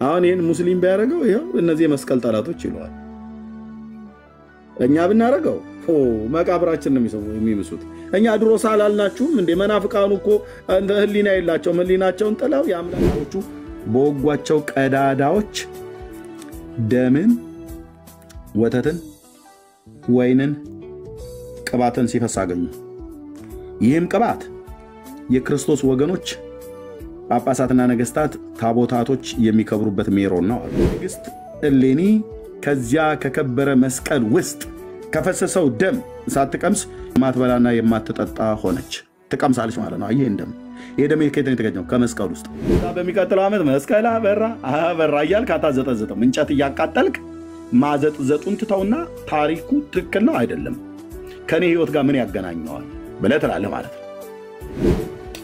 አሁን ይሄን ሙስሊም ቢያደርገው ይሄው እነዚህ መስቀል ጠላቶች ይለዋል። እኛ ብናረጋው መቃብራችን ነው የሚምሱት። እኛ ድሮ ሳላልናችሁም እንደ መናፍቃኑ እኮ ህሊና የላቸውም። ህሊናቸውን ጥለው ያምላኮቹ በወጓቸው ቀዳዳዎች ደምን፣ ወተትን፣ ወይንን፣ ቅባትን ሲፈስ አገኙ። ይህም ቅባት የክርስቶስ ወገኖች ጳጳሳትና ነገስታት ታቦታቶች የሚከብሩበት ሜሮን ነው አሉ። ንግስት እሌኒ ከዚያ ከከበረ መስቀል ውስጥ ከፈሰሰው ደም ሳትቀምስ ማትበላና የማትጠጣ ሆነች። ትቀምሳለች ማለት ነው። ይሄን ደም ከየት ነው የተገኘው? ከመስቀል ውስጥ። በሚቀጥለው ዓመት መስቀል አበራ እያልክ አታዘጠዘጥም። እንጨት እያቃጠልክ ማዘጥዘጡን ትተውና ታሪኩ ትክክል ነው አይደለም ከኔ ህይወት ጋር ምን ያገናኘዋል ብለህ ትላለህ ማለት ነው።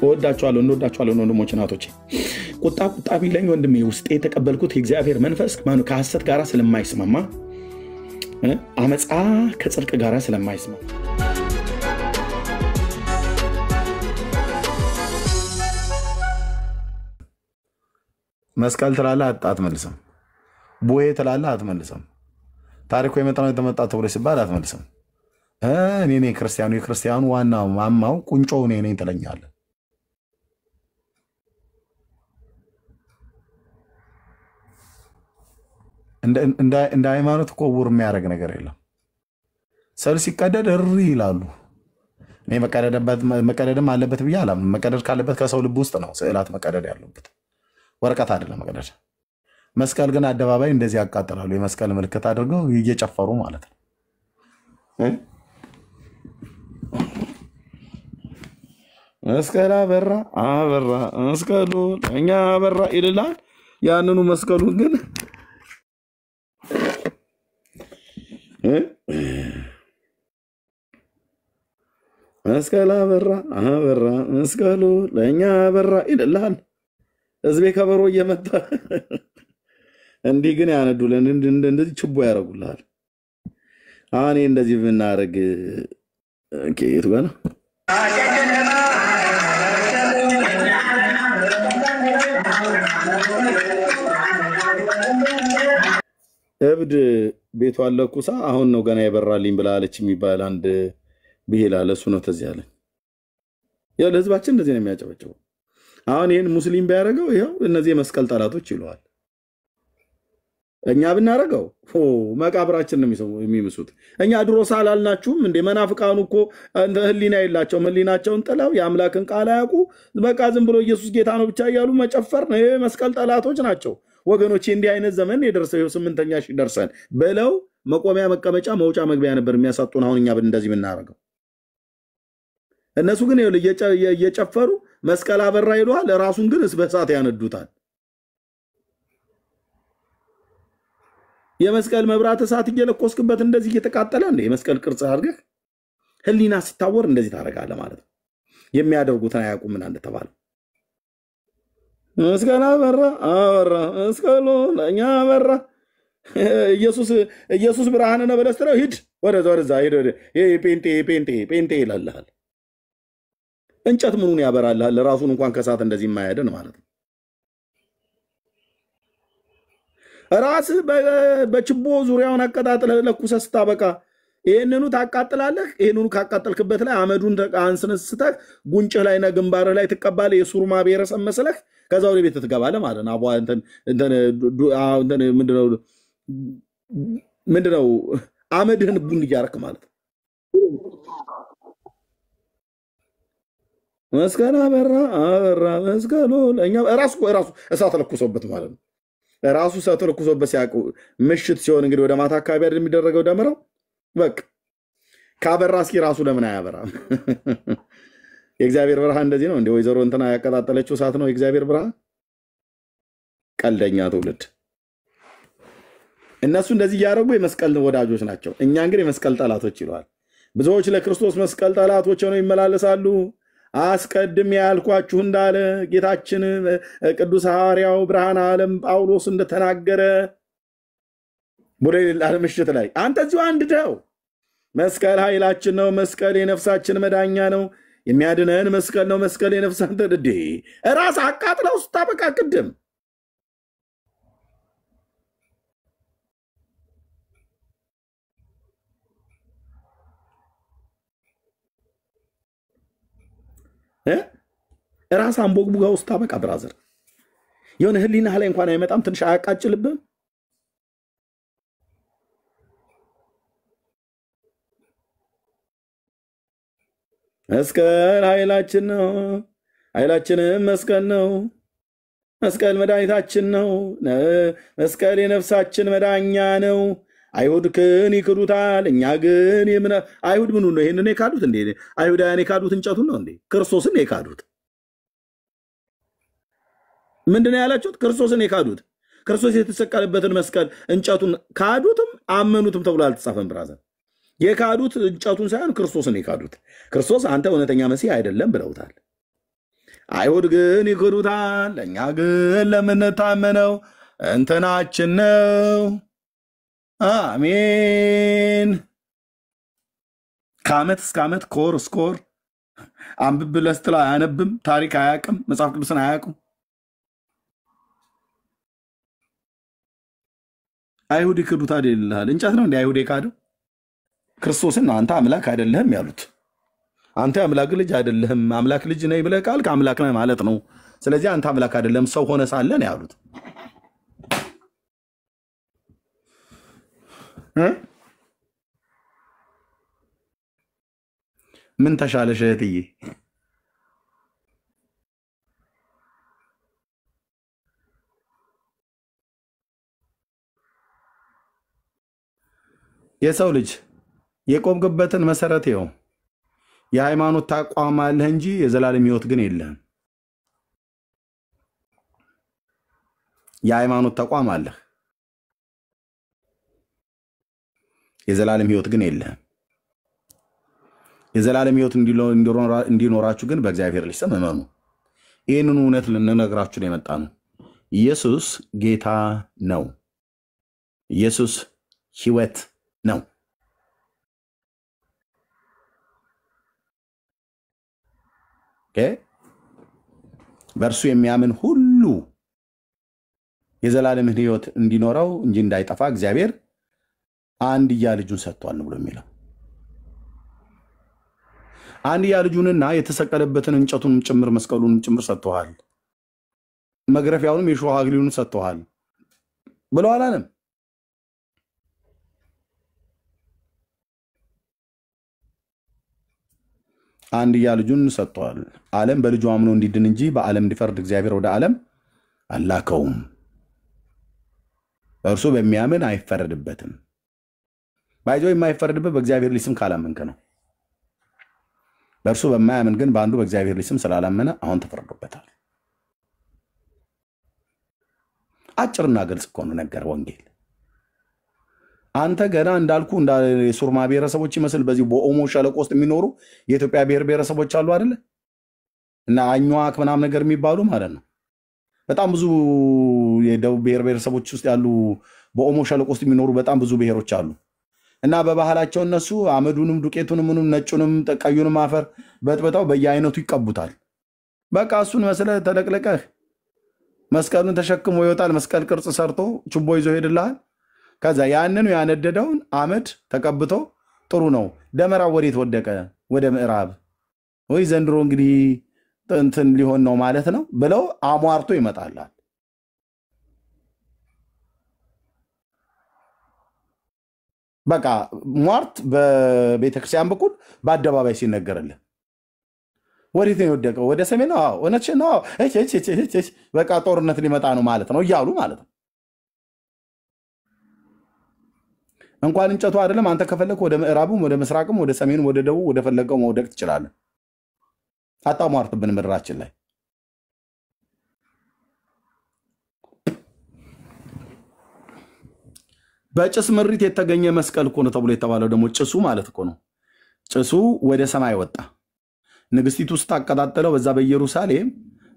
ወዳችኋለሁ እንወዳችኋለሁ ወንድሞች እናቶቼ። ቁጣ ቢለኝ ወንድሜ ውስጤ የተቀበልኩት የእግዚአብሔር መንፈስ ከሐሰት ጋር ስለማይስማማ አመፃ ከጽድቅ ጋር ስለማይስማማ መስቀል ትላለህ አትመልስም። ቡሄ ትላለህ አትመልስም። ታሪኩ የመጣው የተመጣ ተብሎ ሲባል አትመልስም። እኔ ነኝ ክርስቲያኑ የክርስቲያኑ ዋናው ማማው ቁንጮው እኔ ነኝ ትለኛለህ። እንደ ሃይማኖት እኮ ውር የሚያደርግ ነገር የለም። ሰል ሲቀደድ እሪ ይላሉ። እኔ መቀደድም አለበት ብዬ አላምንም። መቀደድ ካለበት ከሰው ልብ ውስጥ ነው ስዕላት መቀደድ ያለበት፣ ወረቀት አይደለም መቀደድ። መስቀል ግን አደባባይ እንደዚህ ያቃጥላሉ። የመስቀል ምልክት አድርገው እየጨፈሩ ማለት ነው። መስቀል አበራ መስቀሉ እኛ አበራ ይልላል። ያንኑ መስቀሉን ግን መስቀል አበራ መስቀሉ ለእኛ አበራ ይልላል። ህዝቤ ከበሮ እየመታ እንዲህ ግን ያነዱልን እንደዚህ ችቦ ያደርጉልሃል። አሁን እንደዚህ ብናደርግ የቱ ጋር ነው? እብድ ቤቷ ለኩሳ አሁን ነው ገና የበራልኝ ብላለች የሚባል አንድ ብሄል አለ። እሱ ነው ተዚህ ያለ። ያው ለህዝባችን እንደዚህ ነው የሚያጨበጭበው። አሁን ይሄን ሙስሊም ቢያደርገው ይሄው እነዚህ መስቀል ጠላቶች ይለዋል። እኛ ብናረጋው መቃብራችን ነው የሚምሱት። እኛ ድሮ ሳላልናችሁም እንደ መናፍቃኑ እኮ ህሊና የላቸውም። ህሊናቸውን ጥለው የአምላክን ቃል አያውቁ በቃ ዝም ብሎ ኢየሱስ ጌታ ነው ብቻ እያሉ መጨፈር ነው። ይሄ መስቀል ጠላቶች ናቸው ወገኖቼ። እንዲህ አይነት ዘመን የደረሰው 8ኛ ሺህ ደርሰን በለው መቆሚያ መቀመጫ መውጫ መግቢያ ነበር የሚያሳጡን። አሁን እኛ እንደዚህ ብናረጋው እነሱ ግን እየጨፈሩ መስቀል አበራ ይሏል። ራሱን ግን በእሳት ያነዱታል። የመስቀል መብራት እሳት እየለኮስክበት እንደዚህ እየተቃጠለ እንደ የመስቀል ቅርጽ አድርገህ ህሊና ሲታወር እንደዚህ ታረጋለህ ማለት ነው። የሚያደርጉትን አያውቁም ምን እንደተባለ። መስቀል አበራ መስቀሉ ለእኛ አበራ። ኢየሱስ ብርሃን ነው ብለህ ስትለው ሂድ ወደዛ ሂድ ጴንጤ ይላልሃል። እንጨት ምኑን ያበራልሃል? ራሱን እንኳን ከሳት እንደዚህ የማያድን ማለት ነው። ራስህ በችቦ ዙሪያውን አቀጣጥለህ ለኩሰህ ስታበቃ ይሄንኑ ታቃጥላለህ። ይሄንኑ ካቃጠልክበት ላይ አመዱን አንስነስተህ ጉንጭህ ላይና ግንባርህ ላይ ትቀባለህ። የሱርማ ብሔረሰብ መስለህ ከዛ ወደ ቤት ትገባለህ ማለት ነው። ምንድነው አመድህን ቡን እያረክ ማለት ነው። መስቀል አበራ መስቀሉ ለእኛ ራሱ እሳት ለኩሶበት ማለት ነው። ራሱ እሳት ለኩሶበት ሲያውቁ ምሽት ሲሆን እንግዲህ ወደ ማታ አካባቢ አይደል የሚደረገው ደመራው። በቃ ካበራ እስኪ ራሱ ለምን አያበራም? የእግዚአብሔር ብርሃን እንደዚህ ነው እንዴ? ወይዘሮ እንትና ያቀጣጠለችው እሳት ነው የእግዚአብሔር ብርሃን። ቀልደኛ ትውልድ። እነሱ እንደዚህ እያደረጉ የመስቀል ወዳጆች ናቸው። እኛ እንግዲህ የመስቀል ጠላቶች ይለዋል። ብዙዎች ለክርስቶስ መስቀል ጠላቶች ሆነው ይመላለሳሉ። አስቀድም ያልኳችሁ እንዳለ ጌታችን ቅዱስ ሐዋርያው ብርሃነ ዓለም ጳውሎስ እንደተናገረ በሌላ ምሽት ላይ አንተ እዚሁ አንድደው መስቀል ኃይላችን ነው። መስቀል የነፍሳችን መዳኛ ነው። የሚያድነን መስቀል ነው። መስቀል የነፍሳችን ተደዴ ራስ አቃጥለው ስታበቃ ቅድም ራስ አንቦግቡጋ ውስጥ ታበቃ ብራዘር የሆነ ህሊና ላይ እንኳን አይመጣም ትንሽ አያቃጭልብም መስቀል ኃይላችን ነው ኃይላችንም መስቀል ነው መስቀል መድኃኒታችን ነው መስቀል የነፍሳችን መዳኛ ነው አይሁድ ግን ይክዱታል እኛ ግን አይሁድ ምኑ ነው ይሄንን የካዱት እንዴ አይሁዳውያን የካዱት እንጨቱን ነው እንዴ ክርስቶስን የካዱት ምንድነው ያላችሁት ክርስቶስን የካዱት ክርስቶስ የተሰቀለበትን መስቀል እንጨቱን ካዱትም አመኑትም ተብሎ አልተጻፈም ብራዘር የካዱት እንጨቱን ሳይሆን ክርስቶስን የካዱት ክርስቶስ አንተ እውነተኛ መሲህ አይደለም ብለውታል አይሁድ ግን ይክዱታል እኛ ግን ለምንታመነው እንትናችን ነው አሜን ከዓመት እስከ ዓመት ኮር ስኮር አንብብ ለስትላ አያነብም ታሪክ አያውቅም መጽሐፍ ቅዱስን አያውቁም አይሁድ ይክዱታል ይላል እንጨት ነው እንዴ አይሁድ የካደው ክርስቶስን አንተ አምላክ አይደለህም ያሉት አንተ አምላክ ልጅ አይደለህም አምላክ ልጅ ነኝ ብለህ ቃል ከአምላክ ነህ ማለት ነው ስለዚህ አንተ አምላክ አይደለም ሰው ሆነ ሳለ ነው ያሉት ምን ተሻለሽ እህትዬ የሰው ልጅ የቆምክበትን መሰረት ይኸው የሃይማኖት ተቋም አለህ እንጂ የዘላለም ሕይወት ግን የለህም የሃይማኖት ተቋም አለህ የዘላለም ሕይወት ግን የለህም የዘላለም ሕይወት እንዲኖራችሁ ግን በእግዚአብሔር ልጅ ስም እመኑ ይህንን እውነት ልንነግራችሁ ነው የመጣነው ኢየሱስ ጌታ ነው ኢየሱስ ሕይወት ነው በእርሱ የሚያምን ሁሉ የዘላለም ሕይወት እንዲኖረው እንጂ እንዳይጠፋ እግዚአብሔር አንድያ ልጁን ሰጥቷል ብሎ የሚለው አንድያ ልጁንና የተሰቀለበትን እንጨቱን ጭምር መስቀሉን ጭምር ሰጥቷል መግረፊያውንም የሾህ አክሊሉን ሰጥቷል ብሎ አላለም አንድያ ልጁን ሰጥቷል ዓለም በልጁ አምኖ እንዲድን እንጂ በዓለም እንዲፈርድ እግዚአብሔር ወደ ዓለም አላከውም እርሱ በሚያምን አይፈረድበትም ባይዞ የማይፈረድበት በእግዚአብሔር ልጅ ስም ካላመንከ ነው በእርሱ በማያምን ግን በአንዱ በእግዚአብሔር ልጅ ስም ስላላመነ አሁን ተፈርዶበታል አጭርና ግልጽ እኮ ነው ነገር ወንጌል አንተ ገና እንዳልኩ እንደ ሱርማ ብሔረሰቦች ይመስል በዚህ በኦሞ ሸለቆ ውስጥ የሚኖሩ የኢትዮጵያ ብሔረሰቦች አሉ አይደል እና አኝዋክ ምናምን ነገር የሚባሉ ማለት ነው በጣም ብዙ የደቡብ ብሔረሰቦች ውስጥ ያሉ በኦሞ ሸለቆ ውስጥ የሚኖሩ በጣም ብዙ ብሔሮች አሉ እና በባህላቸው እነሱ አመዱንም ዱቄቱንም ምንም ነጩንም ቀዩንም አፈር በጥበጣው በየአይነቱ ይቀቡታል በቃ እሱን መስለ ተለቅለቀህ መስቀሉን ተሸክሞ ይወጣል መስቀል ቅርጽ ሰርቶ ችቦ ይዞ ሄድልሃል ከዛ ያንኑ ያነደደውን አመድ ተቀብቶ ጥሩ ነው ደመራ ወዴት ወደቀ ወደ ምዕራብ ወይ ዘንድሮ እንግዲህ እንትን ሊሆን ነው ማለት ነው ብለው አሟርቶ ይመጣላል በቃ ሟርት በቤተክርስቲያን በኩል በአደባባይ ሲነገርልህ ወዴት ነው የወደቀው ወደ ሰሜን ነው እነች ነው እቺ በቃ ጦርነት ሊመጣ ነው ማለት ነው እያሉ ማለት ነው እንኳን እንጨቱ አይደለም አንተ ከፈለክ ወደ ምዕራቡም ወደ ምስራቅም ወደ ሰሜንም ወደ ደቡብ ወደ ፈለገው መውደቅ ትችላለህ አታሟርትብን ምድራችን ላይ በጭስ ምሪት የተገኘ መስቀል እኮ ነው ተብሎ የተባለው ደግሞ ጭሱ ማለት እኮ ነው ጭሱ ወደ ሰማይ ወጣ ንግስቲቱ ስታቀጣጠለው በዛ በኢየሩሳሌም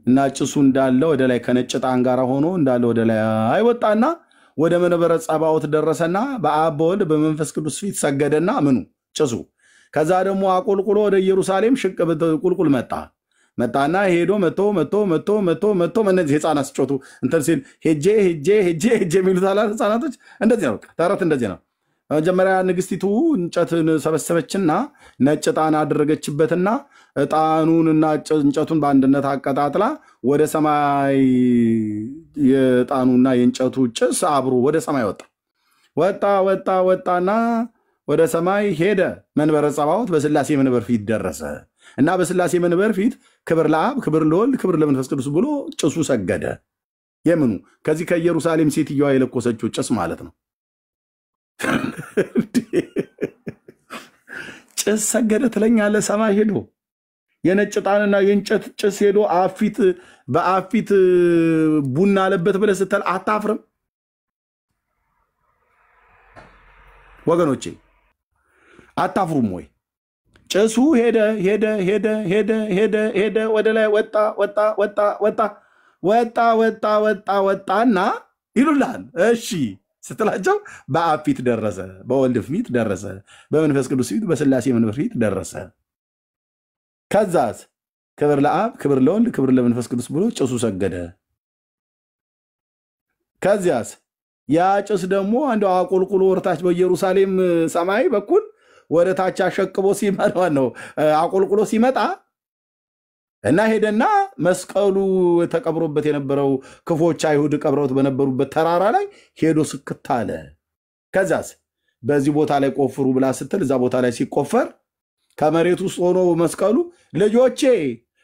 እና ጭሱ እንዳለ ወደ ላይ ከነጭ ዕጣን ጋር ሆኖ እንዳለ ወደ ላይ አይወጣና ወደ መንበረ ጸባዖት ደረሰና በአብ በወልድ በመንፈስ ቅዱስ ፊት ሰገደና ምኑ ጭሱ ከዛ ደግሞ አቆልቁሎ ወደ ኢየሩሳሌም ሽቅ ቁልቁል መጣና ሄዶ መጥቶ እነዚህ ህፃናት ሲጮቱ እንትን ሲል ሄጄ የሚሉት አላ ህፃናቶች እንደዚህ ነው ተረት እንደዚህ ነው መጀመሪያ ንግስቲቱ እንጨትን ሰበሰበችና ነጭ ዕጣን አደረገችበትና ዕጣኑንና እንጨቱን በአንድነት አቀጣጥላ ወደ ሰማይ የዕጣኑና የእንጨቱ ጭስ አብሮ ወደ ሰማይ ወጣና ወደ ሰማይ ሄደ። መንበረ ጸባዖት በስላሴ መንበር ፊት ደረሰ እና በስላሴ መንበር ፊት ክብር ለአብ፣ ክብር ለወልድ፣ ክብር ለመንፈስ ቅዱስ ብሎ ጭሱ ሰገደ። የምኑ ከዚህ ከኢየሩሳሌም ሴትዮዋ የለኮሰችው ጭስ ማለት ነው። ጭስ ሰገደ ትለኛለህ? ሰማይ ሄዶ የነጭ ዕጣንና የእንጨት ጭስ ሄዶ በአፊት ቡና አለበት ብለህ ስትል አታፍርም? ወገኖቼ አታፍሩም ወይ? ጭሱ ሄደ ወደ ላይ ወጣና ይሉላል። እሺ ስትላቸው በአብ ፊት ደረሰ፣ በወልድ ፊት ደረሰ፣ በመንፈስ ቅዱስ ፊት በስላሴ መንበር ፊት ደረሰ። ከዛስ ክብር ለአብ፣ ክብር ለወልድ፣ ክብር ለመንፈስ ቅዱስ ብሎ ጭሱ ሰገደ። ከዚያስ ያ ጭስ ደግሞ አንዱ አቆልቁሎ ወርታች በኢየሩሳሌም ሰማይ በኩል ወደ ታች አሸቅቦ ሲመጣ ነው አቆልቁሎ ሲመጣ እና ሄደና መስቀሉ ተቀብሮበት የነበረው ክፎች አይሁድ ቀብረውት በነበሩበት ተራራ ላይ ሄዶ ስክት አለ። ከዛስ በዚህ ቦታ ላይ ቆፍሩ ብላ ስትል እዛ ቦታ ላይ ሲቆፈር ከመሬት ውስጥ ሆኖ መስቀሉ ልጆቼ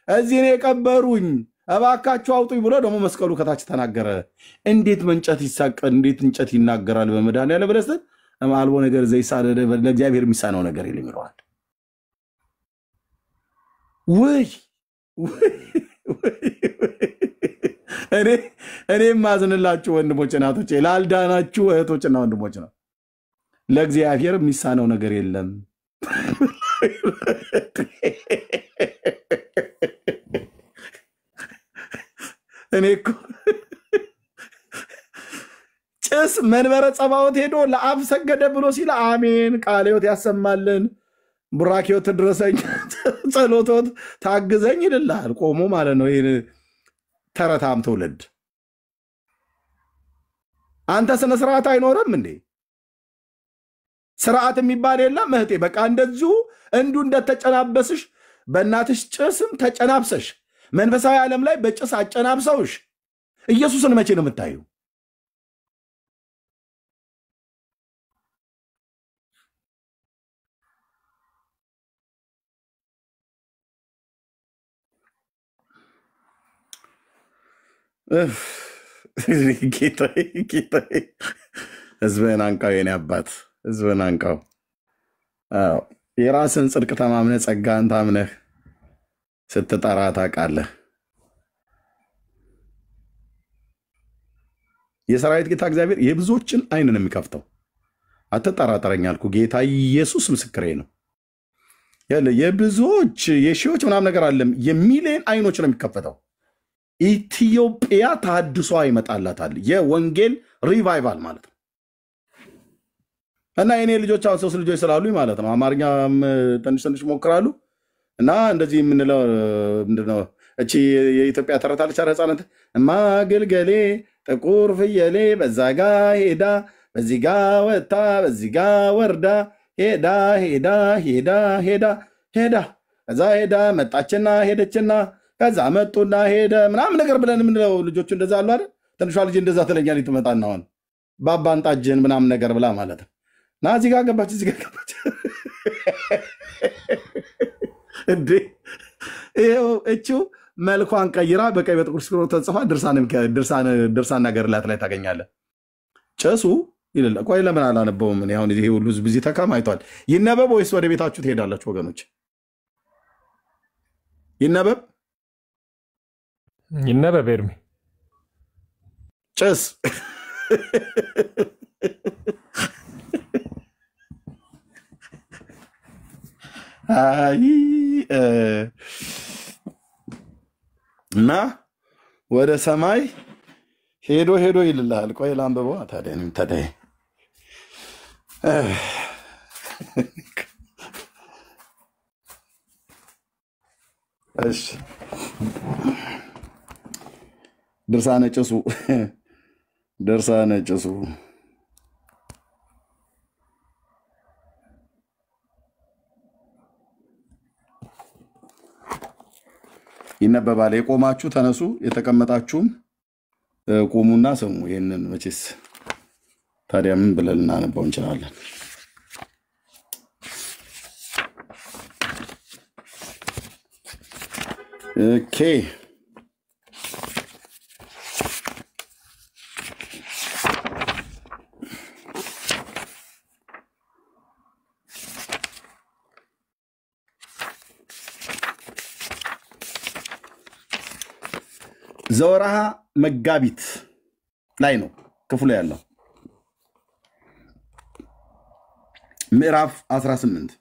እዚህ ነው የቀበሩኝ እባካችሁ አውጡኝ ብሎ ደግሞ መስቀሉ ከታች ተናገረ። እንዴት መንጨት ይሳቀል? እንዴት እንጨት ይናገራል? በመድኃኒዓለም ብለህ ስትል አልቦ ነገር ዘይሳለ ለእግዚአብሔር የሚሳነው ነገር የለም ይለዋል። እኔ ማዝንላችሁ ወንድሞች እናቶቼ፣ ላልዳናችሁ እህቶችና ወንድሞች ነው። ለእግዚአብሔር የሚሳነው ነገር የለም። እኔ እኮ ጭስ መንበረ ጸባዖት ሄዶ ለአብ ሰገደ ብሎ ሲል አሜን ቃለ ሕይወት ያሰማልን፣ ቡራኬው ትድረሰኝ፣ ጸሎቶት ታግዘኝ ይልልሃል ቆሞ ማለት ነው። ይሄ ተረታም ትውልድ አንተ ስነ ስርዓት አይኖርም እንዴ? ስርዓት የሚባል የለም እህቴ። በቃ እንደዚሁ እንደተጨናበስሽ በእናትሽ ጭስም ተጨናብሰሽ መንፈሳዊ ዓለም ላይ በጭስ አጨናብሰውሽ ኢየሱስን መቼ ነው የምታዩ? ጌታዬ ህዝብህን አንቃው፣ የኔ አባት ህዝብህን አንቃው። የራስን ጽድቅ ተማምነህ ጸጋን ታምነህ ስትጠራ ታውቃለህ። የሰራዊት ጌታ እግዚአብሔር የብዙዎችን አይን ነው የሚከፍተው። አትጠራጠረኝ አልኩ። ጌታ ኢየሱስ ምስክሬ ነው። የብዙዎች የሺዎች ምናምን ነገር አለም የሚሊዮን አይኖች ነው የሚከፈተው። ኢትዮጵያ ታድሷ ይመጣላታል። የወንጌል ሪቫይቫል ማለት ነው። እና የኔ ልጆች አሁን 3 ልጆች ስላሉኝ ማለት ነው አማርኛም ትንሽ ሞክራሉ። እና እንደዚህ የምንለው ምንድነው እቺ የኢትዮጵያ ተረታለች ህፃናት ማገልገሌ ጥቁር ፍየሌ በዛ ጋ ሄዳ በዚህ ጋ ወጣ በዚህ ጋ ወርዳ ሄዳ ከዛ ሄዳ መጣችና ሄደችና ከዛ መጡና ሄደ ምናምን ነገር ብለን የምንለው ልጆቹ እንደዛ አሉ አይደል? ትንሿ ልጅ እንደዛ ትለኛለች። ትመጣና አሁን ባባን ጣጅን ምናምን ነገር ብላ ማለት ነው። ና እዚህ ጋር ገባች እንዴ እቺው መልኳን ቀይራ በቀይ በጥቁር ስክሮ ተጽፋ ድርሳን ገድላት ላይ ታገኛለህ። ጭሱ ይላል። ቆይ ለምን አላነበውም? እኔ አሁን ይሄ ሁሉ ህዝብ እዚህ ተከማችቷል። ይነበብ ወይስ ወደ ቤታችሁ ትሄዳላችሁ ወገኖች? ይነበብ ኤርሚ። ጭስ እና ወደ ሰማይ ሄዶ ይልልሃል። ቆይ ላንብበው ታዲያ እሺ ድርሳነ ጭሱ ይነበባል። የቆማችሁ ተነሱ፣ የተቀመጣችሁም ቁሙና ስሙ። ይሄንን መቼስ ታዲያ ምን ብለን እናነበው እንችላለን? ኦኬ ዘወርሃ መጋቢት ላይ ነው ክፍሉ ያለው ምዕራፍ 18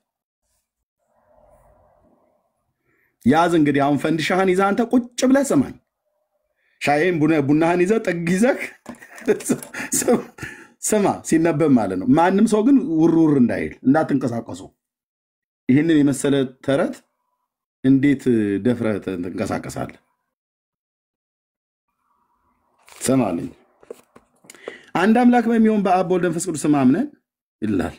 ያዝ። እንግዲህ አሁን ፈንዲሻህን ይዘህ አንተ ቁጭ ብለህ ስማኝ። ሻይን ቡናህን ይዘህ ጥግ ይዘህ ስማ ሲነበብ ማለት ነው። ማንም ሰው ግን ውርውር እንዳይል እንዳትንቀሳቀሱ። ይህንን የመሰለ ተረት እንዴት ደፍረህ ትንቀሳቀሳለህ? ሰማልኝ። አንድ አምላክ በሚሆን በአብ በወልድ በመንፈስ ቅዱስ አምነን ይላል።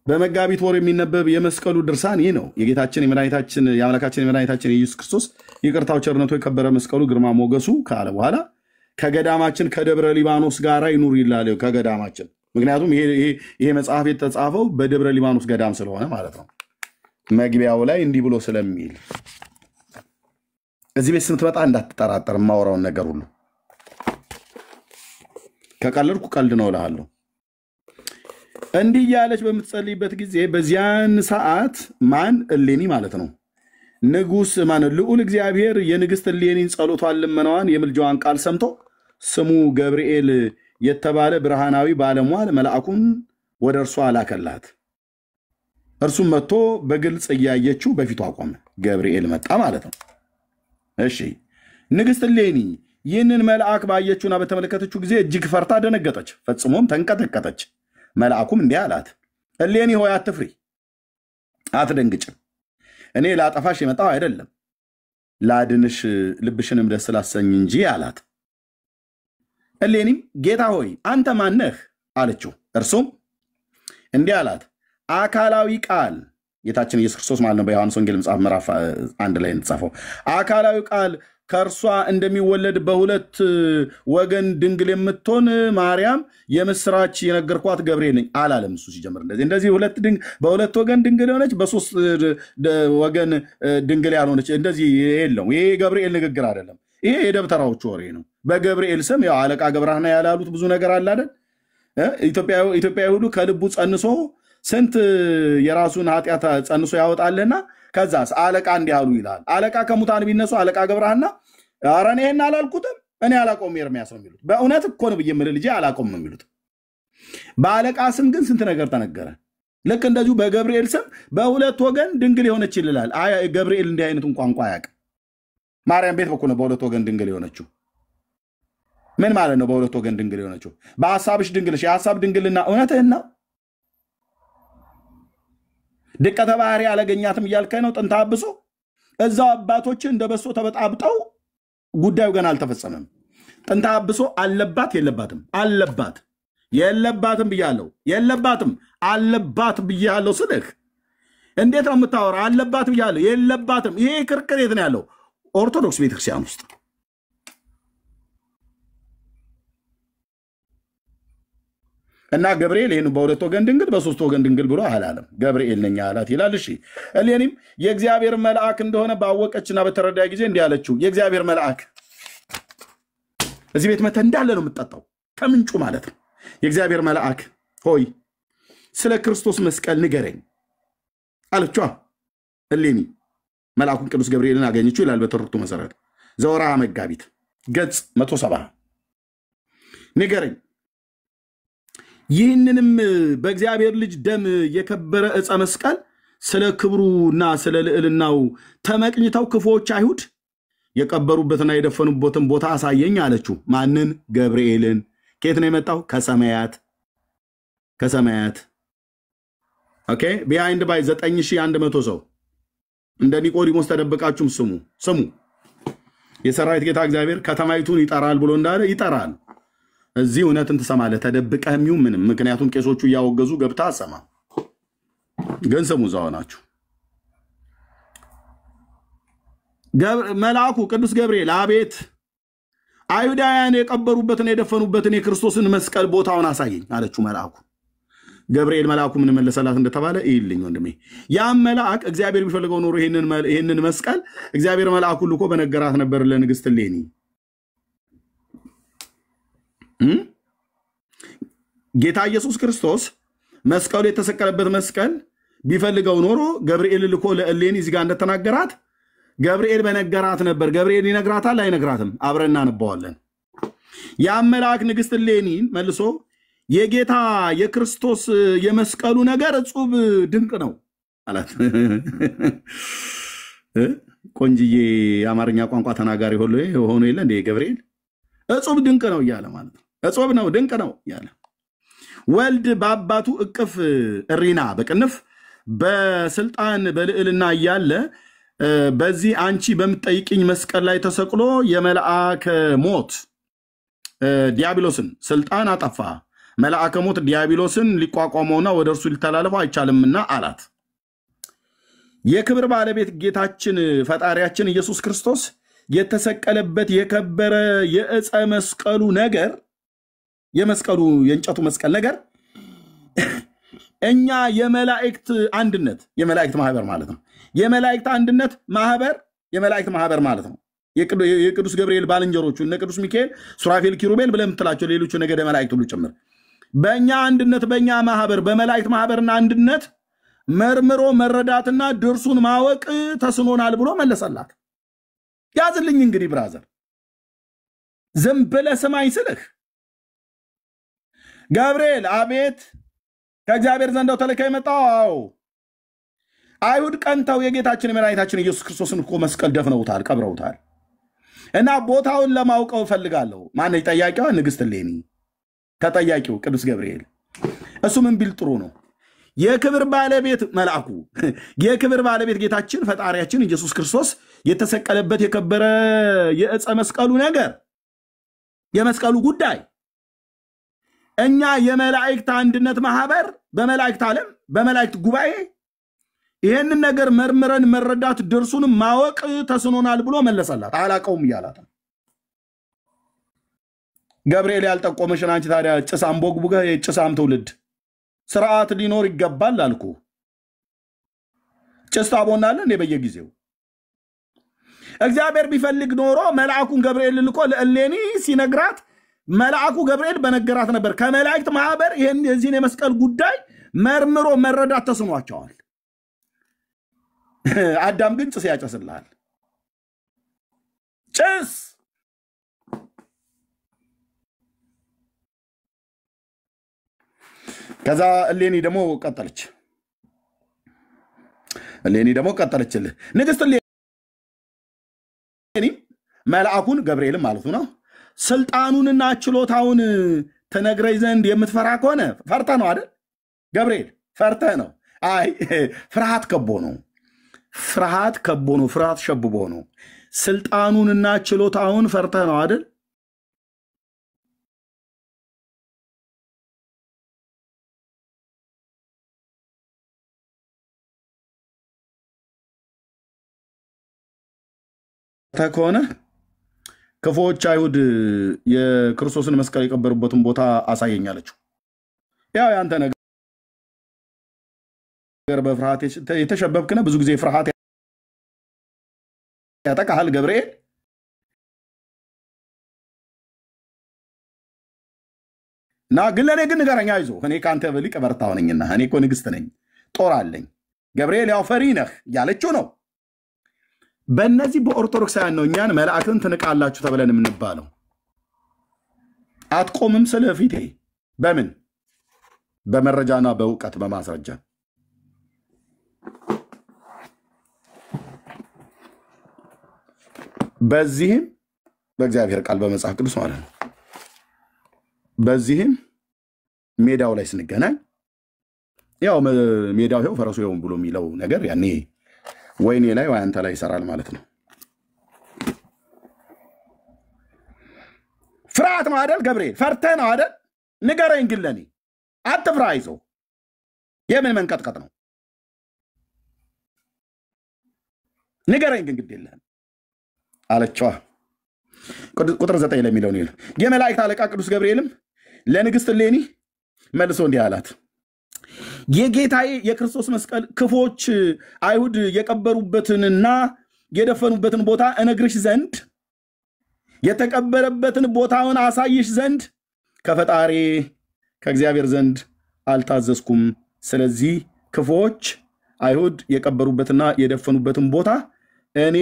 በመጋቢት ወር የሚነበብ የመስቀሉ ድርሳን ይህ ነው። የጌታችን የመድኃኒታችን የአምላካችን የመድኃኒታችን የኢየሱስ ክርስቶስ ይቅርታው ቸርነቱ የከበረ መስቀሉ ግርማ ሞገሱ ካለ በኋላ ከገዳማችን ከደብረ ሊባኖስ ጋር ይኑር ይላል። ከገዳማችን ምክንያቱም ይሄ መጽሐፍ የተጻፈው በደብረ ሊባኖስ ገዳም ስለሆነ ማለት ነው። መግቢያው ላይ እንዲህ ብሎ ስለሚል እዚህ ቤት ስትመጣ እንዳትጠራጠር የማወራውን ነገር ሁሉ። ከቀለድኩ ቀልድ ነው እልሃለሁ። እንዲህ ያለች በምትጸልይበት ጊዜ በዚያን ሰዓት ማን እሌኒ ማለት ነው ንጉስ ማን ልዑል እግዚአብሔር የንግስት እሌኒን ጸሎቷን ልመናዋን የምልጃዋን ቃል ሰምቶ ስሙ ገብርኤል የተባለ ብርሃናዊ ባለሟል መልአኩን ወደ እርሷ አላከላት። እርሱም መጥቶ በግልጽ እያየችው በፊቷ ቆመ። ገብርኤል መጣ ማለት ነው። እሺ ንግስት እሌኒ ይህንን መልአክ ባየችውና በተመለከተችው ጊዜ እጅግ ፈርታ ደነገጠች፣ ፈጽሞም ተንቀጠቀጠች። መልአኩም እንዲህ አላት፣ እሌኒ ሆይ አትፍሪ፣ አትደንግጭም። እኔ ላጠፋሽ የመጣሁ አይደለም፣ ላድንሽ ልብሽንም ደስ ላሰኝ እንጂ አላት። እሌኒም ጌታ ሆይ አንተ ማን ነህ አለችው። እርሱም እንዲህ አላት፣ አካላዊ ቃል ጌታችን ኢየሱስ ክርስቶስ ማለት ነው። በዮሐንስ ወንጌል መጽሐፍ ምዕራፍ 1 ላይ የተጻፈው አካላዊ ቃል ከእርሷ እንደሚወለድ በሁለት ወገን ድንግል የምትሆን ማርያም የምስራች የነገርኳት ገብርኤል ነኝ አላለም። እሱ ሲጀምር እንደዚህ በሁለት ወገን ድንግል የሆነች በሶስት ወገን ድንግል ያልሆነች እንደዚህ የለውም። ይሄ ገብርኤል ንግግር አይደለም። ይሄ የደብተራዎቹ ወሬ ነው። በገብርኤል ስም ያው አለቃ ገብረሃና ያላሉት ብዙ ነገር አለ አይደል? ኢትዮጵያዊ ሁሉ ከልቡ ጸንሶ ስንት የራሱን ኃጢአት ጸንሶ ያወጣልና ከዛስ አለቃ እንዲህ አሉ ይላል። አለቃ ከሙታን ቢነሱ አለቃ ገብረሃና ኧረ እኔ ይሄን አላልኩትም እኔ አላቆም ኤርምያስ ነው የሚሉት። በእውነት እኮ ነው ብዬ የምልህ ልጄ አላቆም ነው የሚሉት። በአለቃ ስም ግን ስንት ነገር ተነገረ። ልክ እንደዚሁ በገብርኤል ስም በሁለት ወገን ድንግል የሆነች ይላል። ገብርኤል እንዲህ አይነቱን ቋንቋ አያውቅም። ማርያም ቤት በኩል ነው በሁለት ወገን ድንግል የሆነችው። ምን ማለት ነው በሁለት ወገን ድንግል የሆነችው? በሐሳብሽ ድንግልሽ የሐሳብ ድንግልና እውነትህን ነው። ድቀተ ባህሪ አላገኛትም እያልከኝ ነው። ጥንተ አብሶ እዛው አባቶች እንደበሶ ተበጣብጠው ጉዳዩ ገና አልተፈጸመም። ጥንተ አብሶ አለባት የለባትም? አለባት። የለባትም ብያለሁ። የለባትም አለባት ብያለሁ ስልህ እንዴት ነው የምታወራ? አለባት ብያለሁ የለባትም። ይሄ ክርክር የት ነው ያለው? ኦርቶዶክስ ቤተክርስቲያን ውስጥ። እና ገብርኤል ይህን በሁለት ወገን ድንግል በሶስት ወገን ድንግል ብሎ አላለም። ገብርኤል ነኝ አላት ይላል። እሺ እሌኒም የእግዚአብሔር መልአክ እንደሆነ ባወቀችና በተረዳ ጊዜ እንዲህ አለችው፣ የእግዚአብሔር መልአክ እዚህ ቤት መተህ እንዳለ ነው የምትጠጣው ከምንጩ ማለት ነው። የእግዚአብሔር መልአክ ሆይ ስለ ክርስቶስ መስቀል ንገረኝ አለችዋ። እሌኒ መልአኩን ቅዱስ ገብርኤልን አገኘችው ይላል በትርክቱ መሰረት ዘወርሃ መጋቢት ገጽ 170 ንገረኝ ይህንንም በእግዚአብሔር ልጅ ደም የከበረ ዕፀ መስቀል ስለ ክብሩና ስለ ልዕልናው ተመቅኝተው ክፉዎች አይሁድ የቀበሩበትና የደፈኑበትን ቦታ አሳየኝ አለችው። ማንን? ገብርኤልን። ከየት ነው የመጣው? ከሰማያት። ኦኬ ቢሃይንድ ባይ 9100 ሰው እንደ ኒቆዲሞስ ተደብቃችሁም ስሙ። የሰራዊት ጌታ እግዚአብሔር ከተማይቱን ይጠራል ብሎ እንዳለ ይጠራል። እዚህ እውነትን ትሰማለህ ተደብቀህም ይሁን ምንም። ምክንያቱም ቄሶቹ እያወገዙ ገብታ አሰማ። ግን ስሙ እዛው ናችሁ። መልአኩ ቅዱስ ገብርኤል አቤት አይሁዳውያን የቀበሩበትን የደፈኑበትን የክርስቶስን መስቀል ቦታውን አሳየኝ አለችው መልአኩ። ገብርኤል መልአኩ ምን መለሰላት እንደተባለ ይልኝ ወንድሜ። ያም መልአክ እግዚአብሔር ቢፈልገው ኖሮ ይሄንን መስቀል እግዚአብሔር መልአኩ ልኮ በነገራት ነበር ለንግስት እሌኒ። ጌታ ኢየሱስ ክርስቶስ መስቀሉ የተሰቀለበት መስቀል ቢፈልገው ኖሮ ገብርኤል ልኮ ለእሌኒ እዚህ ጋር እንደተናገራት ገብርኤል በነገራት ነበር። ገብርኤል ይነግራታል አይነግራትም? አብረን እናነባዋለን። ያም መልአክ ንግስት እሌኒን መልሶ የጌታ የክርስቶስ የመስቀሉ ነገር እጹብ ድንቅ ነው አላት። ቆንጅዬ አማርኛ ቋንቋ ተናጋሪ ሆኖ የለ እንደ ገብርኤል እጹብ ድንቅ ነው እያለ ማለት ነው። እጹብ ነው ድንቅ ነው እያለ ወልድ በአባቱ እቅፍ እሪና በቅንፍ በስልጣን በልዕልና እያለ በዚህ አንቺ በምትጠይቅኝ መስቀል ላይ ተሰቅሎ የመልአከ ሞት ዲያብሎስን ስልጣን አጠፋ። መልአከ ሞት ዲያብሎስን ሊቋቋመውና ወደ እርሱ ሊተላለፈው አይቻልምና አላት። የክብር ባለቤት ጌታችን ፈጣሪያችን ኢየሱስ ክርስቶስ የተሰቀለበት የከበረ የዕፀ መስቀሉ ነገር የመስቀሉ የእንጨቱ መስቀል ነገር እኛ የመላእክት አንድነት የመላእክት ማህበር ማለት ነው። የመላእክት አንድነት ማህበር የመላእክት ማህበር ማለት ነው። የቅዱስ ገብርኤል ባልንጀሮቹ እነ ቅዱስ ሚካኤል፣ ሱራፌል፣ ኪሩቤል ብለን የምትላቸው ሌሎቹ ነገደ መላእክት ሁሉ ጭምር በእኛ አንድነት በእኛ ማህበር በመላእክት ማህበርና አንድነት መርምሮ መረዳትና ድርሱን ማወቅ ተስኖናል ብሎ መለሰላት። ያዝልኝ እንግዲህ ብራዘር ዝም ብለህ ስማኝ ስልህ ገብርኤል አቤት ከእግዚአብሔር ዘንድ ተልከህ የመጣው አይሁድ ቀንተው የጌታችን የመድኃኒታችን ኢየሱስ ክርስቶስን እኮ መስቀል ደፍነውታል ቀብረውታል እና ቦታውን ለማውቀው ፈልጋለሁ። ማነው ጠያቂዋ? ንግስት እሌኒ ተጠያቂው ቅዱስ ገብርኤል። እሱ ምን ቢል ጥሩ ነው? የክብር ባለቤት መልአኩ የክብር ባለቤት ጌታችን ፈጣሪያችን ኢየሱስ ክርስቶስ የተሰቀለበት የከበረ የዕፀ መስቀሉ ነገር የመስቀሉ ጉዳይ እኛ የመላእክት አንድነት ማህበር በመላእክት ዓለም በመላእክት ጉባኤ ይሄንን ነገር መርምረን መረዳት ድርሱን ማወቅ ተስኖናል ብሎ መለሰላት። አላቀውም ይያላት ገብርኤል ያልጠቆመሽን አንቺ ታዲያ ጭስ አንቦግቡገ የጭሳም ትውልድ ስርዓት ሊኖር ይገባል አልኩ። ጭስ ታቦናለህ እንደ በየጊዜው እግዚአብሔር ቢፈልግ ኖሮ መልአኩን ገብርኤል ልኮ ለእሌኒ ሲነግራት መልአኩ ገብርኤል በነገራት ነበር። ከመላእክት ማህበር ይሄን የዚህን የመስቀል ጉዳይ መርምሮ መረዳት ተስኗቸዋል። አዳም ግን ጭስ ያጨስልሃል። ጭስ ከዛ እሌኒ ደግሞ ቀጠለችልህ ንግስት እሌኒ መልአኩን ገብርኤልም ማለቱ ነው ስልጣኑንና ችሎታውን ተነግረይ ዘንድ የምትፈራ ከሆነ ፈርተህ ነው አይደል? ገብርኤል ፈርተህ ነው? አይ ፍርሃት ከቦ ነው። ፍርሃት ሸብቦ ነው። ስልጣኑንና ችሎታውን ፈርተህ ነው አይደል? ተከሆነ ክፉዎች አይሁድ የክርስቶስን መስቀል የቀበሩበትን ቦታ አሳየኛለችው። ያው ያንተ ነገር በፍርሃት የተሸበብክነ ብዙ ጊዜ ፍርሃት ያጠቃሃል ገብርኤል። ና ግን ለኔ ግን ንገረኛ አይዞ እኔ ካንተ በሊቅ በርታው ነኝና እኔ እኮ ንግስት ነኝ ጦር አለኝ። ገብርኤል ያው ፈሪ ነህ ያለችው ነው። በእነዚህ በኦርቶዶክሳውያን ነው እኛን መላእክትን ትንቃላችሁ ተብለን የምንባለው። አትቆምም ስለፊቴ በምን በመረጃና በእውቀት በማስረጃ በዚህም በእግዚአብሔር ቃል በመጽሐፍ ቅዱስ ማለት ነው። በዚህም ሜዳው ላይ ስንገናኝ ያው ሜዳው ይኸው ፈረሱ ይኸው ብሎ የሚለው ነገር ያኔ ወይኔ ላይ ወይ አንተ ላይ ይሰራል ማለት ነው። ፍርሃት ነው አይደል ገብርኤል? ፈርተህ ነው አይደል? ንገረኝ ግን ለኔ አትፍራ አይዞ። የምን መንቀጥቀጥ ነው? ንገረኝ ግን ግድ የለህም። አለችዋ። ቁጥር 9 ላይ የሚለው ነው። የመላእክት አለቃ ቅዱስ ገብርኤልም ለንግሥት እሌኒ መልሶ እንዲህ አላት፣ የጌታዬ የክርስቶስ መስቀል ክፎች አይሁድ የቀበሩበትንና የደፈኑበትን ቦታ እነግርሽ ዘንድ የተቀበረበትን ቦታውን አሳይሽ ዘንድ ከፈጣሪ ከእግዚአብሔር ዘንድ አልታዘዝኩም። ስለዚህ ክፎች አይሁድ የቀበሩበትና የደፈኑበትን ቦታ እኔ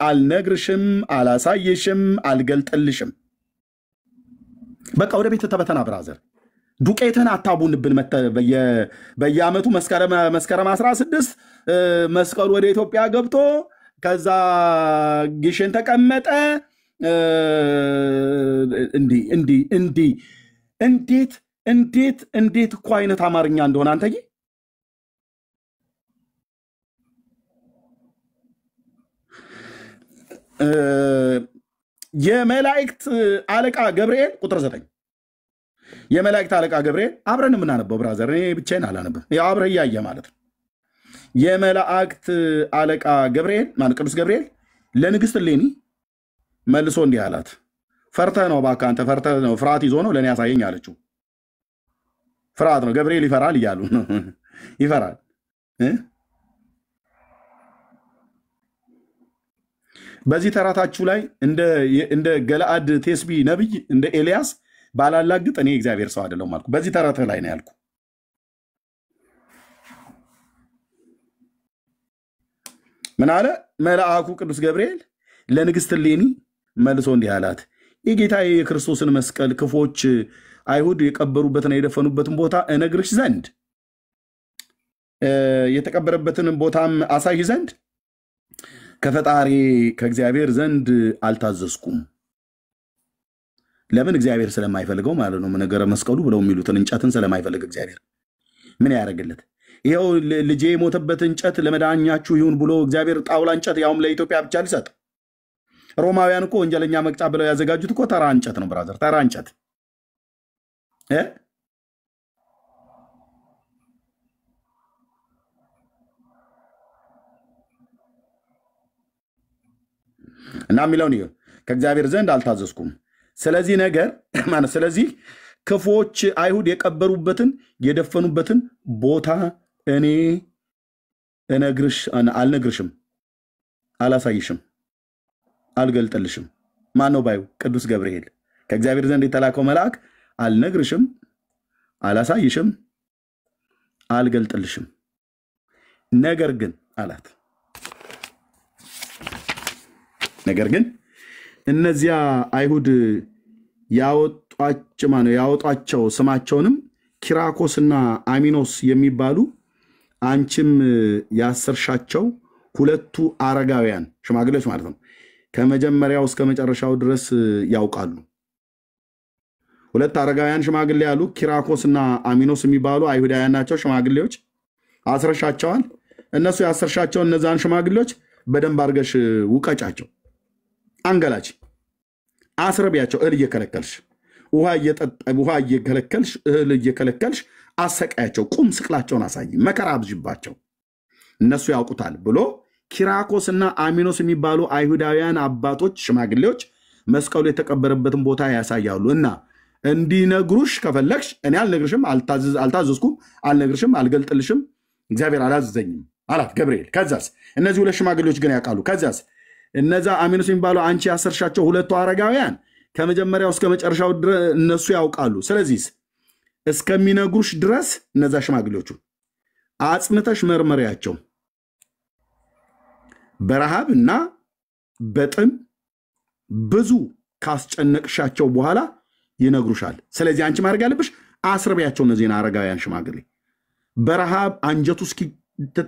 አልነግርሽም፣ አላሳይሽም፣ አልገልጥልሽም። በቃ ወደ ቤት ተበተና ብራዘር። ዱቄትን አታቡንብን። በየዓመቱ መስከረም 16 መስቀሉ ወደ ኢትዮጵያ ገብቶ ከዛ ግሽን ተቀመጠ። እንዴት እኮ አይነት አማርኛ እንደሆነ አንተዬ። የመላእክት አለቃ ገብርኤል ቁጥር 9 የመላእክት አለቃ ገብርኤል አብረን የምናነበው ብራዘር፣ እኔ ብቻዬን አላነበም። ያው አብረህ እያየ ማለት ነው። የመላእክት አለቃ ገብርኤል ማለት ቅዱስ ገብርኤል ለንግሥት እሌኒ መልሶ እንዲህ አላት፣ ፈርተህ ነው እባክህ አንተ ፈርተህ ነው፣ ፍርሃት ይዞ ነው ለእኔ ያሳየኝ አለችው። ፍርሃት ነው ገብርኤል ይፈራል እያሉ ነው። ይፈራል። በዚህ ተራታችሁ ላይ እንደ ገለአድ ቴስቢ ነብይ እንደ ኤልያስ ባላላግጥ እኔ እግዚአብሔር ሰው አይደለሁም አልኩ። በዚህ ተራታ ላይ ነው ያልኩ። ምን አለ መልአኩ ቅዱስ ገብርኤል ለንግሥት እሌኒ መልሶ እንዲህ አላት፣ የጌታዬ የክርስቶስን መስቀል ክፎች አይሁድ የቀበሩበትና የደፈኑበትን ቦታ እነግርሽ ዘንድ የተቀበረበትን ቦታም አሳይ ዘንድ ከፈጣሪ ከእግዚአብሔር ዘንድ አልታዘዝኩም። ለምን? እግዚአብሔር ስለማይፈልገው ማለት ነው። ነገረ መስቀሉ ብለው የሚሉትን እንጨትን ስለማይፈልግ እግዚአብሔር ምን ያደርግለት? ይኸው ልጄ የሞተበት እንጨት ለመዳኛችሁ ይሁን ብሎ እግዚአብሔር ጣውላ እንጨት ያውም ለኢትዮጵያ ብቻ ሊሰጥ። ሮማውያን እኮ ወንጀለኛ መቅጫ ብለው ያዘጋጁት እኮ ተራ እንጨት ነው ብራዘር፣ ተራ እንጨት። እና የሚለውን ይኸው ከእግዚአብሔር ዘንድ አልታዘዝኩም። ስለዚህ ነገር ማለት ስለዚህ ክፎች አይሁድ የቀበሩበትን የደፈኑበትን ቦታ እኔ አልነግርሽም፣ አላሳይሽም፣ አልገልጥልሽም። ማን ነው ባዩ? ቅዱስ ገብርኤል ከእግዚአብሔር ዘንድ የተላከው መልአክ አልነግርሽም፣ አላሳይሽም፣ አልገልጥልሽም። ነገር ግን አላት፣ ነገር ግን እነዚያ አይሁድ ያወጧቸው ስማቸውንም ኪራኮስና አሚኖስ የሚባሉ አንቺም ያሰርሻቸው ሁለቱ አረጋውያን ሽማግሌዎች ማለት ነው ከመጀመሪያው እስከ መጨረሻው ድረስ ያውቃሉ። ሁለት አረጋውያን ሽማግሌ ያሉ ኪራኮስና አሚኖስ የሚባሉ አይሁዳውያን ናቸው። ሽማግሌዎች አስረሻቸዋል። እነሱ ያሰርሻቸው እነዛን ሽማግሌዎች በደንብ አድርገሽ ውቀጫቸው፣ አንገላች፣ አስረቢያቸው። እህል እየከለከልሽ ውሃ እየከለከልሽ እህል እየከለከልሽ አሰቃያቸው። ቁም ስቅላቸውን አሳይ፣ መከራ አብዥባቸው፣ እነሱ ያውቁታል ብሎ ኪራኮስና አሚኖስ የሚባሉ አይሁዳውያን አባቶች ሽማግሌዎች መስቀሉ የተቀበረበትን ቦታ ያሳያሉ። እና እንዲነግሩሽ ከፈለግሽ እኔ አልነግርሽም፣ አልታዘዝኩም፣ አልነግርሽም፣ አልገልጥልሽም፣ እግዚአብሔር አላዘዘኝም አላት ገብርኤል። ከዛስ እነዚህ ሁለት ሽማግሌዎች ግን ያውቃሉ። ከዛስ እነዛ አሚኖስ የሚባሉ አንቺ ያሰርሻቸው ሁለቱ አረጋውያን ከመጀመሪያው እስከ መጨረሻው እነሱ ያውቃሉ። ስለዚህ እስከሚነግሩሽ ድረስ እነዛ ሽማግሌዎቹ አጽንተሽ መርመሪያቸው፣ በረሃብ እና በጥም ብዙ ካስጨነቅሻቸው በኋላ ይነግሩሻል። ስለዚህ አንቺ ማድረግ ያለብሽ አስረቢያቸው እነዚህን አረጋውያን ሽማግሌ በረሃብ አንጀቱ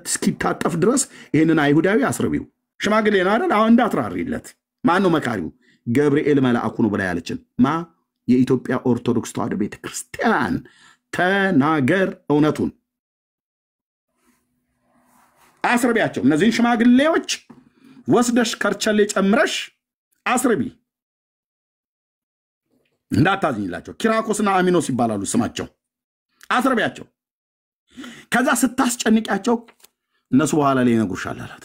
እስኪታጠፍ ድረስ ይህንን አይሁዳዊ አስረቢው። ሽማግሌ ነው አይደል? አሁን እንዳትራሪለት። ማን ነው መካሪው? ገብርኤል መልአኩ ነው ብላ ያለችን የኢትዮጵያ ኦርቶዶክስ ተዋሕዶ ቤተክርስቲያን። ተናገር እውነቱን። አስረቢያቸው እነዚህን ሽማግሌዎች ወስደሽ ከርቸሌ ጨምረሽ አስረቢ፣ እንዳታዝኝላቸው። ኪራኮስና አሚኖስ ይባላሉ ስማቸው። አስረቢያቸው። ከዛ ስታስጨንቂያቸው እነሱ በኋላ ላይ ይነግሩሻል አላት።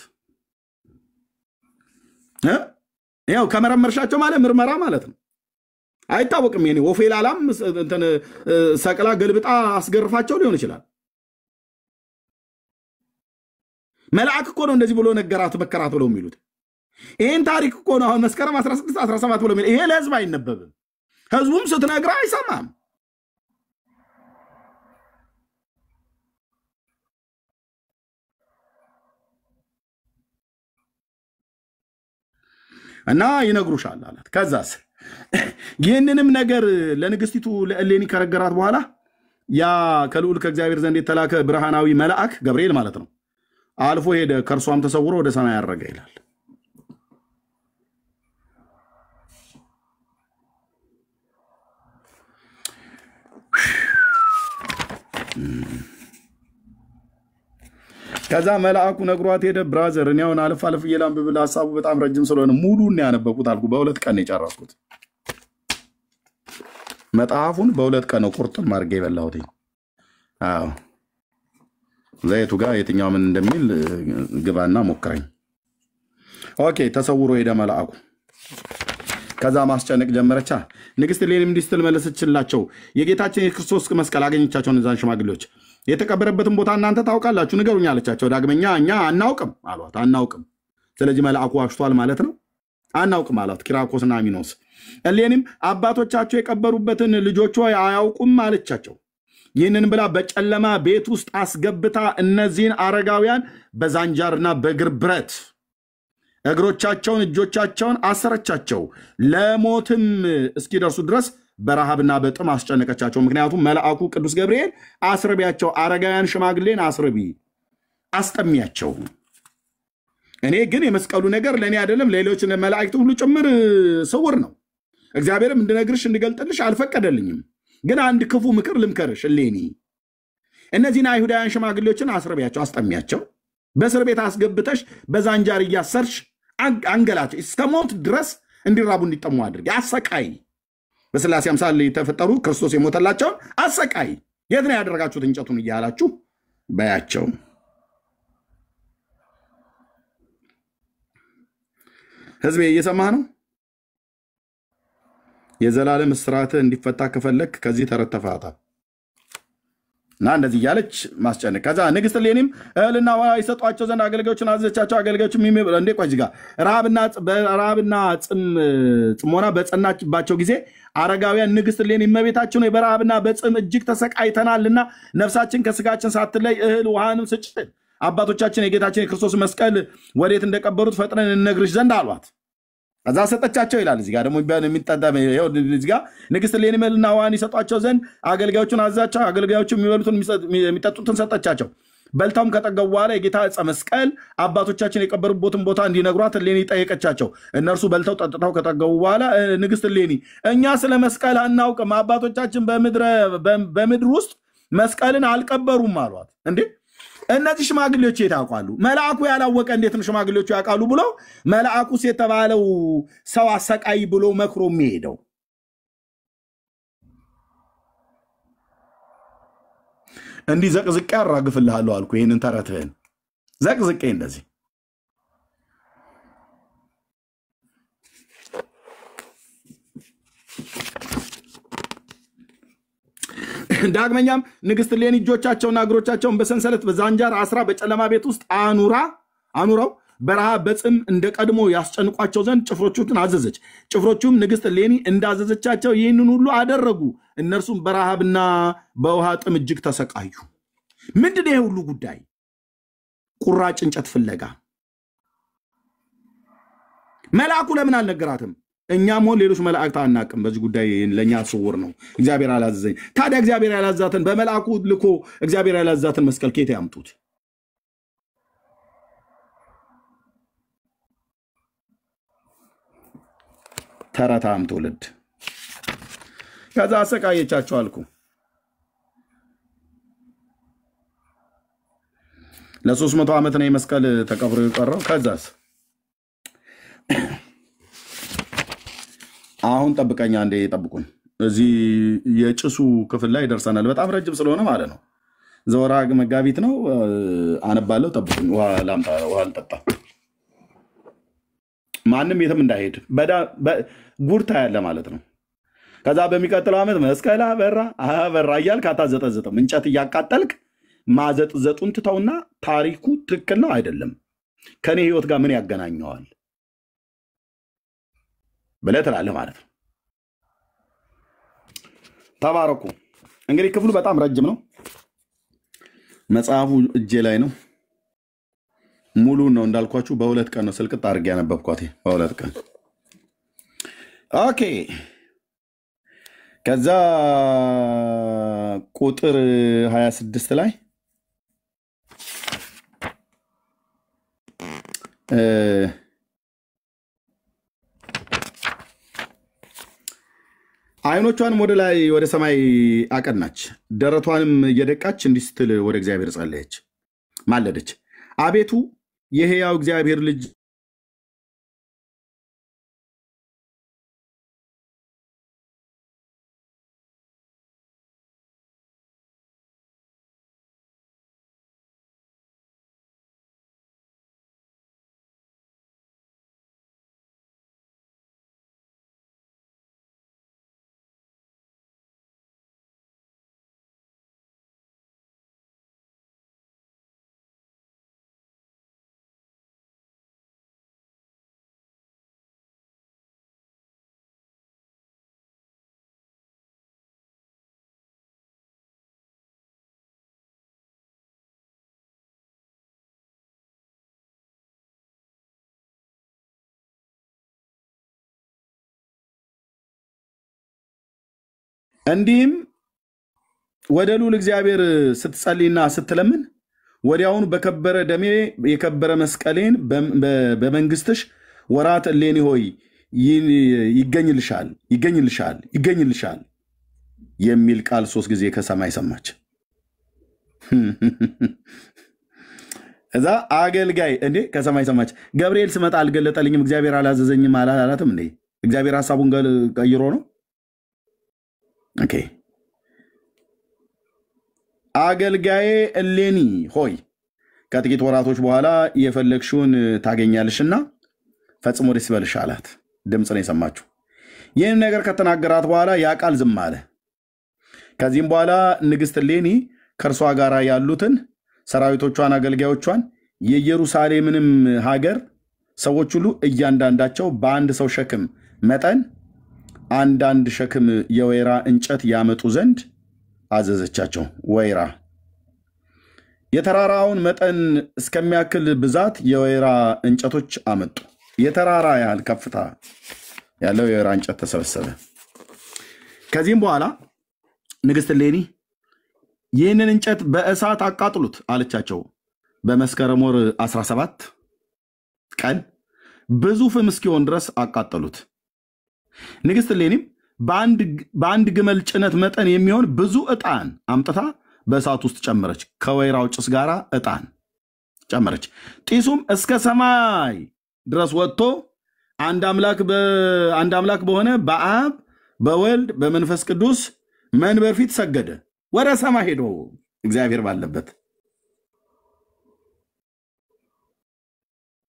ያው ከመረመርሻቸው ማለት ምርመራ ማለት ነው አይታወቅም የኔ ወፌላላም እንትን ሰቅላ ገልብጣ አስገርፋቸው ሊሆን ይችላል መልአክ እኮ ነው እንደዚህ ብሎ ነገራት በከራት ብለው የሚሉት ይሄን ታሪክ እኮ ነው አሁን መስከረም 16 17 ብሎ ይሄ ለህዝብ አይነበብም ህዝቡም ስትነግራ አይሰማም እና ይነግሩሻል አላት ከዛስ ይህንንም ነገር ለንግስቲቱ ለእሌኒ ከረገራት በኋላ ያ ከልዑል ከእግዚአብሔር ዘንድ የተላከ ብርሃናዊ መልአክ ገብርኤል ማለት ነው አልፎ ሄደ ከርሷም ተሰውሮ ወደ ሰማይ ያረገ ይላል ከዛ መልአኩ ነግሯት ሄደ ብራዘር እኔ አሁን አልፍ አልፍ እየላንብብል ሐሳቡ በጣም ረጅም ስለሆነ ሙሉን ያነበብኩት አልኩ በሁለት ቀን የጨረስኩት መጽሐፉን በሁለት ቀን ነው ቁርጥም አድርጌ የበላሁት አዎ ዘይቱ ጋር የትኛው ምን እንደሚል ግባና ሞክረኝ ኦኬ ተሰውሮ ሄደ መልአኩ ከዛ ማስጨነቅ ጀመረቻ ንግስት እሌኒም እንዲህ ስትል መለሰችላቸው የጌታችን የክርስቶስ መስቀል አገኘቻቸው እነዛን ሽማግሌዎች የተቀበረበትን ቦታ እናንተ ታውቃላችሁ ንገሩኝ አለቻቸው ዳግመኛ እኛ አናውቅም አሏት አናውቅም ስለዚህ መልአኩ ዋሽቷል ማለት ነው አናውቅም አሏት ኪራኮስና አሚኖስ እሌኒም አባቶቻቸው የቀበሩበትን ልጆቿ አያውቁም አለቻቸው ይህንን ብላ በጨለማ ቤት ውስጥ አስገብታ እነዚህን አረጋውያን በዛንጃርና በእግር ብረት እግሮቻቸውን እጆቻቸውን አሰረቻቸው ለሞትም እስኪደርሱ ድረስ በረሃብና በጥም አስጨነቀቻቸው ምክንያቱም መልአኩ ቅዱስ ገብርኤል አስርቢያቸው አረጋውያን ሽማግሌን አስርቢ አስጠሚያቸው እኔ ግን የመስቀሉ ነገር ለኔ አይደለም ሌሎች መላእክት ሁሉ ጭምር ስውር ነው እግዚአብሔርም እንድነግርሽ እንድገልጥልሽ አልፈቀደልኝም ግን አንድ ክፉ ምክር ልምከርሽ እሌኒ እነዚህን አይሁዳውያን ሽማግሌዎችን አስርቢያቸው አስጠሚያቸው በእስር ቤት አስገብተሽ በዛንጃር እያሰርሽ አንገላቸው እስከ ሞት ድረስ እንዲራቡ እንዲጠሙ አድርጊ አሰቃይ በስላሴ አምሳል የተፈጠሩ ክርስቶስ የሞተላቸው አሰቃይ የት ነው ያደረጋችሁት እንጨቱን እያላችሁ በያቸው ህዝቤ እየሰማህ ነው የዘላለም እስራት እንዲፈታ ከፈለክ ከዚህ ተረተፋታ እና እንደዚህ ያለች ማስጨነቅ ከዛ ንግስት እሌኒም እህልና ውሃ ይሰጧቸው ዘንድ አገልጋዮችን አዘዘቻቸው አገልጋዮችም እንዴ ቆይ እዚህ ጋር ረሃብና ጽሞና በጸናችባቸው ጊዜ አረጋውያን ንግስት እሌኒ እመቤታችን ነው በረሃብና በጽም እጅግ ተሰቃይተናልና ነፍሳችን ከስጋችን ሳትለይ እህል ውሃንም ስጭን አባቶቻችን የጌታችን የክርስቶስ መስቀል ወዴት እንደቀበሩት ፈጥነን እንነግርሽ ዘንድ አሏት ከዛ ሰጠቻቸው ይላል እዚህ ጋር ደግሞ የሚጣጣም ይሄው እዚህ ጋር ንግስት እሌኒ እህልና ውሃን ይሰጧቸው ዘንድ አገልጋዮችን አዘዛቸው አገልጋዮችም የሚበሉትን የሚጠጡትን ሰጠቻቸው በልታውም ከጠገቡ በኋላ የጌታ ዕፀ መስቀል አባቶቻችን የቀበሩበትን ቦታ እንዲነግሯት እሌኒ ጠየቀቻቸው እነርሱ በልተው ጠጥተው ከጠገቡ በኋላ ንግስት እሌኒ እኛ ስለ መስቀል አናውቅም አባቶቻችን በምድር ውስጥ መስቀልን አልቀበሩም አሏት እንዴ እነዚህ ሽማግሌዎች የታውቃሉ መልአኩ ያላወቀ እንዴት ነው ሽማግሌዎቹ ያውቃሉ ብሎ መልአኩስ የተባለው ሰው አሰቃይ ብሎ መክሮ የሚሄደው እንዲህ ዘቅዝቄ አራግፍልሃለሁ አልኩ ይሄንን ተረትህን ዘቅዝቄ እንደዚህ ዳግመኛም ንግስት እሌኒ እጆቻቸውና እግሮቻቸውን በሰንሰለት በዛንጃር አስራ በጨለማ ቤት ውስጥ አኑረው በረሃብ በጽም እንደቀድሞ ያስጨንቋቸው ዘንድ ጭፍሮቹን አዘዘች ጭፍሮቹም ንግስት እሌኒ እንዳዘዘቻቸው ይህንን ሁሉ አደረጉ እነርሱም በረሃብና በውሃ ጥም እጅግ ተሰቃዩ ምንድነው ይሄ ሁሉ ጉዳይ ቁራጭ እንጨት ፍለጋ መልአኩ ለምን አልነገራትም እኛም ሆነ ሌሎች መላእክት አናቅም በዚህ ጉዳይ ለኛ ስውር ነው እግዚአብሔር አላዘዘኝ ታዲያ እግዚአብሔር ያላዛተን በመልአኩ ልኮ እግዚአብሔር ያላዛተን መስቀል ከየት ያምጡት ተራታም ትውልድ ከዛ አሰቃየቻቸው አልኩ ለ300 ዓመት ነው መስቀል ተቀብሮ የቀረው ከዛስ አሁን ጠብቀኛ እንደ ይጠብቁን እዚህ የጭሱ ክፍል ላይ ደርሰናል በጣም ረጅም ስለሆነ ማለት ነው ዘወራ መጋቢት ነው አነባለው ጠብቁኝ ውሃ ላምጣ ውሃ ልጠጣ ማንም የትም እንዳይሄድ ጉርታ ያለ ማለት ነው። ከዛ በሚቀጥለው ዓመት መስቀል አበራ እያልክ አታዘጠዝጥም። እንጨት እያቃጠልክ ማዘጥዘጡን ትተውና ታሪኩ ትክክል ነው አይደለም፣ ከኔ ህይወት ጋር ምን ያገናኘዋል ብለህ ትላለህ ማለት ነው። ተባረኩ። እንግዲህ ክፍሉ በጣም ረጅም ነው። መጽሐፉ እጄ ላይ ነው። ሙሉን ነው እንዳልኳችሁ በሁለት ቀን ነው ስልቅጥ አድርጌ ያነበብኳት፣ በሁለት ቀን። ኦኬ። ከዛ ቁጥር 26 ላይ አይኖቿንም ወደ ላይ ወደ ሰማይ አቀናች፣ ደረቷንም እየደቃች እንዲህ ስትል ወደ እግዚአብሔር ጸለየች፣ ማለደች። አቤቱ የሕያው እግዚአብሔር ልጅ እንዲህም ወደ ልዑል እግዚአብሔር ስትጸልይና ስትለምን ወዲያውኑ በከበረ ደሜ የከበረ መስቀሌን በመንግስትሽ ወራት እሌኒ ሆይ ይገኝልሻል የሚል ቃል 3 ጊዜ ከሰማይ ሰማች። እዛ አገልጋይ እንዴ ከሰማይ ሰማች። ገብርኤል ስመጣ አልገለጠልኝም፣ እግዚአብሔር አላዘዘኝም አላላትም እንዴ? እግዚአብሔር ሐሳቡን ቀይሮ ነው? ኦኬ። አገልጋዬ እሌኒ ሆይ ከጥቂት ወራቶች በኋላ የፈለግሽውን ታገኛለሽና ፈጽሞ ደስ ይበልሽ አላት። ድምፅ ነው የሰማችው። ይህን ነገር ከተናገራት በኋላ ያ ቃል ዝም አለ። ከዚህም በኋላ ንግሥት እሌኒ ከእርሷ ጋር ያሉትን ሰራዊቶቿን፣ አገልጋዮቿን፣ የኢየሩሳሌምንም ሀገር ሰዎች ሁሉ እያንዳንዳቸው በአንድ ሰው ሸክም መጠን አንዳንድ ሸክም የወይራ እንጨት ያመጡ ዘንድ አዘዘቻቸው። ወይራ የተራራውን መጠን እስከሚያክል ብዛት የወይራ እንጨቶች አመጡ። የተራራ ያህል ከፍታ ያለው የወይራ እንጨት ተሰበሰበ። ከዚህም በኋላ ንግሥት እሌኒ ይህንን እንጨት በእሳት አቃጥሉት አለቻቸው። በመስከረም ወር 17 ቀን ብዙ ፍም እስኪሆን ድረስ አቃጠሉት። ንግሥት እሌኒም በአንድ ግመል ጭነት መጠን የሚሆን ብዙ ዕጣን አምጥታ በእሳት ውስጥ ጨመረች። ከወይራው ጭስ ጋር ዕጣን ጨመረች። ጢሱም እስከ ሰማይ ድረስ ወጥቶ አንድ አምላክ በሆነ በአብ በወልድ በመንፈስ ቅዱስ መንበር ፊት ሰገደ። ወደ ሰማይ ሄዶ እግዚአብሔር ባለበት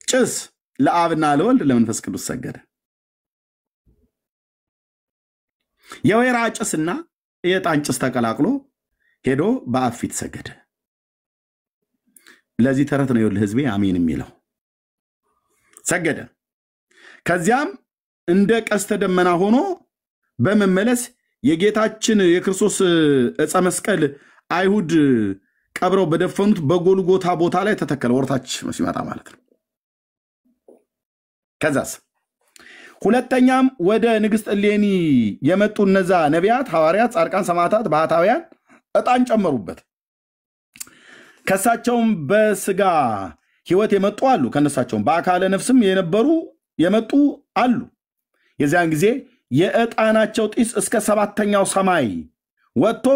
ጭስ ለአብና ለወልድ ለመንፈስ ቅዱስ ሰገደ። የወይራ ጭስና የዕጣን ጭስ ተቀላቅሎ ሄዶ በአብ ፊት ሰገደ። ለዚህ ተረት ነው ይኸውልህ ሕዝቤ አሜን የሚለው። ሰገደ። ከዚያም እንደ ቀስተ ደመና ሆኖ በመመለስ የጌታችን የክርስቶስ ዕፀ መስቀል አይሁድ ቀብረው በደፈኑት በጎልጎታ ቦታ ላይ ተተከለ። ወርታች ሲመጣ ማለት ነው። ከዛስ ሁለተኛም ወደ ንግሥት እሌኒ የመጡ እነዛ ነቢያት፣ ሐዋርያት፣ ጻድቃን፣ ሰማዕታት፣ ባህታውያን ዕጣን ጨመሩበት። ከሳቸውም በስጋ ሕይወት የመጡ አሉ፣ ከነሳቸውም በአካለ ነፍስም የመጡ አሉ። የዚያን ጊዜ የዕጣናቸው ጢስ እስከ 7ኛው ሰማይ ወጥቶ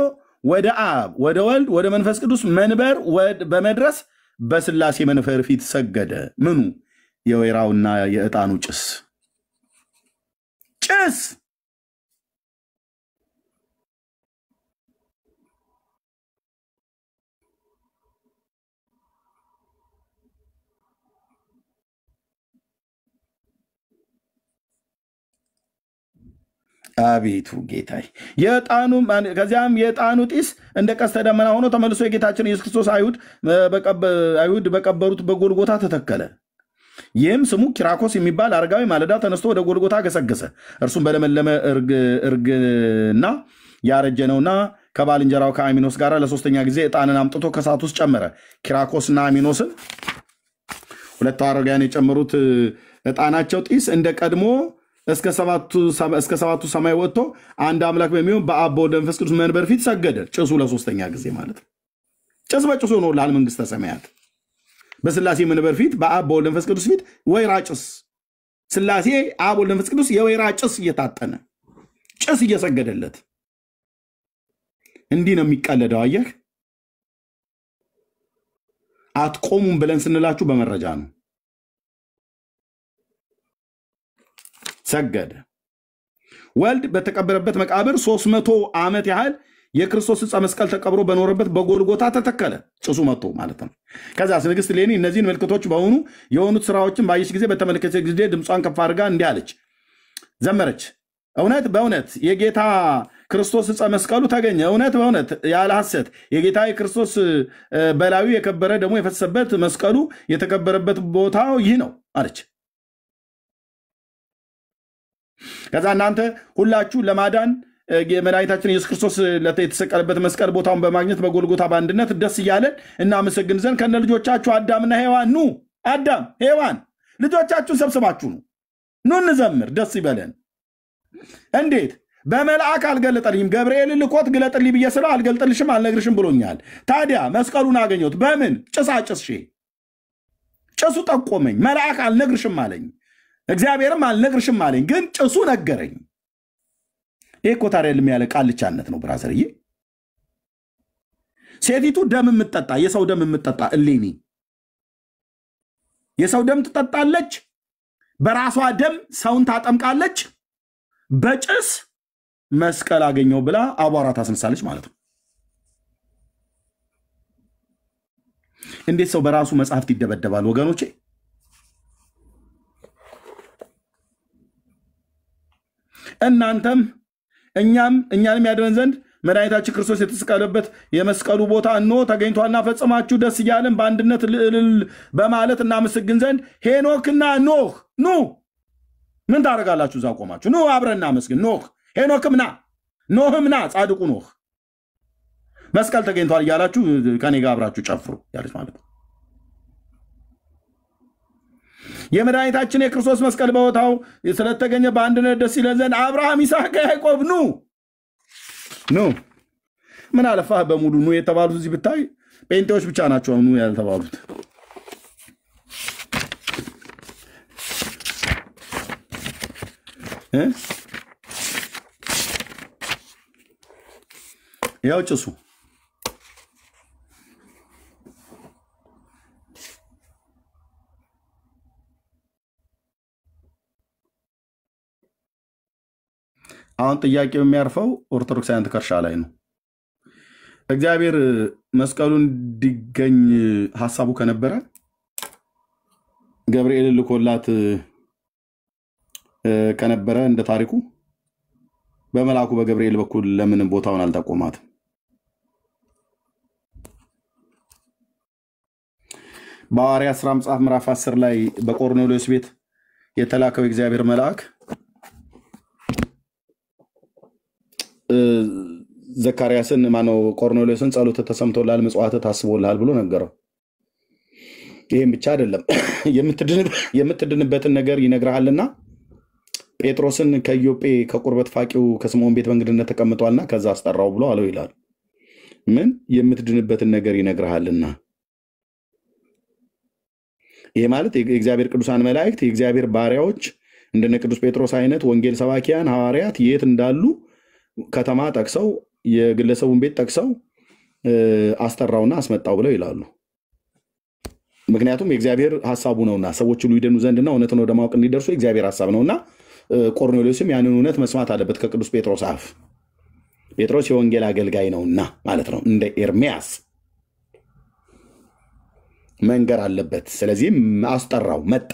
ወደ አብ ወደ ወልድ ወደ መንፈስ ቅዱስ መንበር በመድረስ በሥላሴ መንበር ፊት ሰገደ። ምኑ? የወይራውና የዕጣኑ ጭስ አቤቱ ጌታዬ ከዚያም የዕጣኑ ጢስ እንደ ቀስተ ደመና ሆኖ ተመልሶ የጌታችን ኢየሱስ ክርስቶስ አይሁድ በቀበሩት በጎልጎታ ተተከለ። ይህም ስሙ ኪራኮስ የሚባል አረጋዊ ማለዳ ተነስቶ ወደ ጎልጎታ ገሰገሰ። እርሱም በለመለመ እርግና ያረጀ ነውና ከባልንጀራው ከአሚኖስ ጋር ለሶስተኛ ጊዜ ዕጣንን አምጥቶ ከእሳት ውስጥ ጨመረ። ኪራኮስና አሚኖስን ሁለት አረጋውያን የጨመሩት ዕጣናቸው ጢስ እንደ ቀድሞ እስከ ሰባቱ ሰማይ ወጥቶ አንድ አምላክ በሚሆን በአብ በወልድ በመንፈስ ቅዱስ መንበር ፊት ሰገደ። ጭሱ ለሶስተኛ ጊዜ ማለት ነው። ጭስ በጭሱ ነው ላል መንግስተ ሰማያት በስላሴ መንበር ፊት በአብ በወልድ በመንፈስ ቅዱስ ፊት ወይራ ጭስ ስላሴ አብ ወልድ መንፈስ ቅዱስ የወይራ ጭስ እየታጠነ ጭስ እየሰገደለት እንዲህ ነው የሚቀለደው። አየህ አትቆሙም ብለን ስንላችሁ በመረጃ ነው። ሰገደ። ወልድ በተቀበረበት መቃብር 300 ዓመት ያህል የክርስቶስ ዕፀ መስቀል ተቀብሮ በኖረበት በጎልጎታ ተተከለ። ጭሱ መጥቶ ማለት ነው። ከዛስ ንግሥት እሌኒ እነዚህን ምልክቶች በሆኑ የሆኑት ስራዎችን ባየች ጊዜ በተመለከተች ጊዜ ድምጿን ከፍ አድርጋ እንዲህ አለች፣ ዘመረች። እውነት በእውነት የጌታ ክርስቶስ ዕፀ መስቀሉ ተገኘ። እውነት በእውነት ያለ ሐሰት የጌታ የክርስቶስ በላዩ የከበረ ደግሞ የፈሰሰበት መስቀሉ የተከበረበት ቦታው ይህ ነው አለች። ከዛ እናንተ ሁላችሁ ለማዳን የመድኃኒታችን ኢየሱስ ክርስቶስ የተሰቀለበት መስቀል ቦታውን በማግኘት በጎልጎታ በአንድነት ደስ እያለን እናመሰግን ዘንድ ከነ ልጆቻችሁ አዳምና ሔዋን ኑ፣ አዳም ሔዋን ልጆቻችሁን ሰብስባችሁ ኑ እንዘምር፣ ደስ ይበለን። እንዴት? በመልአክ አልገለጠልኝም። ገብርኤል ልኮት ግለጥልኝ ብዬ ስለው አልገልጥልሽም አልነግርሽም ብሎኛል። ታዲያ መስቀሉን አገኘሁት በምን? ጭሳጭስ ጭሱ ጠቆመኝ። መልአክ አልነግርሽም አለኝ፣ እግዚአብሔርም አልነግርሽም አለኝ፣ ግን ጭሱ ነገረኝ። ይህ እኮ ታዲያ ልም ያለ ቃልቻነት ነው ብራዘርዬ። ሴቲቱ ደም የምትጠጣ የሰው ደም የምትጠጣ እሌኒ የሰው ደም ትጠጣለች፣ በራሷ ደም ሰውን ታጠምቃለች፣ በጭስ መስቀል አገኘው ብላ አቧራ ታስነሳለች ማለት ነው። እንዴት ሰው በራሱ መጽሐፍት ይደበደባል ወገኖቼ? እናንተም እኛንም ያድነን ዘንድ መድኃኒታችን ክርስቶስ የተሰቀለበት የመስቀሉ ቦታ እንሆ ተገኝቷልና ፈጽማችሁ ደስ እያለን በአንድነት እልል በማለት እናመሰግን ዘንድ ሄኖክና ኖህ ኑ። ምን ታደርጋላችሁ? እዛ ቆማችሁ ኑ አብረን እናመስግን። ኖህ ሄኖክም ና ኖህም ና ጻድቁ ኖህ መስቀል ተገኝቷል እያላችሁ ከኔ ጋር አብራችሁ ጨፍሩ ያለች ማለት ነው። የመድኃኒታችን የክርስቶስ መስቀል በቦታው ስለተገኘ በአንድነት ደስ ይለን ዘንድ አብርሃም፣ ይስሐቅ፣ ያዕቆብ ኑ። ምን አለፋህ በሙሉ ኑ የተባሉት እዚህ ብታይ ጴንጤዎች ብቻ ናቸው ኑ ያልተባሉት። ያው ጭሱ አሁን ጥያቄው የሚያርፈው ኦርቶዶክሳውያን ትከሻ ላይ ነው። እግዚአብሔር መስቀሉን እንዲገኝ ሐሳቡ ከነበረ ገብርኤል ልኮላት ከነበረ እንደ ታሪኩ በመልአኩ በገብርኤል በኩል ለምን ቦታውን አልጠቆማት? በሐዋርያት ሥራ መጽሐፍ ምዕራፍ 10 ላይ በቆርኔሌዎስ ቤት የተላከው የእግዚአብሔር መልአክ ዘካርያስን ማነው ቆርኔሌዎስን ጸሎት ተሰምቶላል፣ ምጽዋት ታስቦላል ብሎ ነገረው። ይሄም ብቻ አይደለም የምትድንበትን ነገር ይነግርሃልና ጴጥሮስን ከኢዮጴ ከቁርበት ፋቂው ከስምዖን ቤት በእንግድነት ተቀምጧልና ከዛ አስጠራው ብሎ አለው ይላል። ምን የምትድንበትን ነገር ይነግርሃልና። ይሄ ማለት የእግዚአብሔር ቅዱሳን መላእክት የእግዚአብሔር ባሪያዎች እንደነ ቅዱስ ጴጥሮስ አይነት ወንጌል ሰባኪያን ሐዋርያት የት እንዳሉ ከተማ ጠቅሰው የግለሰቡን ቤት ጠቅሰው አስጠራውና አስመጣው ብለው ይላሉ። ምክንያቱም የእግዚአብሔር ሐሳቡ ነውና ሰዎች ሁሉ ይደኑ ዘንድና እውነትን ወደ ማወቅ እንዲደርሱ የእግዚአብሔር ሐሳብ ነውና ቆርኔሌዎስም ያንን እውነት መስማት አለበት ከቅዱስ ጴጥሮስ አፍ። ጴጥሮስ የወንጌል አገልጋይ ነውና ማለት ነው። እንደ ኤርሚያስ መንገር አለበት። ስለዚህም አስጠራው፣ መጣ።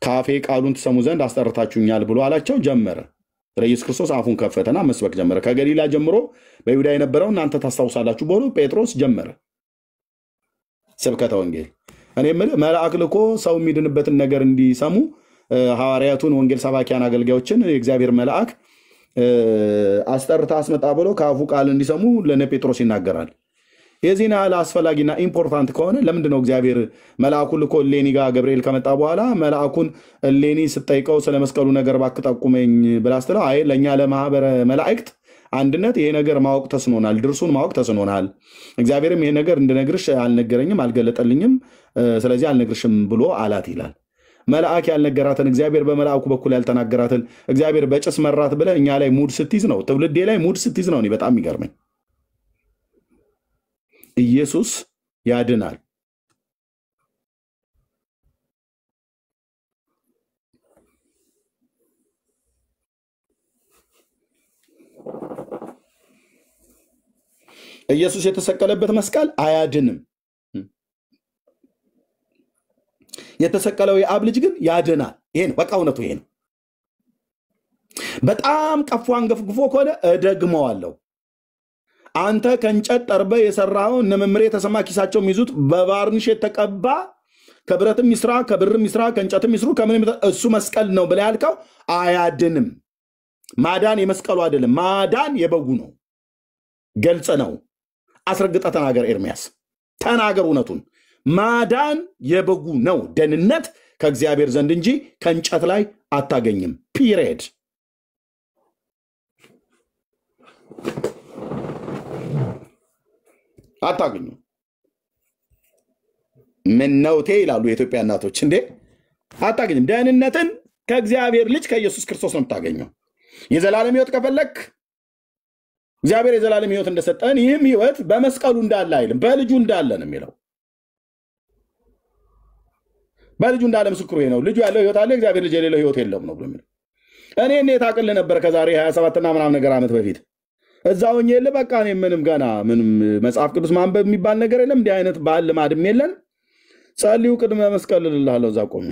ካፌ ቃሉን ትሰሙ ዘንድ አስጠርታችሁኛል ብሎ አላቸው። ጀመረ። ኢየሱስ ክርስቶስ አፉን ከፈተና መስበክ ጀመረ። ከገሊላ ጀምሮ በይሁዳ የነበረው እናንተ ታስታውሳላችሁ ብሎ ጴጥሮስ ጀመረ ስብከተ ወንጌል። እኔ የምልህ መልአክ ልኮ ሰው የሚድንበትን ነገር እንዲሰሙ ሐዋርያቱን ወንጌል ሰባኪያን አገልጋዮችን የእግዚአብሔር መልአክ አስጠርታ አስመጣ ብሎ ከአፉ ቃል እንዲሰሙ ለነ ጴጥሮስ ይናገራል። የዚህን ያህል አስፈላጊና ኢምፖርታንት ከሆነ ለምንድነው እግዚአብሔር መልአኩን ልኮ እሌኒ ጋር ገብርኤል ከመጣ በኋላ መልአኩን እሌኒ ስጠይቀው ስለ መስቀሉ ነገር እባክህ ጠቁመኝ ብላ ስትለው አይ ለእኛ ለማህበረ መላእክት አንድነት ይሄ ነገር ማወቅ ተስኖናል፣ ድርሱን ማወቅ ተስኖናል፣ እግዚአብሔርም ይሄ ነገር እንድነግርሽ አልነገረኝም አልገለጠልኝም፣ ስለዚህ አልነግርሽም ብሎ አላት ይላል። መልአክ ያልነገራትን እግዚአብሔር በመልአኩ በኩል ያልተናገራትን እግዚአብሔር በጭስ መራት ብለህ እኛ ላይ ሙድ ስትይዝ ነው፣ ትውልዴ ላይ ሙድ ስትይዝ ነው። እኔ በጣም የሚገርመኝ ኢየሱስ ያድናል። ኢየሱስ የተሰቀለበት መስቀል አያድንም። የተሰቀለው የአብ ልጅ ግን ያድናል። ይሄ ነው በቃ እውነቱ ይሄ ነው። በጣም ቀፎ አንገፍግፎ ከሆነ እደግመዋለሁ። አንተ ከእንጨት ጠርበ የሰራው እነ መምሬ የተሰማ ኪሳቸው የሚይዙት በቫርኒሽ የተቀባ ከብረትም ይስራ ከብርም ይስራ ከእንጨትም ይስሩ ከምንም እሱ መስቀል ነው ብለህ ያልከው አያድንም። ማዳን የመስቀሉ አይደለም፣ ማዳን የበጉ ነው። ገልጽ ነው። አስረግጠ ተናገር ኤርሚያስ፣ ተናገር እውነቱን። ማዳን የበጉ ነው። ደህንነት ከእግዚአብሔር ዘንድ እንጂ ከእንጨት ላይ አታገኝም። ፒሪየድ። አታገኙ። ምን ነውቴ ይላሉ የኢትዮጵያ እናቶች። እንዴ አታገኝም። ደህንነትን ከእግዚአብሔር ልጅ ከኢየሱስ ክርስቶስ ነው የምታገኘው። የዘላለም ሕይወት ከፈለክ እግዚአብሔር የዘላለም ሕይወት እንደሰጠን ይህም ሕይወት በመስቀሉ እንዳለ አይልም፣ በልጁ እንዳለ ነው የሚለው። በልጁ እንዳለ ምስክሩ ይሄ ነው። ልጁ ያለው ሕይወት አለ፣ እግዚአብሔር ልጅ የሌለው ሕይወት የለውም ነው ብሎ የሚለው። እኔ ታቅልህ ነበር ከዛሬ 27 እና ምናምን ነገር ዓመት በፊት እዛው ሆኜ የለ በቃ እኔ ምንም ገና ምንም መጽሐፍ ቅዱስ ማንበብ የሚባል ነገር የለም። እንዲህ አይነት ባህል ልማድም የለን። ጸልዩ ቅድመ መስቀል እልልሃለሁ እዛ ቆሜ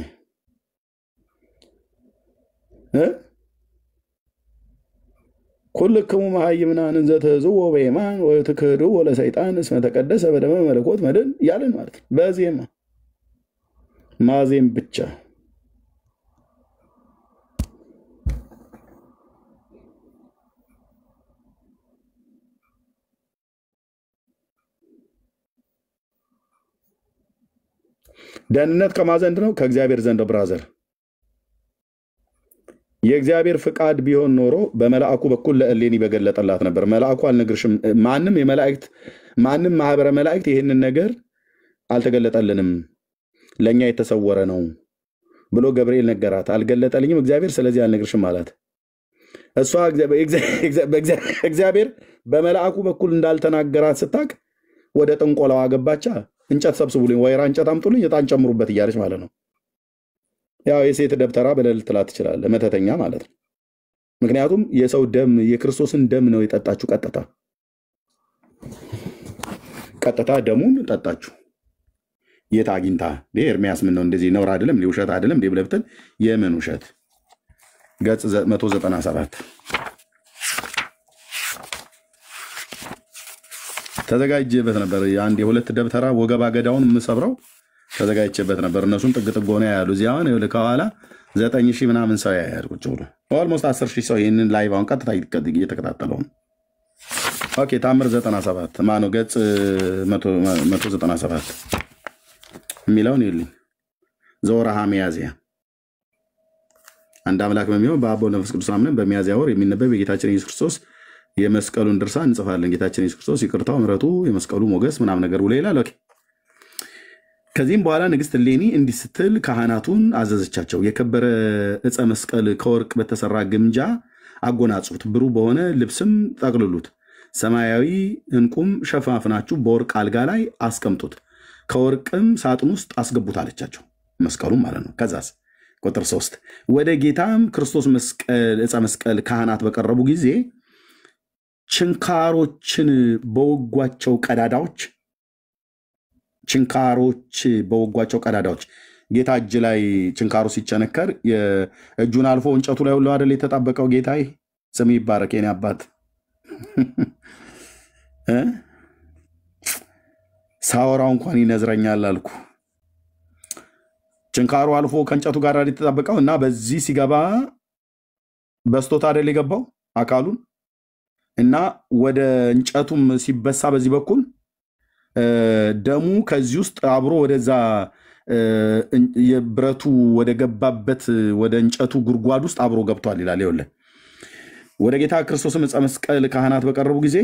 ኩልክሙ መሃይምናን እንዘ ተሕዝዎ በየማን ወትክህድዎ ለሰይጣን እስመ ተቀደሰ በደመ መለኮት መድን እያለን ማለት ነው። በዜማ ማዜም ብቻ ደህንነት ከማን ዘንድ ነው? ከእግዚአብሔር ዘንድ። ብራዘር የእግዚአብሔር ፍቃድ ቢሆን ኖሮ በመልአኩ በኩል ለእሌኒ በገለጠላት ነበር። መልአኩ አልነግርሽም፣ ማንም ማህበረ መላእክት ይህንን ነገር አልተገለጠልንም፣ ለእኛ የተሰወረ ነው ብሎ ገብርኤል ነገራት። አልገለጠልኝም እግዚአብሔር፣ ስለዚህ አልነግርሽም አላት። እሷ እግዚአብሔር በመልአኩ በኩል እንዳልተናገራት ስታቅ ወደ ጥንቆላዋ ገባቻ። እንጨት ሰብስቡልኝ፣ ወይራ እንጨት አምጡልኝ፣ ዕጣን ጨምሩበት እያለች ማለት ነው። ያው የሴት ደብተራ በለል ትላት ትችላለህ፣ መተተኛ ማለት ነው። ምክንያቱም የሰው ደም የክርስቶስን ደም ነው የጠጣችሁ። ቀጥታ ደሙን ጠጣችሁ። የት አግኝታ ኤርሚያስ ምን ነው እንደዚህ ነውር አይደለም፣ ውሸት አይደለም ብለህ ብትል የምን ውሸት? ገጽ 197 ተዘጋጅበት ነበር። አንድ የሁለት ደብተራ ወገባ ገዳውን የምሰብረው ተዘጋጅበት ነበር። እነሱም ጥግ ጥግ ሆነ ያሉ እዚያውን ይኸውልህ ከኋላ 9000 ምናምን ሰው ያያል ቁጭ ብሎ ኦልሞስት 10000 ሰው ይህንን ላይቭ አሁን ቀጥታ እየተከታተለው ነው። ኦኬ ታምር 97 ማነው ገጽ 197 የሚለውን ይልኝ ዘወርሃ ሚያዝያ አንድ አምላክ በሚሆን በአብ ወወልድ ወመንፈስ ቅዱስ አምነን በሚያዝያ ወር የሚነበብ የጌታችን ኢየሱስ ክርስቶስ የመስቀሉን ድርሳን እንጽፋለን። ጌታችን ኢየሱስ ክርስቶስ ይቅርታው ምሕረቱ የመስቀሉ ሞገስ ምናምን ነገር ብሎ ይላል። ኦኬ ከዚህም በኋላ ንግሥት እሌኒ እንዲህ ስትል ካህናቱን አዘዘቻቸው። የከበረ ዕፀ መስቀል ከወርቅ በተሰራ ግምጃ አጎናጹት፣ ብሩህ በሆነ ልብስም ጠቅልሉት፣ ሰማያዊ ዕንቁም ሸፋፍናችሁ በወርቅ አልጋ ላይ አስቀምጡት፣ ከወርቅም ሳጥን ውስጥ አስገቡት አለቻቸው። መስቀሉም ማለት ነው። ከዛስ ቁጥር 3 ወደ ጌታም ክርስቶስ ዕፀ መስቀል ካህናት በቀረቡ ጊዜ ችንካሮችን በወጓቸው ቀዳዳዎች ጌታ እጅ ላይ ችንካሩ ሲቸነከር እጁን አልፎ እንጨቱ ላይ ሁሉ አይደል የተጣበቀው ጌታ ስም ይባረክ የኔ አባት እ ሳወራው እንኳን ይነዝረኛል አልኩ። ችንካሩ አልፎ ከእንጨቱ ጋር ተጣበቀው እና በዚህ ሲገባ በስቶት አይደል የገባው አካሉን እና ወደ እንጨቱም ሲበሳ በዚህ በኩል ደሙ ከዚህ ውስጥ አብሮ ወደዛ የብረቱ ወደ ገባበት ወደ እንጨቱ ጉርጓድ ውስጥ አብሮ ገብቷል ይላል። ይኸውልህ ወደ ጌታ ክርስቶስም ዕፀ መስቀል ካህናት በቀረቡ ጊዜ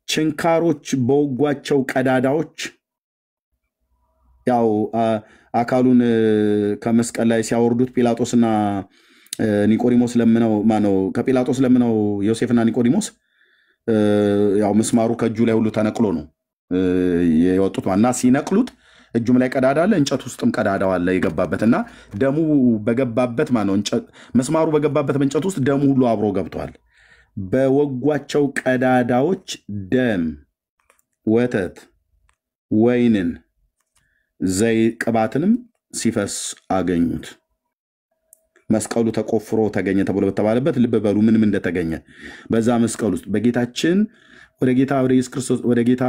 ችንካሮች በወጓቸው ቀዳዳዎች ያው አካሉን ከመስቀል ላይ ሲያወርዱት ጲላጦስና ኒቆዲሞስ ለምነው ማነው ከጲላጦስ ለምነው ዮሴፍና ኒቆዲሞስ ያው መስማሩ ከእጁ ላይ ሁሉ ተነቅሎ ነው የወጡት እና ሲነቅሉት እጁም ላይ ቀዳዳ አለ እንጨት ውስጥም ቀዳዳው አለ የገባበትና ደሙ በገባበት ማነው መስማሩ በገባበት በእንጨት ውስጥ ደሙ ሁሉ አብሮ ገብቷል። በወጓቸው ቀዳዳዎች ደም፣ ወተት፣ ወይንን፣ ዘይት ቅባትንም ሲፈስ አገኙት። መስቀሉ ተቆፍሮ ተገኘ ተብሎ በተባለበት ልብ በሉ ምንም እንደተገኘ በዛ መስቀል ውስጥ በጌታችን ወደ ጌታ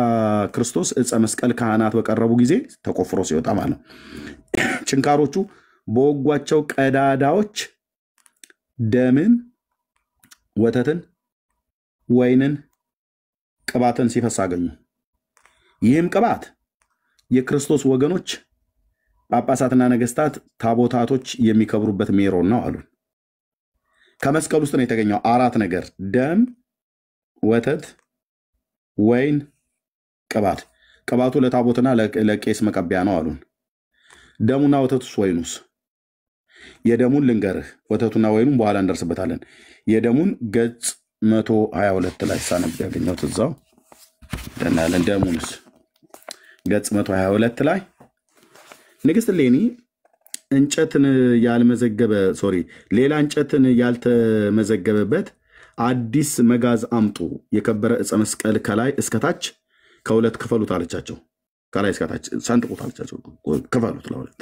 ክርስቶስ ዕፀ መስቀል ካህናት በቀረቡ ጊዜ ተቆፍሮ ሲወጣ ማለት ነው። ችንካሮቹ በወጓቸው ቀዳዳዎች ደምን፣ ወተትን፣ ወይንን፣ ቅባትን ሲፈስ አገኙ። ይህም ቅባት የክርስቶስ ወገኖች ጳጳሳትና ነገስታት ታቦታቶች የሚከብሩበት ሜሮን ነው አሉ። ከመስቀል ውስጥ ነው የተገኘው 4 ነገር ደም፣ ወተት፣ ወይን፣ ቅባት። ቅባቱ ለታቦትና ለቄስ መቀቢያ ነው አሉን። ደሙና ወተቱስ ወይኑስ? የደሙን ልንገርህ ወተቱና ወይኑን በኋላ እንደርስበታለን። የደሙን ገጽ 122 ላይ ሳነብ ያገኘሁት እዛው ደናለን። ደሙንስ ገጽ 122 ላይ ንግስት ሌኒ እንጨትን ያልመዘገበ ሌላ እንጨትን ያልተመዘገበበት አዲስ መጋዝ አምጡ፣ የከበረ ዕፀ መስቀል ከላይ እስከታች ከሁለት ክፈሉት አለቻቸው። ከላይ እስከታች ሰንጥቁት አለቻቸው። ክፈሉት ለሁለት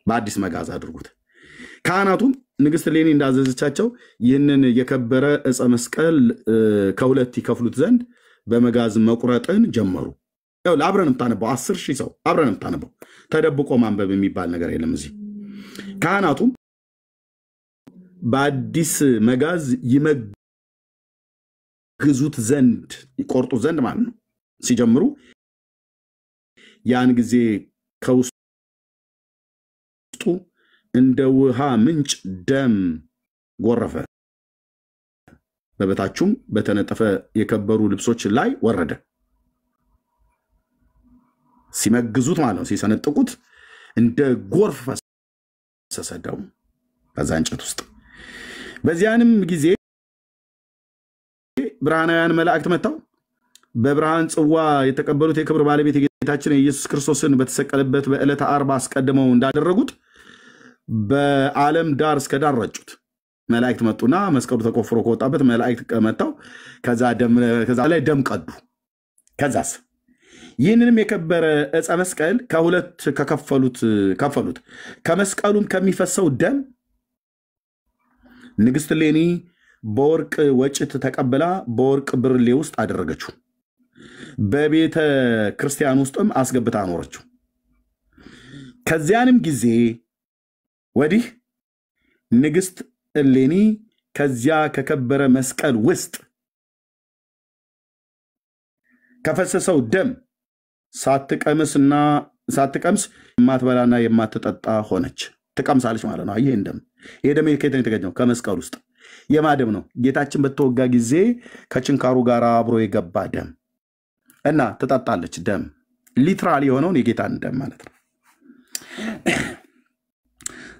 በአዲስ መጋዝ አድርጉት። ካህናቱም ንግስት ሌኒ እንዳዘዘቻቸው ይህንን የከበረ ዕፀ መስቀል ከሁለት ይከፍሉት ዘንድ በመጋዝ መቁረጥን ጀመሩ። ያው አብረንም ታነበው 10,000 ሰው አብረንም ታነበው ተደብቆ ማንበብ የሚባል ነገር የለም እዚህ። ካህናቱም በአዲስ መጋዝ ይመግዙት ዘንድ ይቆርጡ ዘንድ ማለት ነው ሲጀምሩ ያን ጊዜ ከውስጡ እንደ ውሃ ምንጭ ደም ጎረፈ፣ በበታቹም በተነጠፈ የከበሩ ልብሶች ላይ ወረደ። ሲመግዙት ማለት ነው ሲሰነጥቁት እንደ ጎርፍ ፈሰሰ ደሙ በዛ እንጨት ውስጥ። በዚያንም ጊዜ ብርሃናውያን መላእክት መጥተው በብርሃን ጽዋ የተቀበሉት የክብር ባለቤት የጌታችን የኢየሱስ ክርስቶስን በተሰቀለበት በዕለተ ዓርብ አስቀድመው እንዳደረጉት በዓለም ዳር እስከ ዳር ረጩት። መላእክት መጡና መስቀሉ ተቆፍሮ ከወጣበት መላእክት መጥተው ከዛ ላይ ደም ቀዱ። ከዛስ ይህንንም የከበረ ዕፀ መስቀል ከሁለት ከፈሉት። ከመስቀሉም ከሚፈሰው ደም ንግስት ሌኒ በወርቅ ወጭት ተቀብላ በወርቅ ብርሌ ውስጥ አደረገችው። በቤተ ክርስቲያን ውስጥም አስገብታ አኖረችው። ከዚያንም ጊዜ ወዲህ ንግስት ሌኒ ከዚያ ከከበረ መስቀል ውስጥ ከፈሰሰው ደም ሳትቀምስ የማትበላና የማትጠጣ ሆነች። ትቀምሳለች ማለት ነው። ይሄ ደም ከየት ነው የተገኘው? ከመስቀል ውስጥ። የማደም ነው ጌታችን በተወጋ ጊዜ ከችንካሩ ጋር አብሮ የገባ ደም እና ትጠጣለች። ደም ሊትራሊ የሆነውን የጌታን ደም ማለት ነው።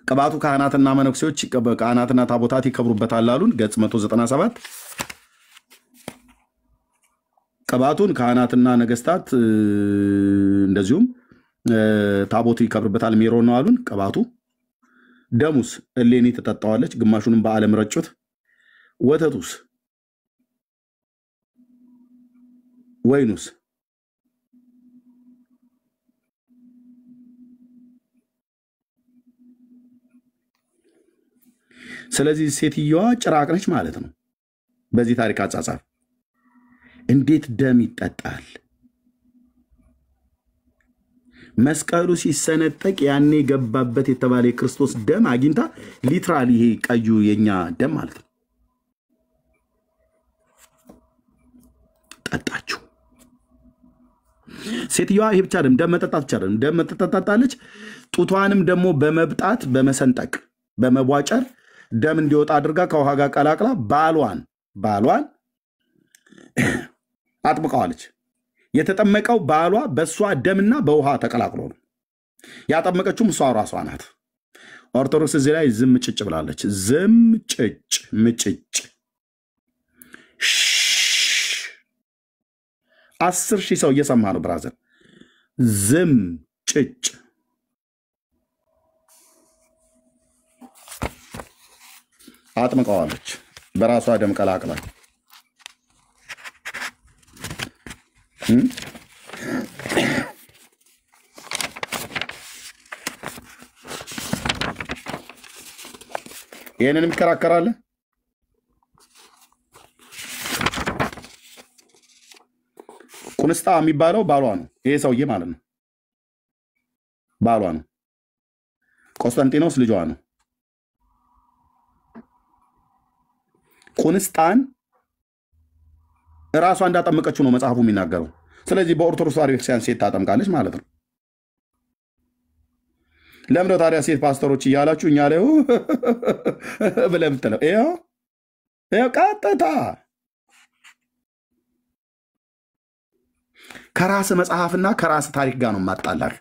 ቅባቱ ካህናትና መነኩሴዎች ካህናትና ታቦታት ይከብሩበታል አሉን። ገጽ 197 ቅባቱን ካህናትና ነገስታት እንደዚሁም ታቦቱ ይከብርበታል ሜሮን ነው አሉን። ቅባቱ ደሙስ እሌኒ ተጠጣዋለች፣ ግማሹንም በዓለም ረጩት። ወተቱስ ወይኑስ ስለዚህ ሴትዮዋ ጭራቅ ነች ማለት ነው። በዚህ ታሪክ አጻጻፍ እንዴት ደም ይጠጣል? መስቀሉ ሲሰነጠቅ ያኔ ገባበት የተባለ የክርስቶስ ደም አግኝታ ሊትራሊ ይሄ ቀዩ የኛ ደም ማለት ነው ጠጣችሁ። ሴትዮዋ ይሄ ብቻ አይደለም፣ ደም መጠጣት ብቻ አይደለም፣ ደም መጠጣታለች። ጡቷንም ደግሞ በመብጣት በመሰንጠቅ በመቧጨር ደም እንዲወጣ አድርጋ ከውሃ ጋር ቀላቅላ ባሏን አጥምቀዋለች። የተጠመቀው ባሏ በእሷ ደምና በውሃ ተቀላቅሎ ነው። ያጠመቀችውም እሷ ራሷ ናት። ኦርቶዶክስ እዚህ ላይ ዝም ጭጭ ብላለች። ዝም ጭጭ ምጭጭ 10,000 ሰው እየሰማ ነው ብራዘር። ዝም ጭጭ አጥምቀዋለች በራሷ ደም ቀላቅላ። ይህንንም ይከራከራል። ቁንስጣ የሚባለው ባሏ ነው። ይሄ ሰውዬ ማለት ነው ባሏ ነው። ቆስጠንጢኖስ ልጇ ነው። ቁንስጣን ራሷ እንዳጠመቀችው ነው መጽሐፉ የሚናገረው። ስለዚህ በኦርቶዶክስ ተዋሕዶ ቤተክርስቲያን ሴት ታጠምቃለች ማለት ነው። ለምን ነው ታዲያ ሴት ፓስተሮች እያላችሁ እኛ ላይ ብለህ የምትለው? ይኸው ቀጥታ ከራስ መጽሐፍና ከራስ ታሪክ ጋር ነው ማጣላር።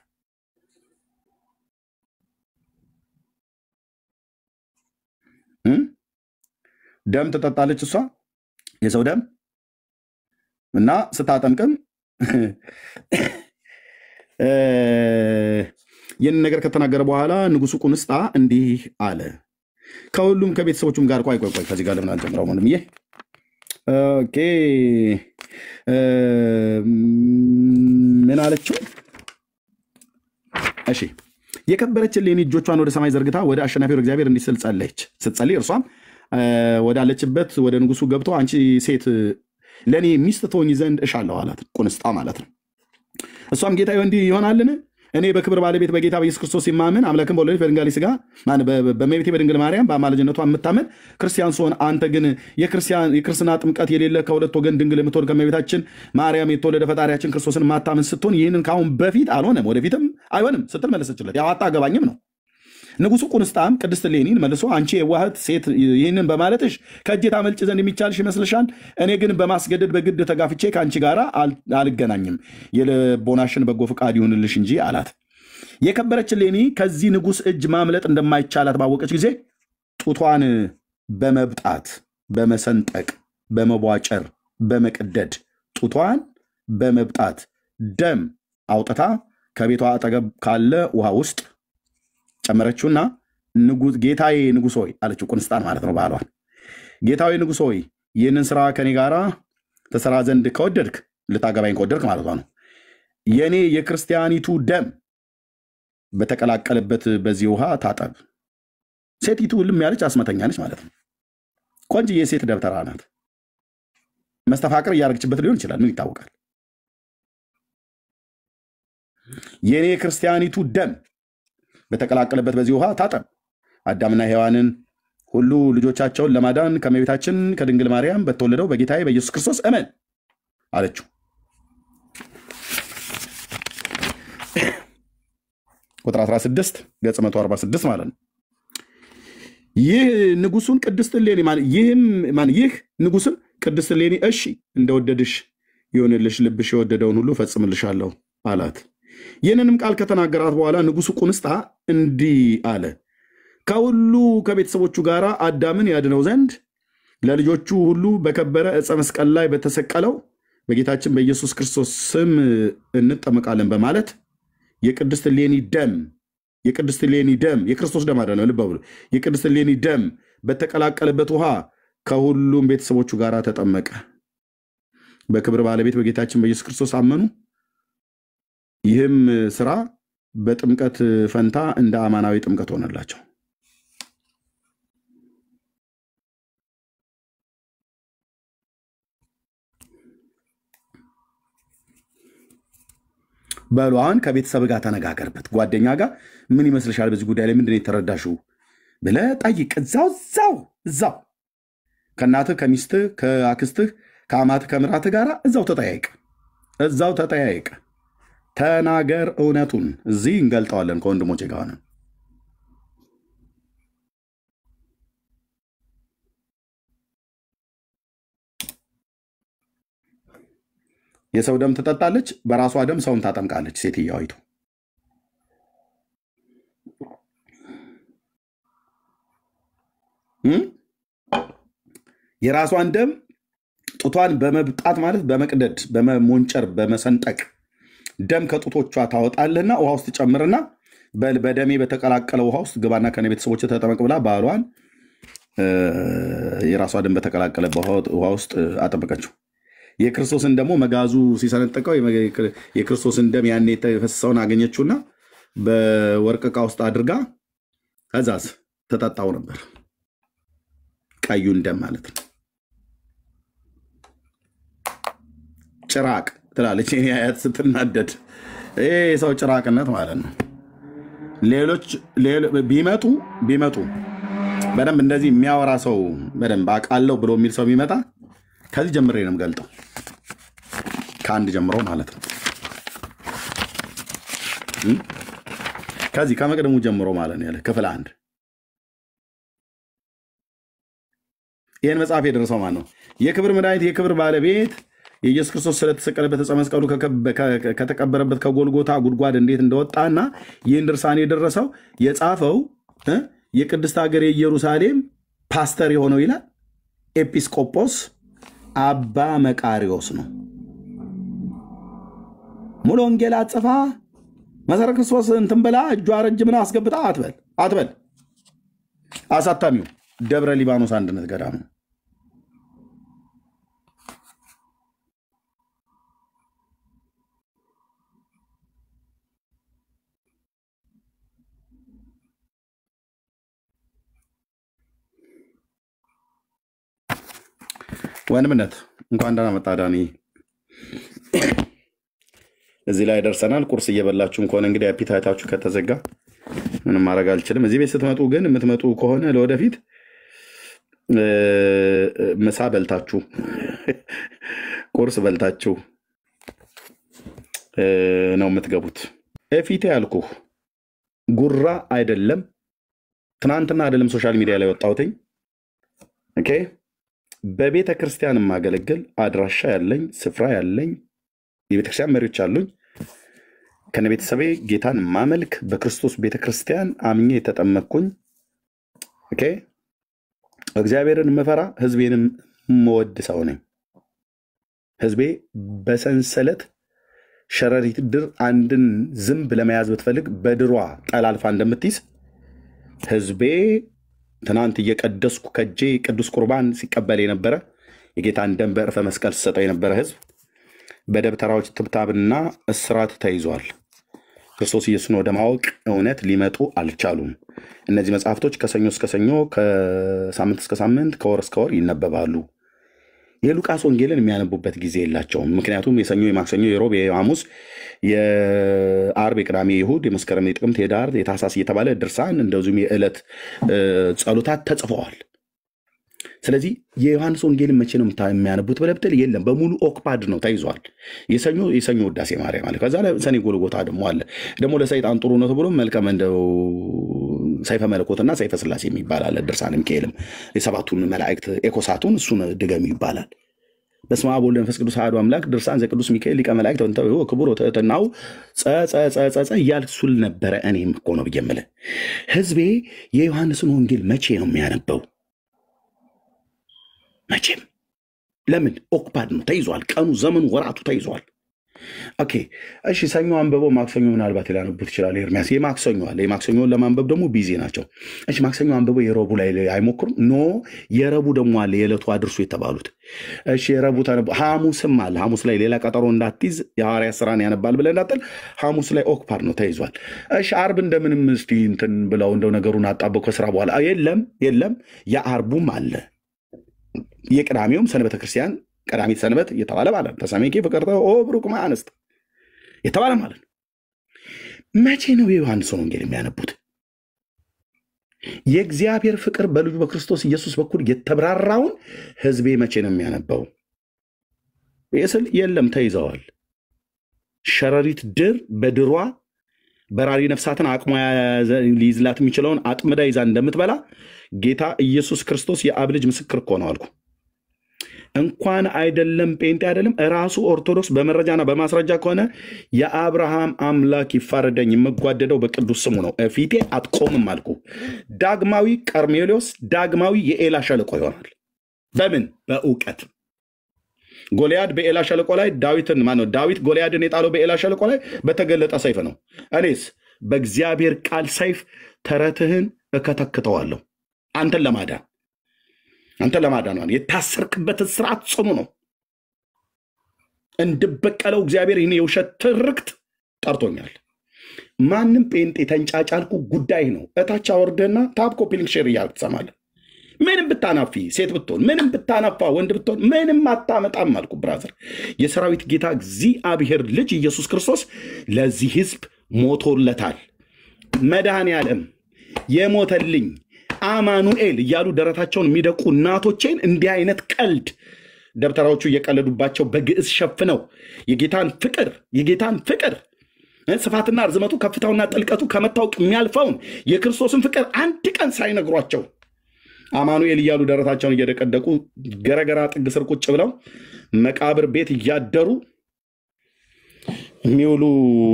ደም ትጠጣለች እሷ የሰው ደም እና ስታጠምቅም ይህን ነገር ከተናገረ በኋላ ንጉሱ ቁንስጣ እንዲህ አለ። ከሁሉም ከቤተሰቦቹም ጋር ቆይ ከዚህ ጋር ለምን አልጀምረው ምንም ይሄ ኦኬ ምን አለችው? እሺ የከበረች እሌኒ እጆቿን ወደ ሰማይ ዘርግታ ወደ አሸናፊው እግዚአብሔር እንዲህ ስል ጸለየች። ስትጸልይ እርሷም ወዳለችበት ወደ ንጉሱ ገብቶ አንቺ ሴት ለእኔ ሚስት ትሆኚ ዘንድ እሻለሁ አላት። ቁንስጣ ማለት ነው። እሷም ጌታዬ እንዲህ ይሆናልን? እኔ በክብር ባለቤት በጌታ በኢየሱስ ክርስቶስ የማምን አምላክን በወለደች በድንጋሌ ሥጋ በእመቤቴ በድንግል ማርያም በአማላጅነቷ የምታምን ክርስቲያን ስሆን፣ አንተ ግን የክርስትና ጥምቀት የሌለ ከሁለት ወገን ድንግል የምትሆን ከእመቤታችን ማርያም የተወለደ ፈጣሪያችን ክርስቶስን ማታምን ስትሆን ይህንን ከአሁን በፊት አልሆነም ወደፊትም አይሆንም ስትል መለሰችለት። ያው አታገባኝም ነው። ንጉሱ ቁንስጣም ቅድስት እሌኒን መልሶ አንቺ የዋህት ሴት ይህንን በማለትሽ ከእጄ ታመልጭ ዘንድ የሚቻልሽ ይመስልሻል? እኔ ግን በማስገደድ በግድ ተጋፍቼ ከአንቺ ጋር አልገናኝም። የልቦናሽን በጎ ፈቃድ ይሁንልሽ እንጂ አላት። የከበረች እሌኒ ከዚህ ንጉስ እጅ ማምለጥ እንደማይቻላት ባወቀች ጊዜ ጡቷን በመብጣት በመሰንጠቅ በመቧጨር በመቅደድ ጡቷን በመብጣት ደም አውጥታ ከቤቷ አጠገብ ካለ ውሃ ውስጥ ጨመረችውና ጌታዬ ንጉሥ ሆይ አለችው። ቁንስጣን ማለት ነው ባሏን። ጌታዬ ንጉሥ ሆይ ይህንን ስራ ከኔ ጋራ ተሰራ ዘንድ ከወደድክ ልታገባኝ ከወደድክ ማለት ነው የኔ የክርስቲያኒቱ ደም በተቀላቀለበት በዚህ ውሃ ታጠብ። ሴቲቱ ልም ያለች አስመተኛ ነች ማለት ነው። ቆንጆ የሴት ደብተራ ናት። መስተፋቅር እያደረገችበት ሊሆን ይችላል፣ ምን ይታወቃል። የኔ የክርስቲያኒቱ ደም በተቀላቀለበት በዚህ ውሃ ታጠብ። አዳምና ሔዋንን ሁሉ ልጆቻቸውን ለማዳን ከእመቤታችን ከድንግል ማርያም በተወለደው በጌታዬ በኢየሱስ ክርስቶስ እመን አለችው። ቁጥር 16 ገጽ 146 ማለት ነው። ይህ ንጉሱን ቅድስት እሌኒ ይህ ንጉስም ቅድስት እሌኒ እሺ እንደወደድሽ ይሆንልሽ፣ ልብሽ የወደደውን ሁሉ ፈጽምልሻለሁ አላት። ይህንንም ቃል ከተናገራት በኋላ ንጉሱ ቁንስጣ እንዲህ አለ። ከሁሉ ከቤተሰቦቹ ጋር አዳምን ያድነው ዘንድ ለልጆቹ ሁሉ በከበረ ዕፀ መስቀል ላይ በተሰቀለው በጌታችን በኢየሱስ ክርስቶስ ስም እንጠመቃለን በማለት የቅድስት እሌኒ ደም የክርስቶስ ደም አይደለም፣ ልብ በሉ። የቅድስት እሌኒ ደም በተቀላቀለበት ውሃ ከሁሉም ቤተሰቦቹ ጋር ተጠመቀ። በክብር ባለቤት በጌታችን በኢየሱስ ክርስቶስ አመኑ። ይህም ስራ በጥምቀት ፈንታ እንደ አማናዊ ጥምቀት ሆነላቸው። በሏን ከቤተሰብ ጋር ተነጋገርበት ጓደኛ ጋር ምን ይመስልሻል በዚህ ጉዳይ ላይ ምንድነው የተረዳሽው ብለህ ጠይቅ እዛው ከእናትህ ከሚስትህ ከአክስትህ ከአማትህ ከምራትህ ጋር እዛው ተጠያይቅ ተናገር እውነቱን እዚህ እንገልጠዋለን ከወንድሞቼ ጋር ነው የሰው ደም ትጠጣለች በራሷ ደም ሰውን ታጠምቃለች ሴትየዋ አይቱ የራሷን ደም ጡቷን በመብጣት ማለት በመቅደድ በመሞንጨር በመሰንጠቅ ደም ከጡቶቿ ታወጣለና ውሃ ውስጥ ጨምርና በደሜ በተቀላቀለ ውሃ ውስጥ ግባና ከነ ቤተሰቦች ተጠመቅ ብላ ባሏን የራሷ ደም በተቀላቀለ ውሃ ውስጥ አጠበቀችው የክርስቶስን ደሞ መጋዙ ሲሰነጥቀው የክርስቶስን ደም ያኔ የተፈሰሰውን አገኘችውና በወርቅ ዕቃ ውስጥ አድርጋ አዛዝ ተጣጣው ነበር ቀዩን ደም ማለት ነው ጭራቅ ትላለች እኔ አያት ስትናደድ ሰው ጭራቅነት ማለት ነው ሌሎች ቢመጡ በደንብ እንደዚህ የሚያወራ ሰው በደንብ አቃለው ብሎ የሚል ሰው ቢመጣ ከዚህ ጀምሬ ነው የምገልጠው ከአንድ ጀምሮ ማለት ነው ከዚህ ከመቅደሙ ጀምሮ ማለት ነው ያለ ክፍል 1 ይሄን መጽሐፍ የደረሰው ማን ነው የክብር መድኃኒት የክብር ባለቤት ኢየሱስ ክርስቶስ ስለተሰቀለበት ዕፀ መስቀሉ ከተቀበረበት ከጎልጎታ ጉድጓድ እንዴት እንደወጣና ይህን ድርሳን የደረሰው የጻፈው የቅድስት ሀገር የኢየሩሳሌም ፓስተር የሆነው ይላል ኤጲስቆጶስ አባ መቃሪዎስ ነው ሙሉ ወንጌል አጽፋ መሰረ ክርስቶስ እንትን ብላ እጇ ረጅምና አስገብታ አትበል አሳታሚው ደብረ ሊባኖስ አንድነት ገዳም ነው ወንድምነት እንኳን ደህና መጣ ዳኒ እዚህ ላይ ደርሰናል ቁርስ እየበላችሁም ከሆነ እንግዲህ አፒታይታችሁ ከተዘጋ ምንም ማድረግ አልችልም እዚህ ቤት ስትመጡ ግን የምትመጡ ከሆነ ለወደፊት ምሳ በልታችሁ ቁርስ በልታችሁ ነው የምትገቡት እፊቴ ያልኩህ ጉራ አይደለም ትናንትና አይደለም ሶሻል ሚዲያ ላይ ወጣውተኝ ኦኬ በቤተ ክርስቲያን ማገለግል አድራሻ ያለኝ ስፍራ ያለኝ የቤተ ክርስቲያን መሪዎች አሉኝ ከነ ቤተሰቤ ጌታን ማመልክ በክርስቶስ ቤተ ክርስቲያን አምኜ የተጠመቅኩኝ ኦኬ እግዚአብሔርን መፈራ ህዝቤንም መወድ ሰው ነኝ ህዝቤ በሰንሰለት ሸረሪት ድር አንድን ዝምብ ለመያዝ ብትፈልግ በድሯ ጠላልፋ እንደምትይዝ ህዝቤ ትናንት እየቀደስኩ ከጄ ቅዱስ ቁርባን ሲቀበል የነበረ የጌታን ደም በእርፈ መስቀል ሲሰጠው የነበረ ህዝብ በደብተራዎች ትብታብና እስራት ተይዟል ክርስቶስ ኢየሱስን ወደ ማወቅ እውነት ሊመጡ አልቻሉም እነዚህ መጽሐፍቶች ከሰኞ እስከ ሰኞ ከሳምንት እስከ ሳምንት ከወር እስከ ወር ይነበባሉ የሉቃስ ወንጌልን የሚያነቡበት ጊዜ የላቸውም ምክንያቱም የሰኞ የማክሰኞ የሮብ የሐሙስ የአርብ የቅዳሜ የእሁድ የመስከረም የጥቅምት የዳር የታህሳስ እየተባለ ድርሳን እንደዚሁም የዕለት ጸሎታት ተጽፈዋል ስለዚህ የዮሐንስ ወንጌልን መቼ ነው የሚያነቡት በለብተል የለም በሙሉ ኦክፓድ ነው ተይዟል የሰኞ ውዳሴ ማርያም አለ ከዛ ሰኔ ጎልጎታ ደግሞ አለ ደግሞ ለሰይጣን ጥሩ ነው ተብሎ መልከም እንደው ሰይፈ መለኮትና ሰይፈ ስላሴ የሚባል አለ ድርሳን ሚካኤልም የሰባቱን መላእክት ኤኮሳቱን እሱን ድገም ይባላል በስመ አብ ወወልድ ወመንፈስ ቅዱስ አሐዱ አምላክ ድርሳን ዘቅዱስ ሚካኤል ሊቀ መላእክት ወንተው ክቡር ወተተናው ጸ እያልኩ ነበረ እኔም እኮ ነው ብየምለ ህዝቤ የዮሐንስን ወንጌል መቼ ነው የሚያነበው መቼም ለምን ኦክፓድ ነው ተይዟል ቀኑ ዘመኑ ወራቱ ተይዟል ኦኬ እሺ ሰኞ አንበበው ማክሰኞ ምናልባት ይላነቡት ይችላል ኤርሚያስ የማክሰኞ አለ የማክሰኞን ለማንበብ ደግሞ ቢዚ ናቸው እሺ ማክሰኞ አንበበው የረቡ ላይ አይሞክሩም ኖ የረቡ ደግሞ አለ የዕለቱ አድርሱ የተባሉት እሺ የረቡ ተነብ ሐሙስም አለ ሐሙስ ላይ ሌላ ቀጠሮ እንዳትይዝ የሐዋርያት ሥራን ያነባል ብለ እንዳትል ሐሙስ ላይ ኦክፓድ ነው ተይዟል እሺ አርብ እንደምንም እስቲ እንትን ብለው እንደው ነገሩን አጣበው ከሥራ በኋላ የለም የአርቡም አለ የቅዳሜውም ሰንበተ ክርስቲያን ቀዳሚት ሰንበት የተባለ ማለት ተሰሜኪ ፍቅርተ ኦ ብሩክ ማንስት የተባለ ማለት መቼ ነው የዮሐንስ ወንጌል የሚያነቡት? የእግዚአብሔር ፍቅር በልጁ በክርስቶስ ኢየሱስ በኩል የተብራራውን ሕዝቤ መቼ ነው የሚያነበው? ይስል የለም ተይዘዋል። ሸረሪት ድር በድሯ በራሪ ነፍሳትን አቅሟ ሊይዝላት የሚችለውን አጥምዳ ይዛ እንደምትበላ ጌታ ኢየሱስ ክርስቶስ የአብ ልጅ ምስክር እኮ ነው አልኩ። እንኳን አይደለም ጴንጤ አይደለም ራሱ ኦርቶዶክስ በመረጃና በማስረጃ ከሆነ የአብርሃም አምላክ ይፋረደኝ የምጓደደው በቅዱስ ስሙ ነው ፊቴ አትቆምም አልኩ። ዳግማዊ ቀርሜሎስ ዳግማዊ የኤላ ሸለቆ ይሆናል። በምን? በእውቀት። ጎልያድ በኤላ ሸለቆ ላይ ዳዊትን ማነው ዳዊት ጎልያድን የጣለው በኤላ ሸለቆ ላይ በተገለጠ ሰይፍ ነው። እኔስ በእግዚአብሔር ቃል ሰይፍ ተረትህን እከተክተዋለሁ አንተን ለማዳን ነው። የታሰርክበት ስርዓት ጽኑ ነው። እንድበቀለው እግዚአብሔር ይሄን የውሸት ትርክት ጠርቶኛል። ማንም ጴንጤ ተንጫጫልኩ ጉዳይ ነው። እታች አወርደና ታብ ኮፒ ሊንክ ሼር እያልክ ትሰማለህ። ምንም ብታናፊ ሴት ብትሆን ምንም ብታናፋ ወንድ ብትሆን ምንም አታመጣም አልኩ። ብራዘር የሰራዊት ጌታ እግዚአብሔር ልጅ ኢየሱስ ክርስቶስ ለዚህ ህዝብ ሞቶለታል። መድኃኔዓለም የሞተልኝ አማኑኤል እያሉ ደረታቸውን የሚደቁ እናቶቼን እንዲህ አይነት ቀልድ ደብተራዎቹ እየቀለዱባቸው በግዕዝ ሸፍነው የጌታን ፍቅር ስፋትና ርዝመቱ ከፍታውና ጥልቀቱ ከመታወቅ የሚያልፈውን የክርስቶስን ፍቅር አንድ ቀን ሳይነግሯቸው አማኑኤል እያሉ ደረታቸውን እየደቀደቁ ገረገራ ጥግ ስር ቁጭ ብለው መቃብር ቤት እያደሩ የሚውሉ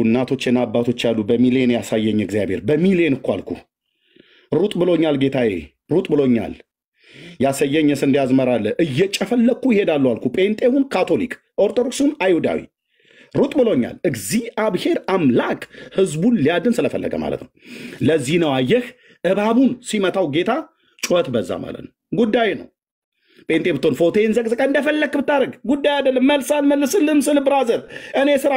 እናቶችና አባቶች ያሉ በሚሊዮን ያሳየኝ እግዚአብሔር። በሚሊዮን እኮ አልኩ። ሩጥ ብሎኛል ጌታዬ፣ ሩጥ ብሎኛል። ያሳየኝ የስንዴ አዝመራ አለ እየጨፈለኩ ይሄዳሉ አልኩ። ጴንጤውን ካቶሊክ፣ ኦርቶዶክሱን አይሁዳዊ ሩጥ ብሎኛል። እግዚአብሔር አምላክ ህዝቡን ሊያድን ስለፈለገ ማለት ነው። ለዚህ ነው አየህ እባቡን ሲመታው ጌታ ጩኸት በዛ ማለት ነው። ጉዳይ ነው። ጴንጤ ብትሆን ፎቶን ዘቅዝቀ እንደፈለክ ብታረግ ጉዳይ አይደለም። መልስ አልመልስልም ስል ብራዘር እኔ ስራ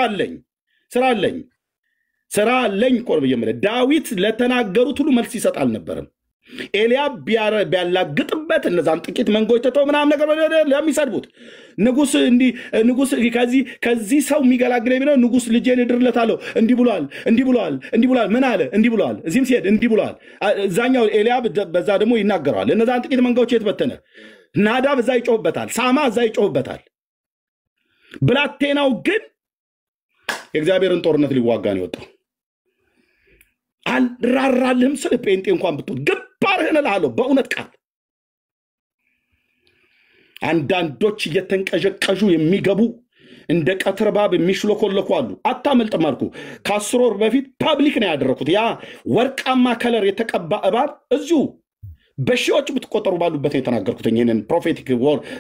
አለኝ እኮ ነው የምልህ። ዳዊት ለተናገሩት ሁሉ መልስ ይሰጥ አልነበረም። ኤልያብ ቢያላግጥበት እነዛን ጥቂት መንጎች ተተው ምናምን ነገር ለሚሰድቡት ንጉስ ከዚህ ሰው የሚገላግለኝ ነው። ንጉስ ልጄን እድርለታለሁ እንዲህ ብሏል ምን አለ እንዲህ ብሏል። እዚህም ሲሄድ እንዲህ ብሏል። እዛኛው ኤልያብ በዛ ደግሞ ይናገረዋል። እነዛን ጥቂት መንጎች የተበተነ ናዳብ እዛ ይጮህበታል፣ ሳማ እዛ ይጮህበታል። ብላቴናው ግን የእግዚአብሔርን ጦርነት ሊዋጋ ነው የወጣው። አልራራልህም ስለ ጴንጤ እንኳን ብትሆን ግባርህን እልሃለሁ በእውነት ቃል። አንዳንዶች እየተንቀዠቀዡ የሚገቡ እንደ ቀትር እባብ የሚሽለኮለኩ አሉ። አታመልጥም አልኩ። ከ10 ወር በፊት ፐብሊክ ነው ያደረኩት። ያ ወርቃማ ከለር የተቀባ እባብ እዚሁ በሺዎች ብትቆጠሩ ባሉበት ነው የተናገርኩት። ይህንን ፕሮፌቲክ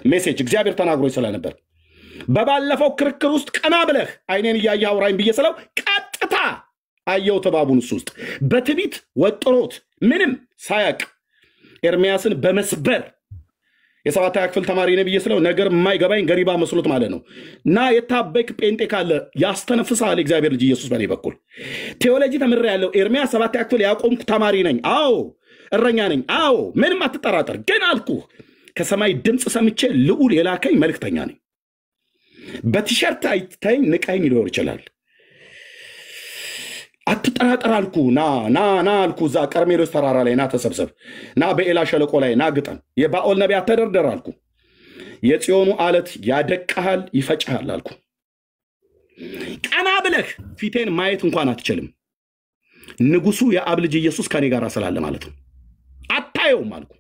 ሜሴጅ እግዚአብሔር ተናግሮኝ ስለነበር በባለፈው ክርክር ውስጥ ቀና ብለህ አይኔን እያየህ አውራኝ ብዬ ስለው ቀጥታ አየው እባቡን እሱ ውስጥ በትቢት ወጥሮት ምንም ሳያቅ ኤርሚያስን በመስበር የ7ኛ ክፍል ተማሪ ነኝ ብዬ ስለው ነገር የማይገባኝ ገሪባ መስሎት ማለት ነው። እና የታበክ ጴንጤ ካለ ያስተነፍሳል እግዚአብሔር ልጅ ኢየሱስ በኔ በኩል ቴዎሎጂ ተምሬያለሁ። ኤርሚያስ 7ኛ ክፍል ያቆምኩ ተማሪ ነኝ። አዎ እረኛ ነኝ። አዎ ምንም አትጠራጠር። ግን አልኩ ከሰማይ ድምፅ ሰምቼ ልዑል የላከኝ መልእክተኛ ነኝ። በቲሸርት አይተኝ ንቀኝ ሊሆን ይችላል። አትጠራጠር አልኩ። ና አልኩ። እዛ ቀርሜሎስ ተራራ ላይ ና ተሰብሰብ፣ ና በኤላ ሸለቆ ላይ ና ግጠም፣ የባኦል ነቢያት ተደርደር አልኩ። የጽዮኑ አለት ያደቅሃል ይፈጭሃል አልኩ። ቀና ብለህ ፊቴን ማየት እንኳን አትችልም። ንጉሱ የአብ ልጅ ኢየሱስ ከኔ ጋር ስላለ ማለት ነው። አታየውም አልኩ።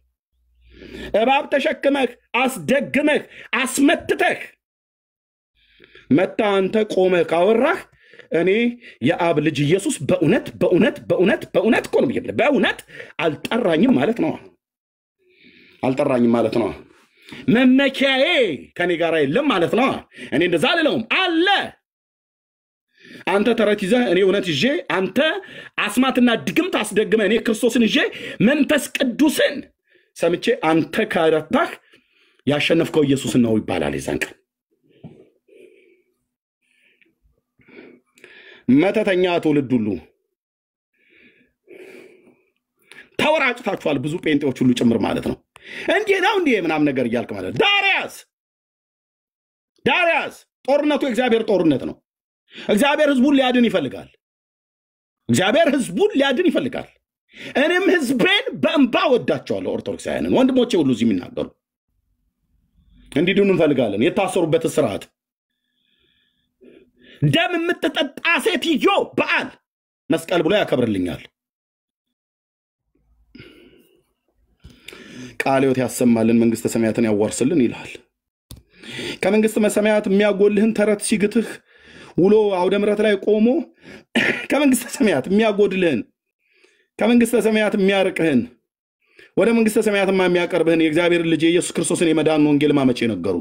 እባብ ተሸክመህ አስደግመህ አስመትተህ መታ አንተ ቆመህ ካወራህ እኔ የአብ ልጅ ኢየሱስ በእውነት እኮ ነው ብዬ በእውነት አልጠራኝም ማለት ነው። መመኪያዬ ከኔ ጋር የለም ማለት ነው። እኔ እንደዛ አልለውም አለ። አንተ ተረት ይዘህ እኔ እውነት ይዤ፣ አንተ አስማትና ድግምት አስደግመህ እኔ ክርስቶስን ይዤ መንፈስ ቅዱስን ሰምቼ አንተ ካረታህ ያሸነፍከው ኢየሱስን ነው ይባላል። የዛን ቀን መተተኛ ትውልድ ሁሉ ተወራጭታችኋል። ብዙ ጴንጤዎች ሁሉ ጭምር ማለት ነው። እንዲህ ነው እንዲህ ምናምን ነገር እያልክ ማለት ዳርያስ ጦርነቱ የእግዚአብሔር ጦርነት ነው። እግዚአብሔር ህዝቡን ሊያድን ይፈልጋል። እግዚአብሔር ህዝቡን ሊያድን ይፈልጋል እኔም ህዝቤን በእንባ ወዳቸዋለሁ ኦርቶዶክሳውያንን ወንድሞቼ ሁሉ እዚህ የሚናገሩ እንዲድኑ እንፈልጋለን የታሰሩበት ስርዓት ደም የምትጠጣ ሴትዮ በዓል መስቀል ብሎ ያከብርልኛል ቃልዮት ያሰማልን መንግስተ ሰማያትን ያወርስልን ይላል ከመንግስተ ሰማያት የሚያጎልህን ተረት ሲግትህ ውሎ አውደ ምሕረት ላይ ቆሞ ከመንግስተ ሰማያት የሚያጎድልህን ከመንግስተ ሰማያት የሚያርቅህን ወደ መንግስተ ሰማያት የሚያቀርብህን የእግዚአብሔር ልጅ ኢየሱስ ክርስቶስን የመዳን ወንጌል ማመጪ ነገሩ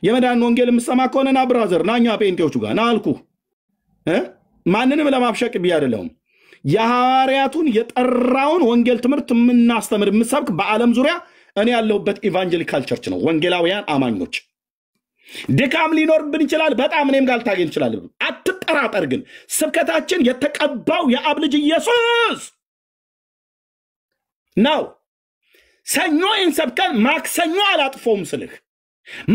የመዳን ወንጌል የምሰማ ከሆነና ብራዘር ናኛ ጴንጤዎቹ ጋር ናልኩ ማንንም ለማብሸቅ ቢያደለም የሐዋርያቱን የጠራውን ወንጌል ትምህርት ምናስተምር ምሰብክ በዓለም ዙሪያ እኔ ያለሁበት ኢቫንጀሊካል ቸርች ነው ወንጌላውያን አማኞች ድካም ሊኖርብን ይችላል በጣም እኔም ጋር ታገኝ ይችላል አትጠራጠር ግን ስብከታችን የተቀባው የአብ ልጅ ኢየሱስ ነው ሰኞ እንሰብከን ማክሰኞ አላጥፎም ስልህ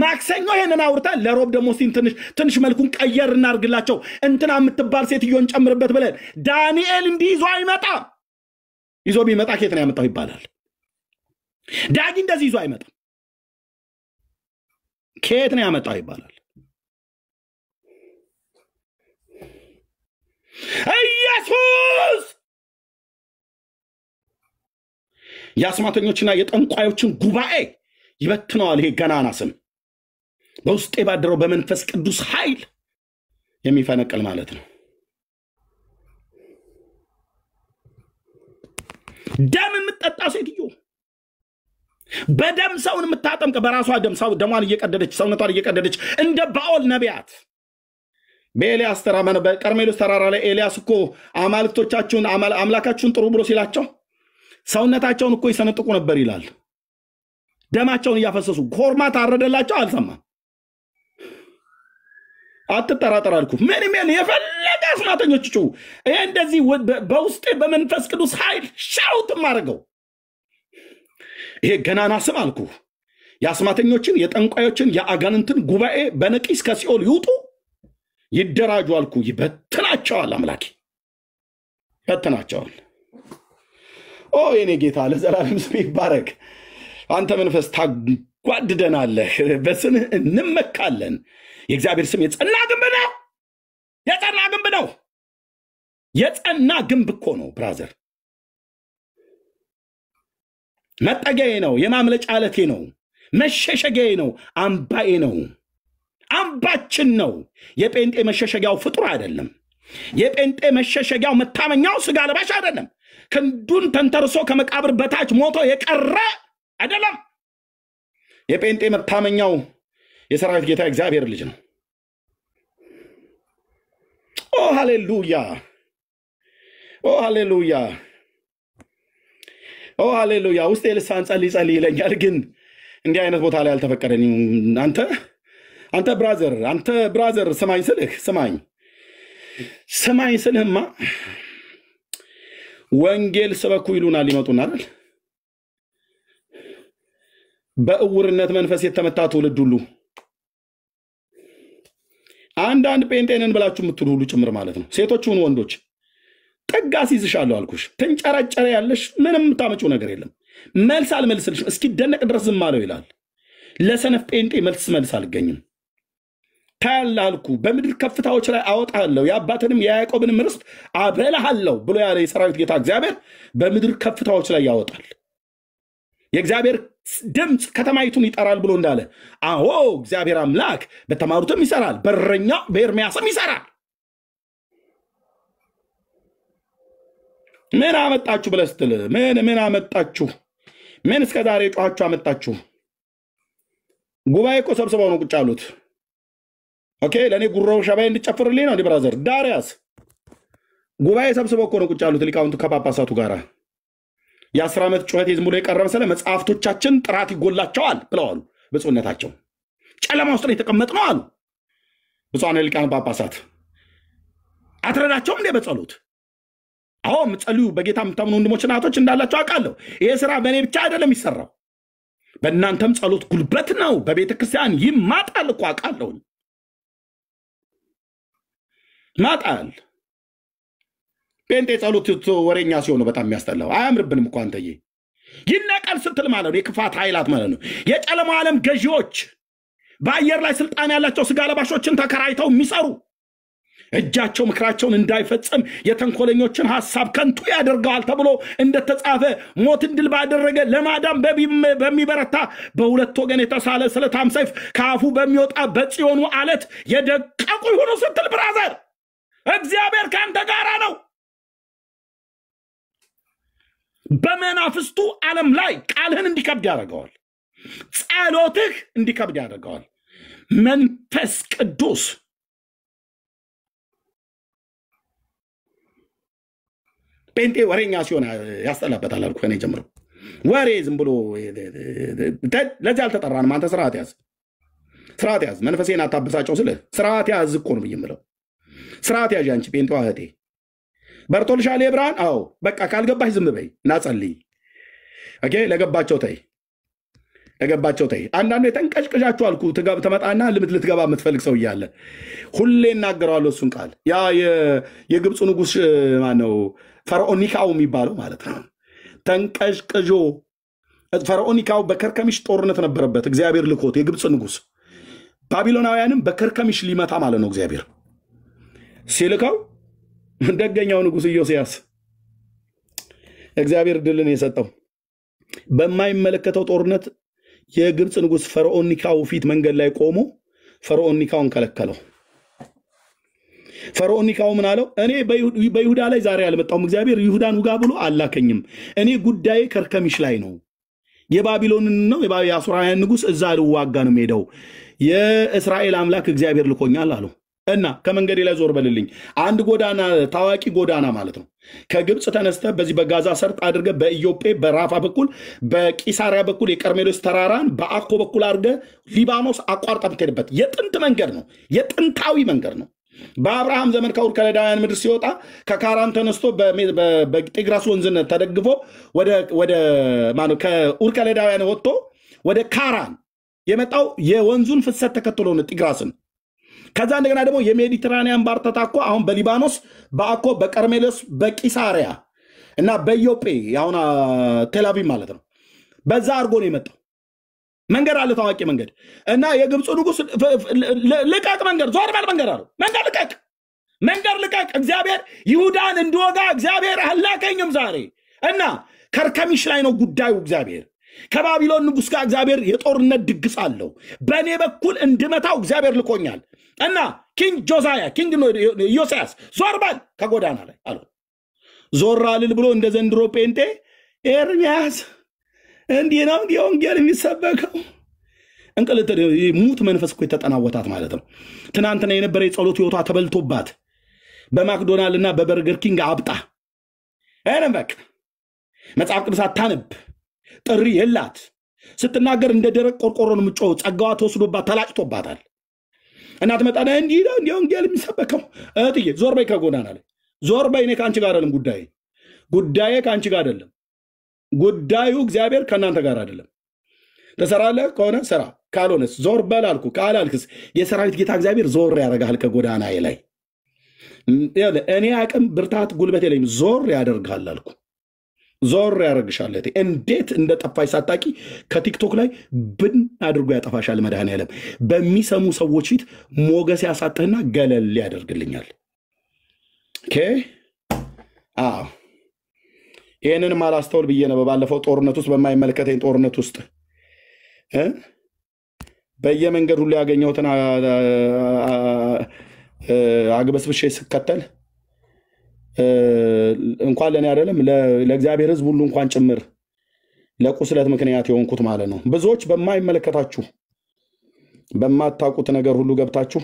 ማክሰኞ ይሄንን አውርታ ለሮብ ደሞ ሲን ትንሽ መልኩን ቀየር እናርግላቸው እንትና የምትባል ሴትዮን ጨምርበት ብለን ዳንኤል እንዲይዞ አይመጣ ይዞ ቢመጣ ከየት ነው ያመጣው ይባላል ዳጊ እንደዚህ ይዞ አይመጣ ከየት ነው ያመጣው ይባላል ኢየሱስ ያስማተኞችና የጠንቋዮችን ጉባኤ ይበትነዋል ይሄ ገናና ስም በውስጤ ባደረው በመንፈስ ቅዱስ ኃይል የሚፈነቅል ማለት ነው ደም የምትጠጣ ሴትዮ በደም ሰውን የምታጠምቅ በራሷ ደም ሰው ደሟን እየቀደደች ሰውነቷን እየቀደደች እንደ ባኦል ነቢያት በኤልያስ ተራራ በቀርሜሎስ ተራራ ላይ ኤልያስ እኮ አማልክቶቻችሁን አምላካችሁን ጥሩ ብሎ ሲላቸው ሰውነታቸውን እኮ ይሰነጥቁ ነበር ይላል ደማቸውን ያፈሰሱ ኮርማ ታረደላቸው አልሰማም አትጠራጠራልኩ ምንም የፈለገ አስማተኞች ጩ ይሄ እንደዚህ በውስጤ በመንፈስ ቅዱስ ኃይል ሻውት ማረገው ይሄ ገናና ስም አልኩ ያስማተኞችን የጠንቋዮችን የአጋንንትን ጉባኤ በነቂስ ከሲኦል ይውጡ ይደራጁ አልኩ ይበትናቸዋል አምላኬ ይበትናቸዋል ኦ የኔ ጌታ ለዘላለም ስም ይባረክ አንተ መንፈስ ታጓድደናለህ በስምህ እንመካለን የእግዚአብሔር ስም የጸና ግንብ ነው የጸና ግንብ ነው የጸና ግንብ እኮ ነው ብራዘር መጠጊያዬ ነው የማምለጫ ዓለቴ ነው መሸሸጊያዬ ነው አምባዬ ነው አምባችን ነው የጴንጤ መሸሸጊያው ፍጡር አይደለም የጴንጤ መሸሸጊያው መታመኛው ስጋ ለባሽ አይደለም ክንዱን ተንተርሶ ከመቃብር በታች ሞቶ የቀረ አይደለም የጴንጤ መታመኛው የሰራዊት ጌታ እግዚአብሔር ልጅ ነው ኦ ሃሌሉያ ኦ ሃሌሉያ ኦ ሃሌሉያ ውስጥ የልሳን ጸልይ ይለኛል ግን እንዲህ አይነት ቦታ ላይ አልተፈቀደኝም አንተ ብራዘር ስማኝ ስልህማ ወንጌል ሰበኩ ይሉናል ይመጡና አይደል በእውርነት መንፈስ የተመታ ትውልድ ሁሉ አንዳንድ ጴንጤንን ብላችሁ የምትሉ ሁሉ ጭምር ማለት ነው ሴቶቹን ወንዶች ጠጋስ ይዝሻለሁ አልኩሽ ተንጨረጨረ ያለሽ ምንም ታመጪው ነገር የለም መልስ አልመልስልሽም እስኪ ደነቅ ድረስ ዝም አለው ይላል ለሰነፍ ጴንጤ መልስ አልገኝም ታላልኩ በምድር ከፍታዎች ላይ አወጣለሁ ያባተንም ያዕቆብንም ርስት አበላሃለሁ ብሎ ያለ የሰራዊት ጌታ እግዚአብሔር በምድር ከፍታዎች ላይ ያወጣል የእግዚአብሔር ድምጽ ከተማይቱን ይጠራል ብሎ እንዳለ አዎ እግዚአብሔር አምላክ በተማሩትም ይሰራል በረኛው በኤርምያስም ይሰራል ምን አመጣችሁ ብለስትል ምን አመጣችሁ ምን እስከዛሬ ጮኻችሁ አመጣችሁ ጉባኤ እኮ ሰብስበው ነው ቁጭ ያሉት ኦኬ ለኔ ጉሮው ሸባይ እንድጨፍርልኝ ነው ብራዘር ዳሪያስ ጉባኤ ሰብስበው እኮ ነው ቁጭ ያሉት ሊቃውንቱ ከጳጳሳቱ ጋራ የ10 ዓመት ጩኸት ይዝሙሎ የቀረበ ስለ መጽሐፍቶቻችን ጥራት ይጎላቸዋል ብለዋል በጽነታቸው ጨለማ ውስጥ የተቀመጥነው አሉ ብፁዓን ሊቃነ ጳጳሳት አትረዳቸውም እንደ በጸሎት አዎ ምጸልዩ በጌታ ምታምኑ ወንድሞችና እህቶች እንዳላችሁ አውቃለሁ ይሄ ስራ በእኔ ብቻ አይደለም ይሰራው በእናንተም ጸሎት ጉልበት ነው በቤተ ክርስቲያን ይማጣል እኮ አውቃለሁ ማጣል ጴንጤ ጸሎት ወሬኛ ሲሆን በጣም የሚያስጠላው አያምርብንም እኮ አንተዬ። ይነቀል ስትል ማለት ነው የክፋት ኃይላት ማለት ነው የጨለማ ዓለም ገዢዎች በአየር ላይ ስልጣን ያላቸው ስጋ ለባሾችን ተከራይተው የሚሰሩ እጃቸው ምክራቸውን እንዳይፈጽም የተንኮለኞችን ሐሳብ ከንቱ ያደርገዋል ተብሎ እንደተጻፈ ሞትን ድል ባደረገ ለማዳን በሚበረታ በሁለት ወገን የተሳለ ስለታም ሰይፍ ከአፉ በሚወጣ በጽዮኑ አለት የደቀቁ ይሁኑ ስትል ብራዘር እግዚአብሔር ካንተ ጋር ነው። በመናፍስቱ ዓለም ላይ ቃልህን እንዲከብድ ያደርገዋል። ጸሎትህ እንዲከብድ ያደርገዋል። መንፈስ ቅዱስ ጴንጤ ወሬኛ ሲሆን ያስጠላበታል አልኩ ከኔ ጀምሮ። ወሬ ዝም ብሎ ለዚህ አልተጠራንም። አንተ ስርዓት ያዝ። መንፈሴን አታበሳጨው ስለ ስርዓት ያዝ እኮ ነው የምለው። ስርዓት ያዥ አንቺ ጴንጤዋ እህቴ። በርቶልሻል የብርሃን አዎ በቃ ካልገባሽ ዝም በይ እና ጸልይ። ኦኬ ለገባቸው ተይ። አንዳንዴ ተንቀጭቅጫችሁ አልኩ ተመጣና ልትገባ የምትፈልግ ሰው እያለ ሁሌ እናገረዋለሁ እሱን ቃል። ያ የግብፅ ንጉስ ማነው ፈርዖን ኒካው የሚባለው ማለት ነው። ተንቀጭቅጆ ፈርዖን ኒካው በከርከሚሽ ጦርነት ነበረበት እግዚአብሔር ልኮት የግብፅ ንጉስ ባቢሎናውያንም በከርከሚሽ ሊመታ ማለት ነው እግዚአብሔር ሲልከው ደገኛው ንጉስ ኢዮስያስ እግዚአብሔር ድልን የሰጠው በማይመለከተው ጦርነት የግብፅ ንጉስ ፈርዖን ኒካው ፊት መንገድ ላይ ቆሞ ፈርዖን ኒካውን ከለከለው። ፈርዖን ኒካው ምን አለው? እኔ በይሁዳ ላይ ዛሬ አልመጣሁም፣ እግዚአብሔር ይሁዳን ውጋ ብሎ አላከኝም። እኔ ጉዳዬ ከርከሚሽ ላይ ነው። የባቢሎንን ነው የአሦራውያን ንጉስ እዛ ልዋጋ ነው ሄደው የእስራኤል አምላክ እግዚአብሔር ልኮኛል አለው። እና ከመንገዴ ላይ ዞር በልልኝ። አንድ ጎዳና ታዋቂ ጎዳና ማለት ነው ከግብፅ ተነስተ በዚህ በጋዛ ሰርጥ አድርገ በኢዮጴ በራፋ በኩል በቂሳሪያ በኩል የቀርሜሎስ ተራራን በአኮ በኩል አድርገ ሊባኖስ አቋርጣ ብትሄድበት የጥንት መንገድ ነው። የጥንታዊ መንገድ ነው። በአብርሃም ዘመን ከኡር ከለዳውያን ምድር ሲወጣ ከካራን ተነስቶ በጤግራስ ወንዝን ተደግፎ ወደ ማነው ከኡር ከለዳውያን ወጥቶ ወደ ካራን የመጣው የወንዙን ፍሰት ተከትሎ ነው ጤግራስን። ከዛ እንደገና ደግሞ የሜዲትራኒያን ባህር ተታኮ አሁን በሊባኖስ በአኮ በቀርሜሎስ በቂሳሪያ እና በኢዮጴ አሁን ቴልአቪቭ ማለት ነው በዛ አድርጎ ነው የመጣው። መንገድ አለ ታዋቂ መንገድ እና የግብፅ ንጉስ ልቀቅ መንገድ ዞር በል መንገድ አለው። መንገድ ልቀቅ እግዚአብሔር ይሁዳን እንዲወጋ እግዚአብሔር አላከኝም ዛሬ እና ከርከሚሽ ላይ ነው ጉዳዩ። እግዚአብሔር ከባቢሎን ንጉስ ጋር እግዚአብሔር የጦርነት ድግስ አለው። በእኔ በኩል እንድመታው እግዚአብሔር ልኮኛል እና ኪንግ ጆሳያ ኪንግ ኢዮስያስ ዞር በል ከጎዳና ላይ አለው። ዞር አልል ብሎ እንደ ዘንድሮ ጴንጤ ኤርምያስ እንዲህ ነው እንዲህ ወንጌል የሚሰበከው እንቅልት ሙት መንፈስ እኮ የተጠናወታት ማለት ነው። ትናንትና የነበረ የጸሎት ህይወቷ ተበልቶባት በማክዶናልና በበርገር ኪንግ አብጣ በቃ መጽሐፍ ቅዱስ አታነብ ጥሪ የላት ስትናገር እንደ ደረቅ ቆርቆሮ ነው የምትጮህ። ጸጋዋ ተወስዶባት ተላጭቶባታል። እናት መጣና እንዲህ ነው እንዲህ ወንጌል የሚሰበከው እህትዬ ዞር በይ ከጎዳና ላይ ዞር በይ። እኔ ከአንቺ ጋር አይደለም ጉዳዬ ከአንቺ ጋር አይደለም። ጉዳዩ እግዚአብሔር ከእናንተ ጋር አይደለም። ተሰራለህ ከሆነ ስራ፣ ካልሆነስ ዞር በል አልኩ። ካላልክስ የሰራዊት ጌታ እግዚአብሔር ዞር ያደርጋል ከጎዳናዬ ላይ። እኔ አቅም ብርታት ጉልበት የለኝም፣ ዞር ያደርጋል አልኩ። ዞር ያደርግሻል። እንዴት እንደጠፋሽ ሳታቂ ከቲክቶክ ላይ ብን አድርጎ ያጠፋሻል መድኃኔዓለም። በሚሰሙ ሰዎች ፊት ሞገስ ያሳጥህና ገለል ያደርግልኛል። ኦኬ አዎ ይህንንም አላስተውል ብዬ ነው ባለፈው ጦርነት ውስጥ በማይመለከተኝ ጦርነት ውስጥ በየመንገድ ሁሉ ያገኘሁትን አግበስብሼ ስከተል እንኳን ለኔ አይደለም ለእግዚአብሔር ሕዝብ ሁሉ እንኳን ጭምር ለቁስለት ምክንያት የሆንኩት ማለት ነው። ብዙዎች በማይመለከታችሁ በማታውቁት ነገር ሁሉ ገብታችሁ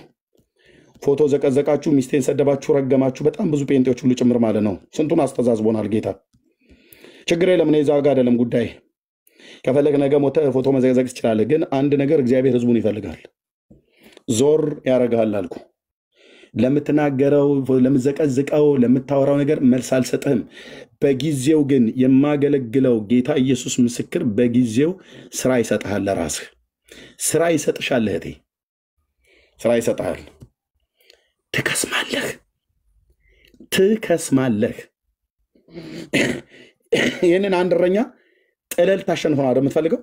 ፎቶ ዘቀዘቃችሁ፣ ሚስቴን ሰደባችሁ፣ ረገማችሁ። በጣም ብዙ ጴንጤዎች ሁሉ ጭምር ማለት ነው። ስንቱን አስተዛዝቦናል ጌታ። ችግር የለም እኔ እዛ ጋር አይደለም ጉዳይ። ከፈለግ ነገ ሞተ ፎቶ መዘግዘግ ትችላለህ። ግን አንድ ነገር እግዚአብሔር ሕዝቡን ይፈልጋል። ዞር ያደርጋል አልኩ። ለምትናገረው ለምዘቀዝቀው ለምታወራው ነገር መልስ አልሰጥህም። በጊዜው ግን የማገለግለው ጌታ ኢየሱስ ምስክር በጊዜው ስራ ይሰጥሃል። ለራስህ ስራ ይሰጥሻል እህቴ፣ ስራ ይሰጥሃል። ትከስማለህ። ይህንን አንድ እረኛ ጥለል ታሸንፈው ነው የምትፈልገው?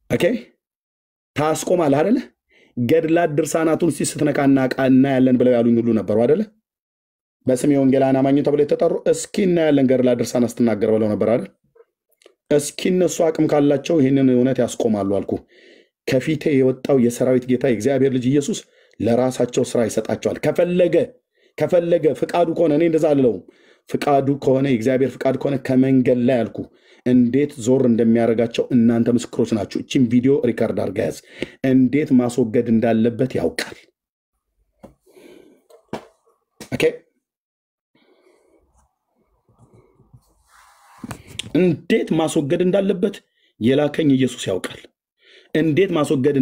ኦኬ ታስቆማለህ አይደለ? ገድላት ድርሳናቱን ስትነካና ቃና ያለን ብለው ያሉኝ ሁሉ ነበሩ አይደለ? በስም የወንጌላውያን አማኝ ተብለው የተጠሩ እስኪ እናያለን ገድላት ድርሳናት ስትናገር ብለው ነበር አይደል? እስኪ እነሱ አቅም ካላቸው ይህንን እውነት ያስቆማሉ አልኩ። ከፊቴ የወጣው የሰራዊት ጌታ የእግዚአብሔር ልጅ ኢየሱስ ለራሳቸው ስራ ይሰጣቸዋል። ከፈለገ ፍቃዱ ከሆነ እኔ እንደዛ አልለውም። ፍቃዱ ከሆነ የእግዚአብሔር ፍቃድ ከሆነ ከመንገድ ላይ አልኩ እንዴት ዞር እንደሚያደርጋቸው እናንተ ምስክሮች ናችሁ። እቺን ቪዲዮ ሪካርድ አድርጋ ያዝ። እንዴት ማስወገድ እንዳለበት ያውቃል። ኦኬ እንዴት ማስወገድ እንዳለበት የላከኝ ኢየሱስ ያውቃል። እንዴት ማስወገድ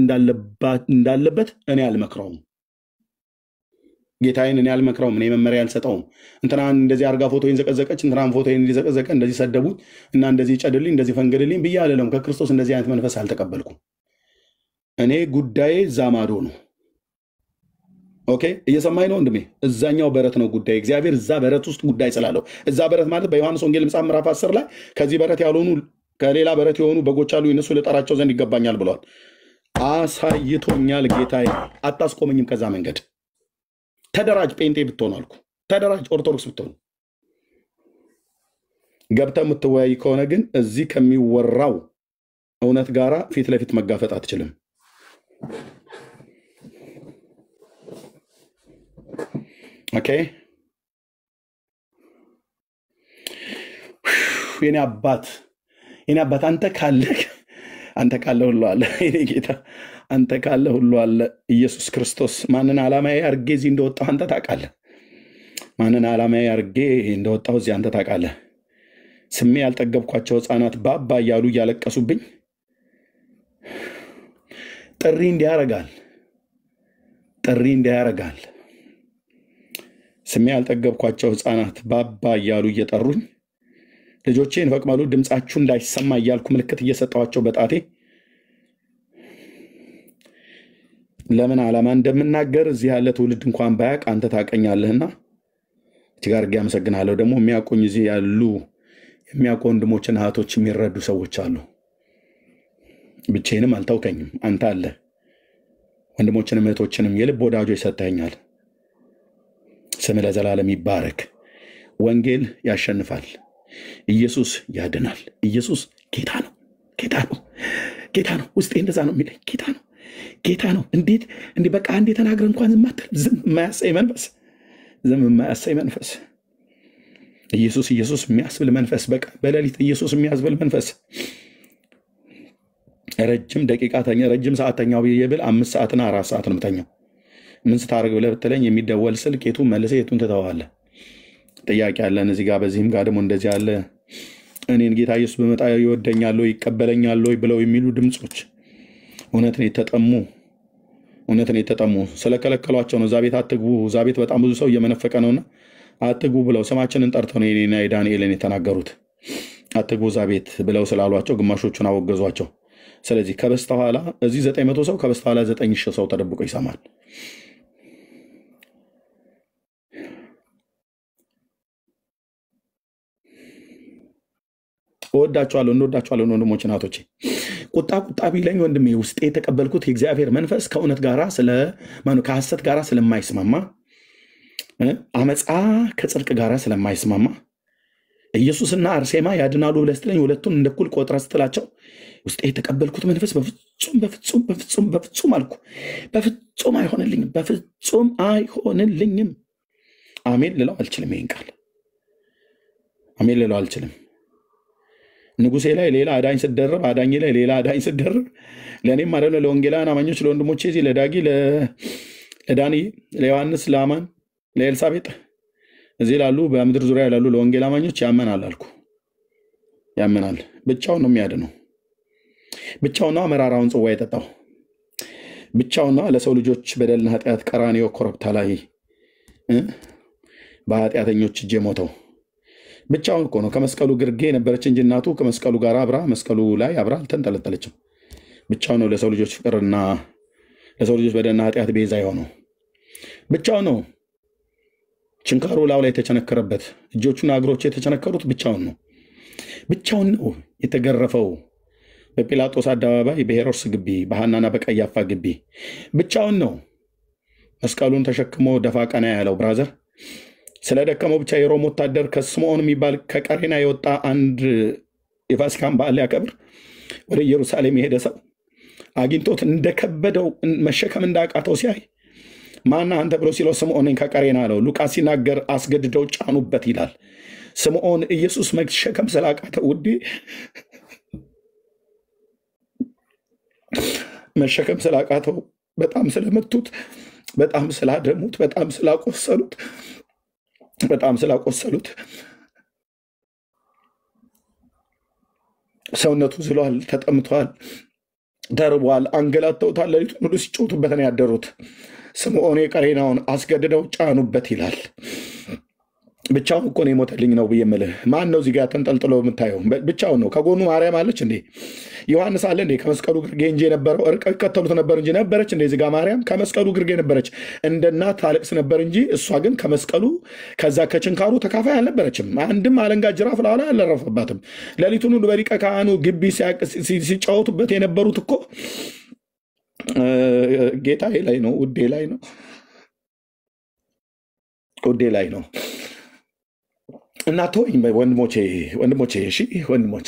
እንዳለበት እኔ አልመክረውም። ጌታዬን እኔ አልመክረውም። እኔ መመሪያ አልሰጠውም። እንትናን እንደዚህ አርጋ ፎቶዬን ዘቀዘቀች፣ እንትናን ፎቶዬን ዘቀዘቀ፣ እንደዚህ ሰደቡት እና እንደዚህ ጨድልኝ፣ እንደዚህ ፈንገድልኝ ብዬ አልለም። ከክርስቶስ እንደዚህ አይነት መንፈስ አልተቀበልኩም። እኔ ጉዳዬ እዛ ማዶ ነው። ኦኬ እየሰማኝ ነው ወንድሜ? እዛኛው በረት ነው ጉዳይ። እግዚአብሔር እዛ በረት ውስጥ ጉዳይ ስላለው፣ እዛ በረት ማለት በዮሐንስ ወንጌል መጽሐፍ ምዕራፍ 10 ላይ ከዚህ በረት ያልሆኑ ከሌላ በረት የሆኑ በጎች አሉ፣ እነሱ ልጠራቸው ዘንድ ይገባኛል ብለዋል። አሳይቶኛል ጌታዬ። አታስቆመኝም ከዛ መንገድ። ተደራጅ፣ ጴንጤ ብትሆን አልኩ። ተደራጅ፣ ኦርቶዶክስ ብትሆን። ገብተህ የምትወያይ ከሆነ ግን እዚህ ከሚወራው እውነት ጋራ ፊት ለፊት መጋፈጥ አትችልም። ኦኬ የኔ አባት አንተ ካለ ሁሉ አለ። የኔ ጌታ አንተ ካለ ሁሉ አለ። ኢየሱስ ክርስቶስ ማንን ዓላማዬ አርጌ እዚህ እንደወጣሁ አንተ ታውቃለህ። ማንን ዓላማዬ አርጌ እንደወጣሁ እዚህ አንተ ታውቃለህ። ስሜ ያልጠገብኳቸው ሕፃናት ባባ እያሉ እያለቀሱብኝ ጥሪ እንዲያረጋል። ስሜ ያልጠገብኳቸው ሕፃናት ባባ እያሉ እየጠሩኝ ልጆቼን ፈቅመሉ ድምፃችሁ እንዳይሰማ እያልኩ ምልክት እየሰጠዋቸው በጣቴ ለምን ዓላማ እንደምናገር እዚህ ያለ ትውልድ እንኳን ባያቅ አንተ ታውቀኛለህና እጅግ አድርጌ አመሰግናለሁ። ደግሞ የሚያውቁኝ እዚህ ያሉ የሚያውቁ ወንድሞችና እህቶች የሚረዱ ሰዎች አሉ። ብቻዬንም አልተውከኝም፣ አንተ አለ። ወንድሞችንም እህቶችንም የልብ ወዳጆች ሰጥተኸኛል። ስም ለዘላለም ይባረክ። ወንጌል ያሸንፋል። ኢየሱስ ያድናል። ኢየሱስ ጌታ ነው። ውስጤ እንደዛ ነው የሚለኝ። ጌታ ነው። እንዴት በቃ አንዴ ተናግረ እንኳን ዝም የማያሰኝ መንፈስ ኢየሱስ የሚያስብል መንፈስ፣ በቃ በሌሊት ኢየሱስ የሚያስብል መንፈስ። ረጅም ደቂቃ ተኛ፣ ረጅም ሰዓት ተኛው ብዬ ብል 5 ሰዓትና 4 ሰዓት ነው የምተኛው። ምን ስታደርግ ብለህ ብትለኝ የሚደወል ስልክ የቱን መልሰህ የቱን ትተዋለህ? ጥያቄ አለን እዚህ ጋር። በዚህም ጋር ደግሞ እንደዚህ አለ። እኔን ጌታ ኢየሱስ በመጣ ይወደኛል ወይ ይቀበለኛል ወይ ብለው የሚሉ ድምጾች እውነትን የተጠሙ ስለከለከሏቸው ነው። እዛ ቤት አትግቡ፣ እዛ ቤት በጣም ብዙ ሰው እየመነፈቀ ነውና አትግቡ ብለው ስማችንን ጠርተው ነው የኔና የዳንኤልን የተናገሩት። አትግቡ እዛ ቤት ብለው ስላሏቸው ግማሾቹን አወገዟቸው። ስለዚህ ከበስተኋላ እዚህ 900 ሰው ከበስተኋላ 9000 ሰው ተደብቆ ይሰማል። እወዳቸዋለሁ፣ እንወዳቸዋለሁ ወንድሞች እናቶቼ። ቁጣ ቢለኝ ወንድሜ ውስጤ የተቀበልኩት የእግዚአብሔር መንፈስ ከእውነት ጋራ ከሐሰት ጋራ ስለማይስማማ፣ አመፃ ከጽድቅ ጋራ ስለማይስማማ፣ ኢየሱስና አርሴማ ያድናሉ ብለህ ስትለኝ ሁለቱን እንደ እኩል ቆጥረህ ስትላቸው ውስጤ የተቀበልኩት መንፈስ በፍጹም አልኩ፣ በፍጹም አይሆንልኝም። አሜን ልለው አልችልም። ይሄን ቃል አሜን ልለው አልችልም። ንጉሴ ላይ ሌላ አዳኝ ስደርብ፣ አዳኝ ላይ ሌላ አዳኝ ስደርብ፣ ለእኔም ማለት ነው ለወንጌላውያን አማኞች ለወንድሞቼ እዚህ ለዳጊ፣ ለዳኒ፣ ለዮሐንስ፣ ለአማን፣ ለኤልሳቤጥ እዚህ ላሉ በምድር ዙሪያ ላሉ ለወንጌል አማኞች ያመናል አልኩ። ያመናል። ብቻውን ነው የሚያድነው። ብቻውን ነው መራራውን ጽዋ የጠጣው። ብቻውን ነው ለሰው ልጆች በደልና ኃጢአት ቀራንዮ ኮረብታ ላይ በኃጢአተኞች እጅ የሞተው። ብቻውን እኮ ነው። ከመስቀሉ ግርጌ የነበረች እንጂ እናቱ ከመስቀሉ ጋር መስቀሉ ላይ አብራ አልተንጠለጠለችም። ብቻውን ነው ለሰው ልጆች ፍቅርና ለሰው ልጆች በደልና ኃጢአት ቤዛ የሆነው። ብቻውን ነው ችንካሩ ላው ላይ የተቸነከረበት እጆቹና እግሮቹ የተቸነከሩት ብቻውን ነው የተገረፈው። በጲላጦስ አደባባይ፣ በሄሮድስ ግቢ፣ በሐናና በቀያፋ ግቢ ብቻውን ነው መስቀሉን ተሸክሞ ደፋ ቀና ያለው። ብራዘር ስለደከመው ብቻ የሮም ወታደር ከስምዖን የሚባል ከቀሬና የወጣ አንድ የፋሲካን በዓል ሊያከብር ወደ ኢየሩሳሌም የሄደ ሰው አግኝቶት እንደከበደው መሸከም እንዳቃተው ሲያይ ማና አንተ ብሎ ሲለው ስምዖንን ከቀሬና አለው። ሉቃስ ሲናገር አስገድደው ጫኑበት ይላል። ስምዖን ኢየሱስ መሸከም ስላቃተው ውዴ መሸከም ስላቃተው በጣም ስለመቱት፣ በጣም ስላደሙት፣ በጣም ስላቆሰሉት ሰውነቱ ዝሏል፣ ተጠምቷል፣ ተርቧል፣ አንገላተውታል። ሌሊቱን ሁሉ ሲጮቱበት ነው ያደሩት። ስምዖን የቀሬናውን አስገድደው ጫኑበት ይላል። ብቻውን እኮ ነው የሞተልኝ ነው ብዬ የምልህ። ማን ነው እዚህ ጋር ተንጠልጥሎ የምታየው? ብቻውን ነው። ከጎኑ ማርያም አለች እንዴ? ዮሐንስ አለ እንዴ? ከመስቀሉ ግርጌ እንጂ የነበረው እርቀው ይከተሉት ነበር እንጂ ነበረች እንዴ? እዚህ ጋር ማርያም ከመስቀሉ ግርጌ ነበረች። እንደ እናት ታለቅስ ነበር እንጂ እሷ ግን ከመስቀሉ ከዛ ከችንካሩ ተካፋይ አልነበረችም። አንድም አለንጋ ጅራፍ ላላ አልረፈባትም። ሌሊቱን ሁሉ በሊቀ ካህኑ ግቢ ሲጫወቱበት የነበሩት እኮ ጌታዬ ላይ ነው፣ ውዴ ላይ ነው። እና ተውኝ ወንድሞቼ፣ እሺ ወንድሞች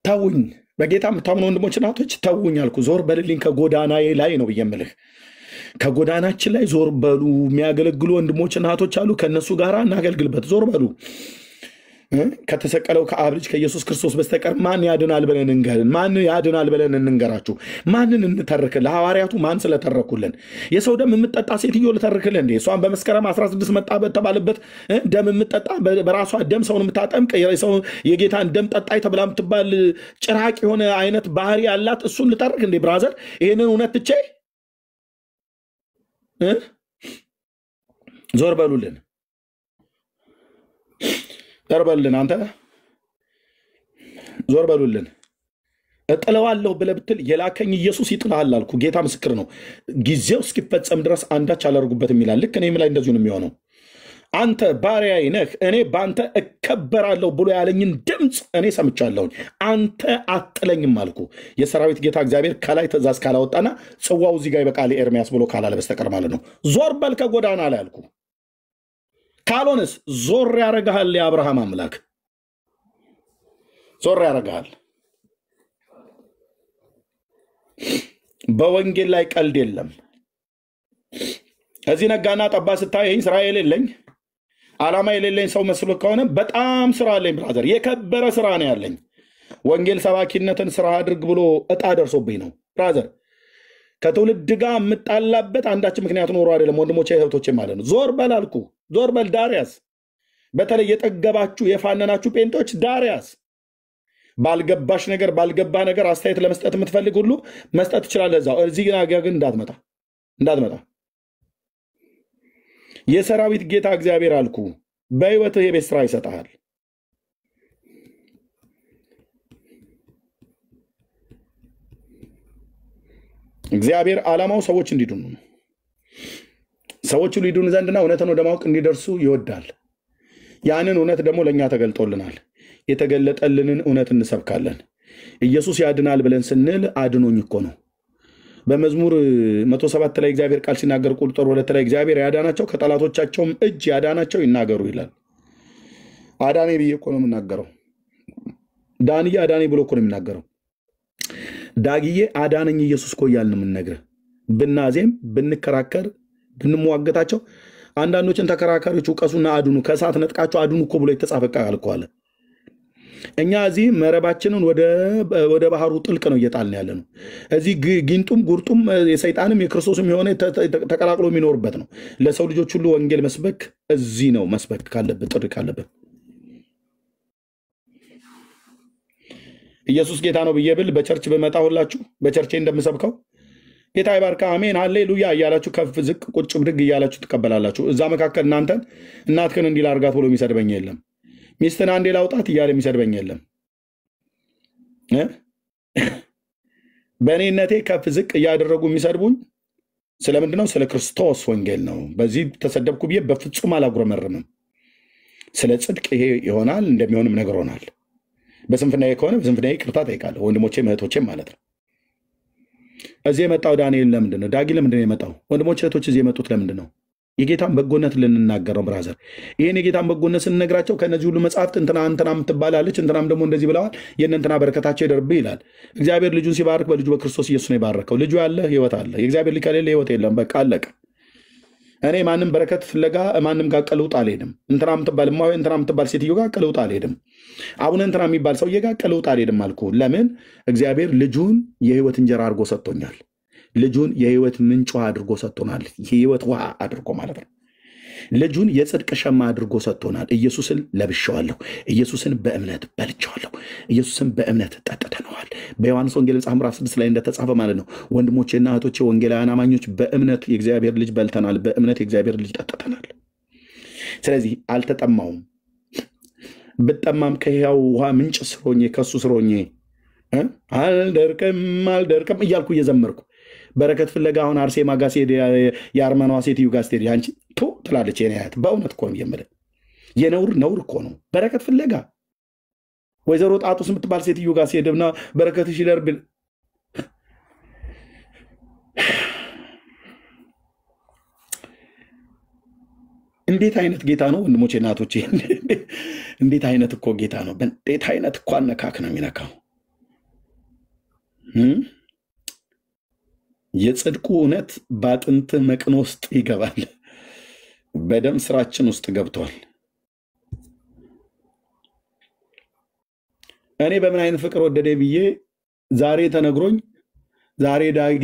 ተውኝ። በጌታ የምታምኑ ወንድሞች እናቶች ተውኝ አልኩ። ዞር በልልኝ ከጎዳናዬ ላይ ነው ብዬ የምልህ። ከጎዳናችን ላይ ዞር በሉ። የሚያገለግሉ ወንድሞች እናቶች አሉ፣ ከእነሱ ጋር እናገልግልበት። ዞር በሉ። ከተሰቀለው ከአብ ልጅ ከኢየሱስ ክርስቶስ በስተቀር ማን ያድናል ብለን እንንገራችሁ? ማንን እንተርክ? ለሐዋርያቱ ማን ስለተረኩልን? የሰው ደም የምጠጣ ሴትዮ ልተርክልን እንዴ? እሷን በመስከረም 16 መጣ በተባለበት ደም የምጠጣ በራሷ ደም ሰውን የምታጠምቅ የጌታን ደም ጠጣይ ተብላ የምትባል ጭራቅ የሆነ አይነት ባህሪ ያላት እሱን ልተርክ እንዴ? ብራዘር ይህንን እውነት ትቼ ዞር በሉልን። ዞር በሉልን። አንተ ዞር በሉልን። እጥለዋለሁ ብለህ ብትል የላከኝ ኢየሱስ ይጥልሃል አልኩ። ጌታ ምስክር ነው። ጊዜው እስኪፈጸም ድረስ አንዳች አላደርጉበትም ይላል። ልክ እኔም ላይ እንደዚሁ ነው የሚሆነው። አንተ ባሪያዬ ነህ፣ እኔ በአንተ እከበራለሁ ብሎ ያለኝን ድምፅ እኔ ሰምቻለሁኝ። አንተ አጥለኝም አልኩ። የሰራዊት ጌታ እግዚአብሔር ከላይ ትእዛዝ ካላወጣና ጽዋው እዚህ ጋር ይበቃል ኤርሚያስ ብሎ ካላለ በስተቀር ማለት ነው። ዞር በል ከጎዳና ላይ አልኩ። ካልሆነስ ዞር ያረጋሃል። የአብርሃም አምላክ ዞር ያረጋሃል። በወንጌል ላይ ቀልድ የለም። እዚህ ነጋና ጠባ ስታየኝ ስራ የሌለኝ ዓላማ የሌለኝ ሰው መስሎ ከሆነ በጣም ስራ አለኝ ብራዘር። የከበረ ስራ ነው ያለኝ። ወንጌል ሰባኪነትን ስራ አድርግ ብሎ እጣ ደርሶብኝ ነው ብራዘር። ከትውልድ ጋር የምጣላበት አንዳች ምክንያት ኖሮ አይደለም ወንድሞቼ እህቶቼ ማለት ነው። ዞር በል አልኩ። ዞር በል ዳርያስ። በተለይ የጠገባችሁ የፋነናችሁ ጴንጦች ዳርያስ። ባልገባሽ ነገር ባልገባ ነገር አስተያየት ለመስጠት የምትፈልግ ሁሉ መስጠት ትችላለህ። እዛው እዚህ ግን እንዳትመጣ። የሰራዊት ጌታ እግዚአብሔር አልኩ በህይወትህ የቤት ስራ ይሰጣል። እግዚአብሔር ዓላማው ሰዎች እንዲድኑ ነው። ሰዎቹ ሊድኑ ዘንድና እውነትን ወደ ማወቅ እንዲደርሱ ይወዳል። ያንን እውነት ደግሞ ለእኛ ተገልጦልናል። የተገለጠልንን እውነት እንሰብካለን። ኢየሱስ ያድናል ብለን ስንል አድኖኝ እኮ ነው። በመዝሙር 107 ላይ እግዚአብሔር ቃል ሲናገር ቁጥር 2 ላይ እግዚአብሔር ያዳናቸው ከጠላቶቻቸውም እጅ ያዳናቸው ይናገሩ ይላል። አዳኔ ብዬ እኮ ነው የምናገረው። ዳንዬ አዳኔ ብሎ እኮ ነው የሚናገረው። ዳግዬ አዳነኝ ኢየሱስ እኮ እያልን የምንነግርህ። ብናዜም ብንከራከር ብንሟገታቸው አንዳንዶችን ተከራካሪዎች ውቀሱና አድኑ፣ ከእሳት ነጥቃቸው አድኑ እኮ ብሎ የተጻፈ ቃል እኮ አለ። እኛ እዚህ መረባችንን ወደ ባህሩ ጥልቅ ነው እየጣልን ያለ ነው። እዚህ ጊንጡም ጉርጡም የሰይጣንም የክርስቶስም የሆነ ተቀላቅሎ የሚኖርበት ነው። ለሰው ልጆች ሁሉ ወንጌል መስበክ እዚህ ነው መስበክ ካለበት ጥሪ ካለበት። ኢየሱስ ጌታ ነው ብዬ ብል በቸርች በመጣ ሁላችሁ በቸርቼ እንደምሰብከው ጌታ ይባርካ አሜን ሃሌሉያ እያላችሁ ከፍ ዝቅ ቁጭ ብድግ እያላችሁ ትቀበላላችሁ። እዛ መካከል እናትህን እንዲህ ላድርጋት ብሎ የሚሰድበኝ የለም። ሚስትን አንዴ ላውጣት እያለ የሚሰድበኝ የለም። በእኔነቴ ከፍ ዝቅ እያደረጉ የሚሰድቡኝ ስለምንድነው? ስለ ክርስቶስ ወንጌል ነው። በዚህ ተሰደብኩ ብዬ በፍጹም አላጉረመርምም። ስለ ጽድቅ ይሄ ይሆናል እንደሚሆንም ነግሮናል። በስንፍናዬ ከሆነ በስንፍናዬ ይቅርታ ጠይቃለሁ፣ ወንድሞቼም እህቶቼም ማለት ነው። እዚህ የመጣው ዳንኤል ለምንድን ነው? ዳጊ ለምንድን ነው የመጣው? ወንድሞች እህቶች እዚህ የመጡት ለምንድን ነው? የጌታን በጎነት ልንናገር ነው ብራዘር። ይህን የጌታን በጎነት ስንነግራቸው ከእነዚህ ሁሉ መጽሐፍት እንትና ምትባላለች፣ እንትናም ደግሞ እንደዚህ ብለዋል፣ የእነ እንትና በረከታቸው ይደርብህ ይላል። እግዚአብሔር ልጁን ሲባርክ በልጁ በክርስቶስ ኢየሱስ ነው የባረከው። ልጁ ያለ ህይወት አለ። የእግዚአብሔር ልጅ ከሌለ ህይወት የለም። በቃ አለቀ። እኔ ማንም በረከት ፍለጋ ማንም ጋር ቀልውጥ አልሄድም። እንትና ምትባል እማሆይ እንትና ምትባል ሴትዮ ጋር ቀልውጥ አልሄድም። አቡነ እንትና የሚባል ሰውዬ ጋር ቀልውጥ አልሄድም አልኩ። ለምን? እግዚአብሔር ልጁን የህይወት እንጀራ አድርጎ ሰጥቶኛል። ልጁን የህይወት ምንጭ ውሃ አድርጎ ሰጥቶናል። የህይወት ውሃ አድርጎ ማለት ነው። ልጁን የጽድቅ ሸማ አድርጎ ሰጥቶናል። ኢየሱስን ለብሼዋለሁ። ኢየሱስን በእምነት በልቼዋለሁ። ኢየሱስን በእምነት ጠጥተነዋል። በዮሐንስ ወንጌል መጽሐፍ ምዕራፍ 6 ላይ እንደተጻፈ ማለት ነው። ወንድሞቼና እህቶቼ ወንጌላውያን አማኞች በእምነት የእግዚአብሔር ልጅ በልተናል፣ በእምነት የእግዚአብሔር ልጅ ጠጥተናል። ስለዚህ አልተጠማውም። ብጠማም ከሕያው ውሃ ምንጭ ስሮኜ ከሱ ስሮኜ አልደርቅም እያልኩ እየዘመርኩ በረከት ፍለጋ አሁን አርሴማ ጋር ሲሄድ የአርመኗ ሴትዮ ጋር ስትሄድ አንቺ ቱ ትላለች። የኔያት በእውነት እኮ ነው የምልህ፣ ነውር እኮ ነው በረከት ፍለጋ። ወይዘሮ ጣጡስ የምትባል ሴትዮ ጋር ሲሄድና በረከትሽ ይደርብ። እንዴት አይነት ጌታ ነው ወንድሞቼ እናቶቼ! እንዴት አይነት እኮ ጌታ ነው! እንዴት አይነት እኮ አነካክ ነው የሚነካው! የጽድቁ እውነት በአጥንትህ መቅኖ ውስጥ ይገባል። በደም ስራችን ውስጥ ገብቷል። እኔ በምን አይነት ፍቅር ወደደ ብዬ ዛሬ ተነግሮኝ፣ ዛሬ ዳጊ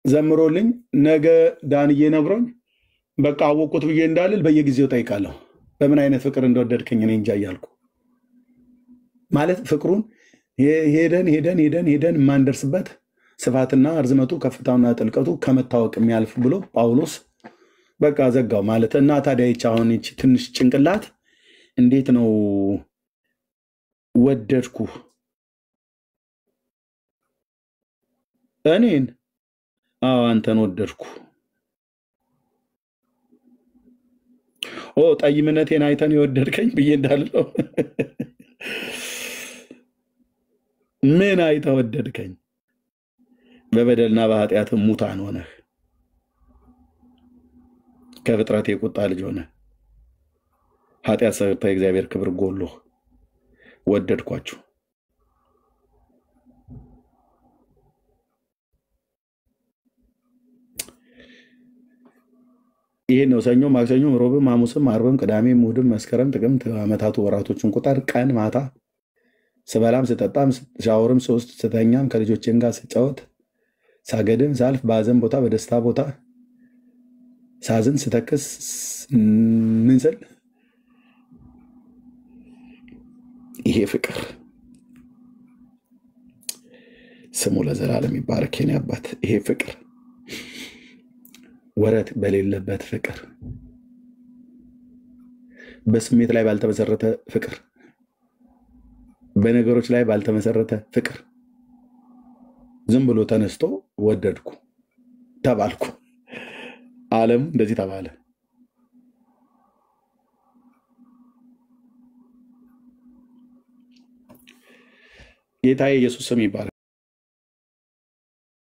ዘምሮልኝ፣ ነገ ዳንዬ ነግሮኝ በቃ አወቁት ብዬ እንዳልል በየጊዜው ጠይቃለሁ። በምን አይነት ፍቅር እንደወደድከኝ እኔ እንጃ እያልኩ ማለት ፍቅሩን ሄደን የማንደርስበት ስፋትና እርዝመቱ ከፍታውና ጥልቀቱ ከመታወቅ የሚያልፍ ብሎ ጳውሎስ በቃ ዘጋው ማለት እና ታዲያ ይቺ አሁን ይቺ ትንሽ ጭንቅላት እንዴት ነው ወደድኩ እኔን? አዎ አንተን ወደድኩ። ጠይምነቴን አይተን የወደድከኝ ብዬ እንዳልለው ምን አይተህ ወደድከኝ? በበደልና በኃጢአት ሙታን ሆነህ ከፍጥረት የቁጣ ልጅ ሆነህ ኃጢአት ሰርተህ የእግዚአብሔር ክብር ጎሎህ ወደድኳችሁ። ይሄ ነው ሰኞ፣ ማክሰኞ፣ ሮብም፣ ሐሙስም፣ ዓርብም፣ ቅዳሜም፣ እሑድም፣ መስከረም፣ ጥቅምት ዓመታቱ ወራቶችን ቁጥር ቀን ማታ ስበላም ስጠጣም ሻወርም ሶስት ስተኛም ከልጆቼም ጋር ስጫወት ሳገድም ሳልፍ በሐዘን ቦታ በደስታ ቦታ ሳዝን ስተክስ ምን ስል ይሄ ፍቅር ስሙ ለዘላለም ይባረክ። የኔ አባት ይሄ ፍቅር ወረት በሌለበት ፍቅር፣ በስሜት ላይ ባልተመሰረተ ፍቅር፣ በነገሮች ላይ ባልተመሰረተ ፍቅር ዝም ብሎ ተነስቶ ወደድኩ ተባልኩ። ዓለም እንደዚህ ተባለ። ጌታዬ ኢየሱስ ስም ይባላል።